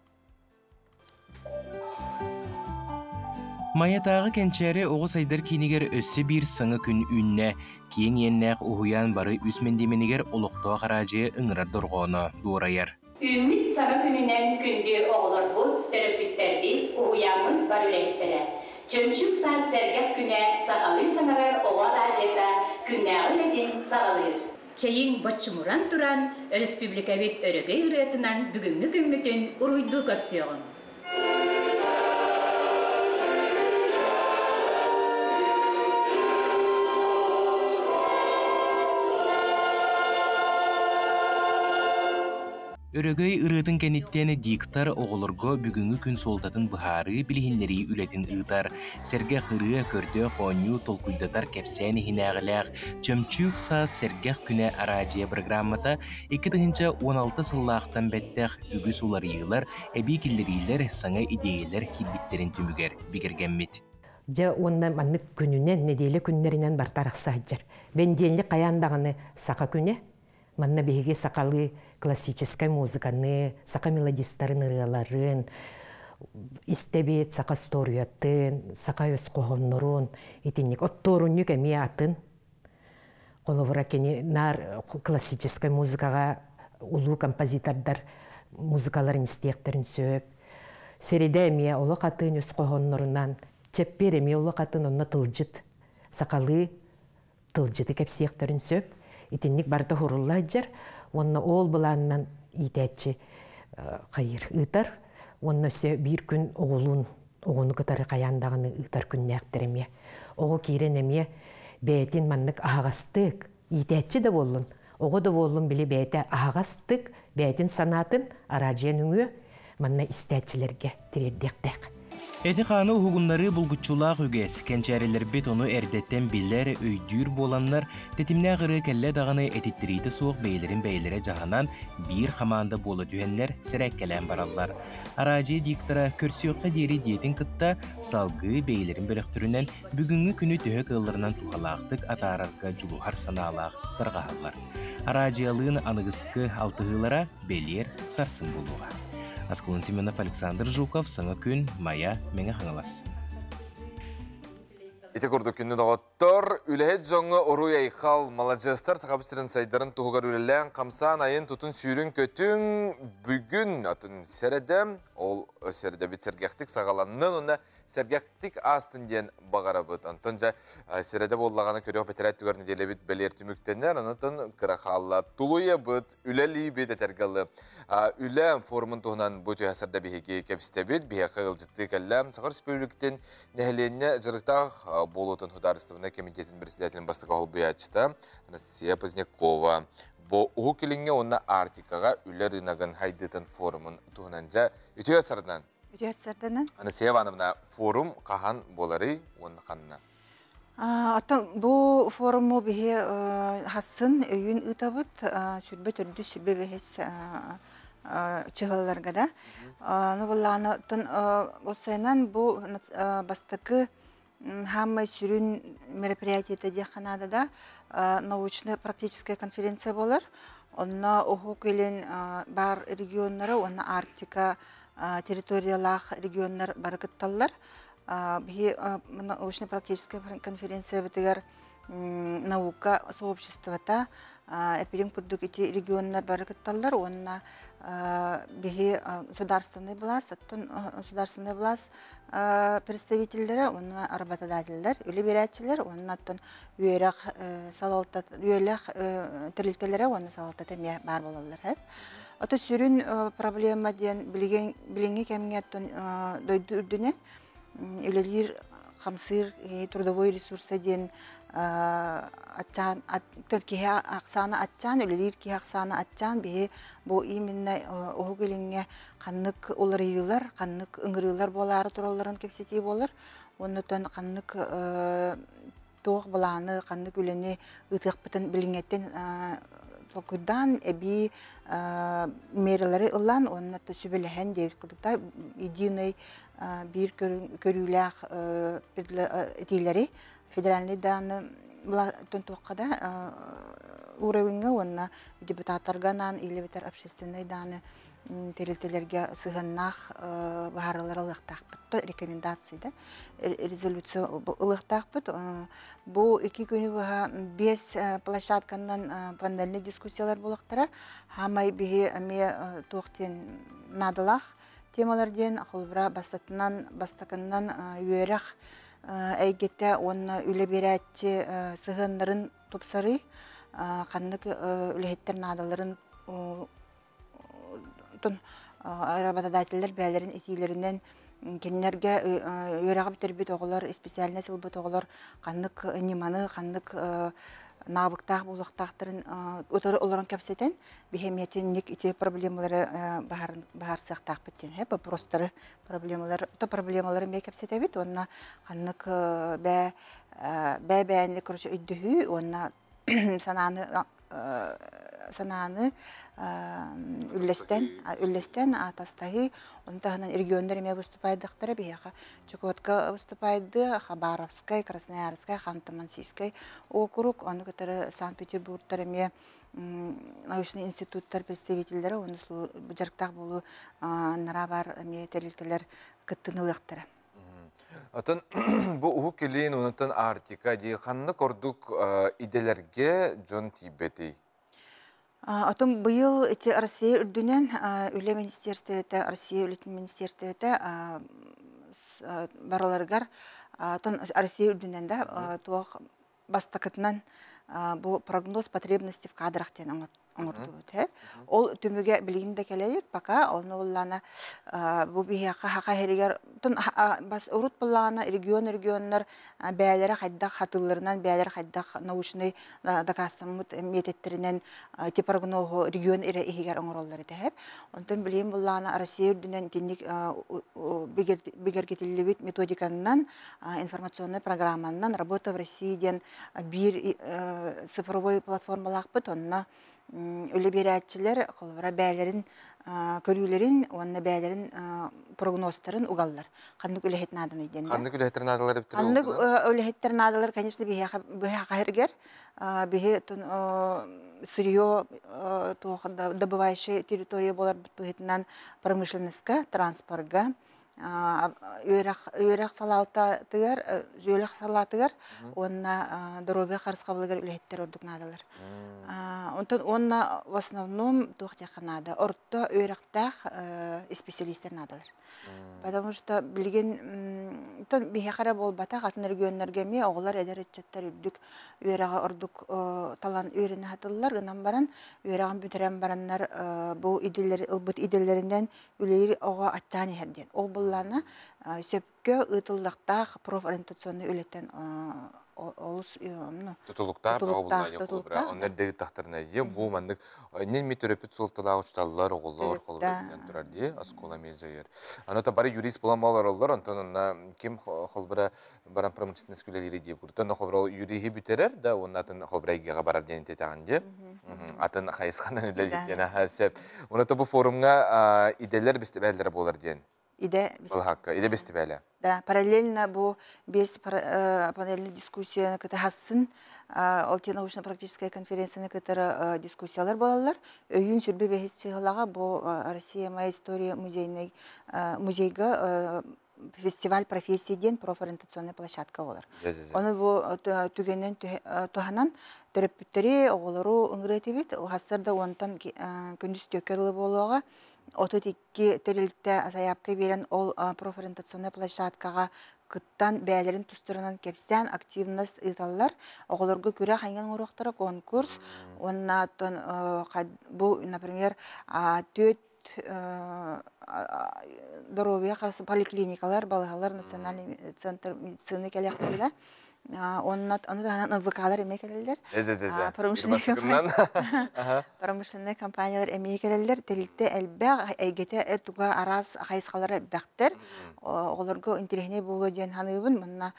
[SPEAKER 3] Маятағы кәнчәрі оғыз айдар кейінігер өссі бір сыңы күн үнне, кейін еннәқ ұхуян бары үсмендеменігер олықтуа қаражы ұңырар дұрғаны дуырайыр.
[SPEAKER 4] Ümit sabah gününden kündü oğulur bu terapitlerdi uyanın var ürettiler. Çömçük saat sergah güne sağalı sanarar oğal acaba günler öledin sağalır. Çayın başçumuran duran Respublikavit örgü üretinen bugünkü ümmetin uruydu kasyon.
[SPEAKER 3] Өрөгөй ырытын кенеттен диктар оғылырго бүгінгі күн солдатын бұхары білігінлері үлетін ұйтар. Сәргәқ ыры көрді қоню толкуйдатар кәпсәні хинағылақ. Чөмчүк саз сәргәқ күні арадия программата 2016 сыллақтан бәттәқ үгіс олар иғылар, әбей келдерейлер саңа идеялар килбиттерін түмігер бігергенмет.
[SPEAKER 5] Жа онна маннык күнінен, неделі күннерінен бартарықса жар. Бен денлі қаяндағыны сақа күне, манна беге сақалы классическая музыканы, сақа мелодистарын ырыларын, истебет сақа сториятын, сақа өз қоғыннырын, итинник отторуннюк әме атын. Қолывыра кені нар классическая музыкаға улу композитордар музыкаларын істеектерін сөп. Середе әме олы қатын өз қоғыннырынан, чеппер әме олы қатын онна тылжыт, сақалы тылжыты кәпсеектерін сөп. Итинник барда хурулла жар, онна ол бұланнан итәтчі қайыр ұйтар, онна өсе бір күн оғыны қытары қаяндағыны ұйтар күнне әқтереме. Оғы кейрен әме бәйтін маннық ағастық, итәтчі де болын. Оғы да болын біле бәйті ағастық, бәйтін санатын араджиян үңі манна істәтчілерге тірердектәк.
[SPEAKER 3] Эти қаны ұғынлары бұлғытчулақ үгес, кәнчәрелер бет оны әрдеттен білер өйдүр боланлар, тетімне ғыры кәлі дағаны әтеттерейді соқ бәйлерін жағанан бір қаманда болы дүйенлер сірәк кәлән баралар. Арадия диктора көрсіоққа дері диетін қытта салғы бәйлерін бөліқтірінен бүгінгі күні түйек ылларынан туғалақтық атарарға жұлуғар саналақ тұрғағалар. Арадиялығын анығысқы алтығылара бәлер сарсын болуға. Асколын Семенов, Александр Жуков, Саңа күн, Мая, Меңе Хаңалас.
[SPEAKER 1] Ите көрді күнді дағыттыр, үләхет жоңы ору яйқал малажыстар сақабыстырын сайдарын тұғығар үлелән қамсан айын тұтын сүйрін көтін бүгін атын сәрәдім, ол сәрәді бит сәргәқтік сағаланның, оны сәргәқтік астын ден бағара бұд. Антонжа сәрәді болағаны көрек бәтірәт түгәрні деле бит бәлер түміктенер, онытын қырақалла тұлуя бұд, үләлі бет әтергалы. Үлән форумын тұғынан бұд өйәсірді бейге кәпісті бет, бейе қағыл жытты кәлләм, Сақыр Республиктен нәхіленне жырықтақ болутын хударыстывына комитетін председателін бастығы ол бұятчыта, Анастасия Позднякова. Бо ұғы келіңе онна Артикаға үлер рынағын хайдытын форумын тұғынанжа өйәсірден. Анастасия Ивановна, форум қахан болары оны қанына?
[SPEAKER 6] Бұл форумы бейе хасын өйін ұтабыт, сүрбе түрді сүрбе бейес чығыларға да. Нұбылланы осайынан бұл бастықы хамай сүрін мероприятиеті дияқанады да научно-практическая конференция болар. Онна ұғы келен бар регионлары, онна Арктика территориялах регионлар барыкытталлар. Бихи научно-практическая конференция бітігер наука сообществота эпидем күрдік эти регионлар барыкытталлар. Онна бихи государственный власть, государственный власть представительдері, онна работодательдер, үліберәтчілер, онна үйерек тірілтелері, онна салалтат әме бар болалар. Ото сүрін проблема ден біліңе кәміңеттен дойды үрдінен, үлелер қамсыр, трудовой ресурсы ден кеге ақсаны атчан, үлелер кеге ақсаны атчан, бе бұл именно оғы келіңе қаннық олар үйілер, қаннық үңірілер болары тураларын кепсетей болар. Онытын қаннық тоқ бұланы, қаннық үлені ұтық бұтын біліңеттен Токудан эби мералары ылан, оннатты сүбелеген дейір күрді единый бір көріләқ етейлері федеральный даны тұнтуққада уровенге онна депутаттарганан или бетер общественный даны терилтелерге сығыннақ бағарылары ылықтақ бұтты рекомендацияда резолюция ылықтақ бұт. Бұл екі күні бұға 5 площадканнан панельный дискуссиялар болықтыра. Хамай бігі әме тоқтен надылақ темаларден ақылбыра бастақыннан үйерек әйгетті онына үлі берәтті сығынларын топсары, қаннық үліхеттер надыларын работодательдер бәлерин этилеринен кеннерге өрәгә битер бит оглар специальный сыл бит оглар каннык ниманы каннык набыктах булуктактарын олорон кепсетен бихемиятенник ити проблемалары бахар сактак биттен вопростары проблемалары ме кепсетебит онна каннык бәбәнне короче үддүһү онна сананы үллестен атастаһы онтаһынан региондар ме выступайдыктары бияха Чукотка выступайды, Хабаровская, Красноярская, Ханты-Мансийская округ, он который Санкт-Петербургтар ме научный институттар представительдері, оны жарктак болу нарабар ме терилтелер кыттынылыктары.
[SPEAKER 1] Атын бу уху келин онтан артика ди ханны кордук иделерге жон тибети.
[SPEAKER 6] Атом быйыл эти Россия үрдүнен үле министерствете, Россия үлетин министерствете бараларгар атон Россия үрдүнен да туох бастакытынан бу прогноз потребности в кадрах тен оңордубут. Ол түмүгө билигинде келелик, пока оны уллана бу бияка хака херигер тон бас урут буллана регионнар бәйләре хайдак хатылларынан бәйләре хайдак научный докастамут мететтеринен ти прогноз регион ире игер оңороллары тәһәп. Онтан билим буллана Россия үрдүнен тинник бигергетилибит методиканнан информационный программаннан работа в России ден бир цифровой платформалакпыт онна үле берәтчилер колбара бәйләрен көрүләрен, онна бәйләрен прогнозтарын угаллар. Кандык үләһет наданы иден.
[SPEAKER 1] Кандык үләһеттер надалар дип
[SPEAKER 6] Кандык үләһеттер надалар, конечно, бия хәергер, бия тон сырье добывающая территория болар битнан промышленностька, транспортга, үйрәк салалтыгар, зөйләк салатыгар, онна дорога карыскабылгар үләһеттер ордук надалар. Онна в основном тухтяха надо. Орто үйрәктах специалисттер надалар. Потому что билген тон бихара болбата хатын регионнарга ме оглар эдер этчеттер үрдүк үйрәгә ордук талан үйрәне хатыллар гынан баран үйрәгән бүтерән бараннар бу иделләр ылбыт иделләреннән үләйри ага аттаны хәрдән. Ол булларны сөпкә ытыллыктах профориентационный үләттән олус
[SPEAKER 1] tutulukta onlar devlet tahtlarına diye bu mandık ne mitörepit sultalar uçtallar oğullar kollar diye askola mecayır. Anota bari jurist bulamalar oldular ondan kim kolbara baran pramıçtınız küleleri diye kurdu. Ne kolbara jurihi biterer da ondan kolbara giga barar diye tetan diye. Atın kayıskanın öyle diyene hasep. Onota bu forumga ideler bestebeller bolar diyen.
[SPEAKER 6] İde
[SPEAKER 1] bestibele.
[SPEAKER 6] Да, параллельно бу без панельной дискуссии, которая хасын, алты научно-практическая конференция, которая дискуссиялар балалар, өйүн сүрбе бехистигалага бу Россия моя история музейга фестиваль профессий ден профориентационная площадка болар. Оны бу түгеннен туханан терапевттери оголору ыңгыретибит, хасырда онтан күндүз төкөлү болууга ототикки терилте асаяпка берен ол профориентационная площадкага кыттан бәйлерин тустурунан кепсен активность ыталлар оголорго күрә ханган уруктары конкурс оннан бу например төт здоровье каршы поликлиникалар балалар национальный центр медицины келектелер оннан аны ВКлар эмекелелер промышленный компаниялар эмекелелер терилте элбе эйгете туга арас хайскалары бактер олорго интерехне болу ден ханыбын мына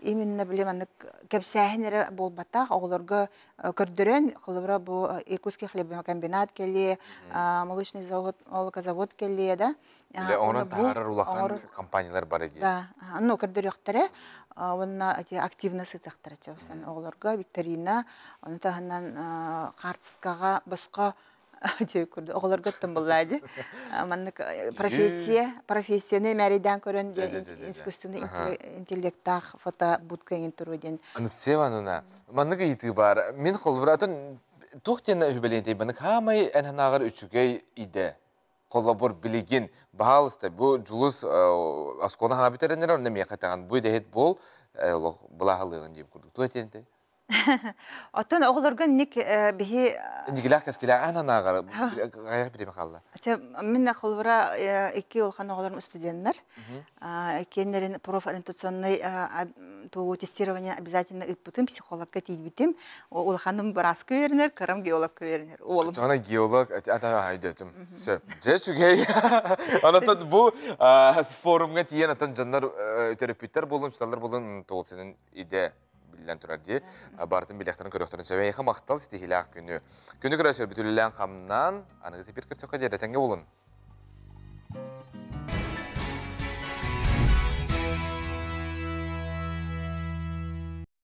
[SPEAKER 6] именно билем кепсәһенере болбата олорго көрдөрөн колбара бу Якутский хлебокомбинат келе молочный завод молокозавод келе да
[SPEAKER 1] Onun taharar ulakan kampanyalar бар edi.
[SPEAKER 6] Да, ну көрдөрөктөрө онна активно сытыктыр чөксөн оглорго викторина, аны таханан картскага башка деп көрдү. Оглорго тым булады. Манны профессияны мәридан көрөн искусственный интеллекттах фото будкаген туруден.
[SPEAKER 1] Аны севанына. Манныга ити бар. Мен холбуратын тухтена хүбелентей баны хамай энханагыр үчүгөй иде. Коллабор билигин баалысты бу жулус аскона хабитеренер онда мекатаган бу дехет бол булахалыгын деп көрдүк. Туетенде.
[SPEAKER 6] Отон оғылырған ник бихи...
[SPEAKER 1] Нигилах каскилах ананағар, ғаяқ біреме қалды.
[SPEAKER 6] Мен қолбыра екі олқан оғылырым студенттер. Кенерін профориентационный тестирование обязательно ыппытым, психологка тейбітім. Олқаным барас көверінер, қарам геолог көверінер.
[SPEAKER 1] Жаңа геолог, ата айдетім. Сөп, же чүгей. Анатан бұл форумға тиен атын жандар терапевттер болын, шыталар болын тоғып сенің иде билен турар ди. Бартын билектарын көрөктөрүн сөбөй мактал стихилак күнү. Күнү көрөсөр бүтүлүлөн камнан анысы бир кырсыкка жерде теңге болун.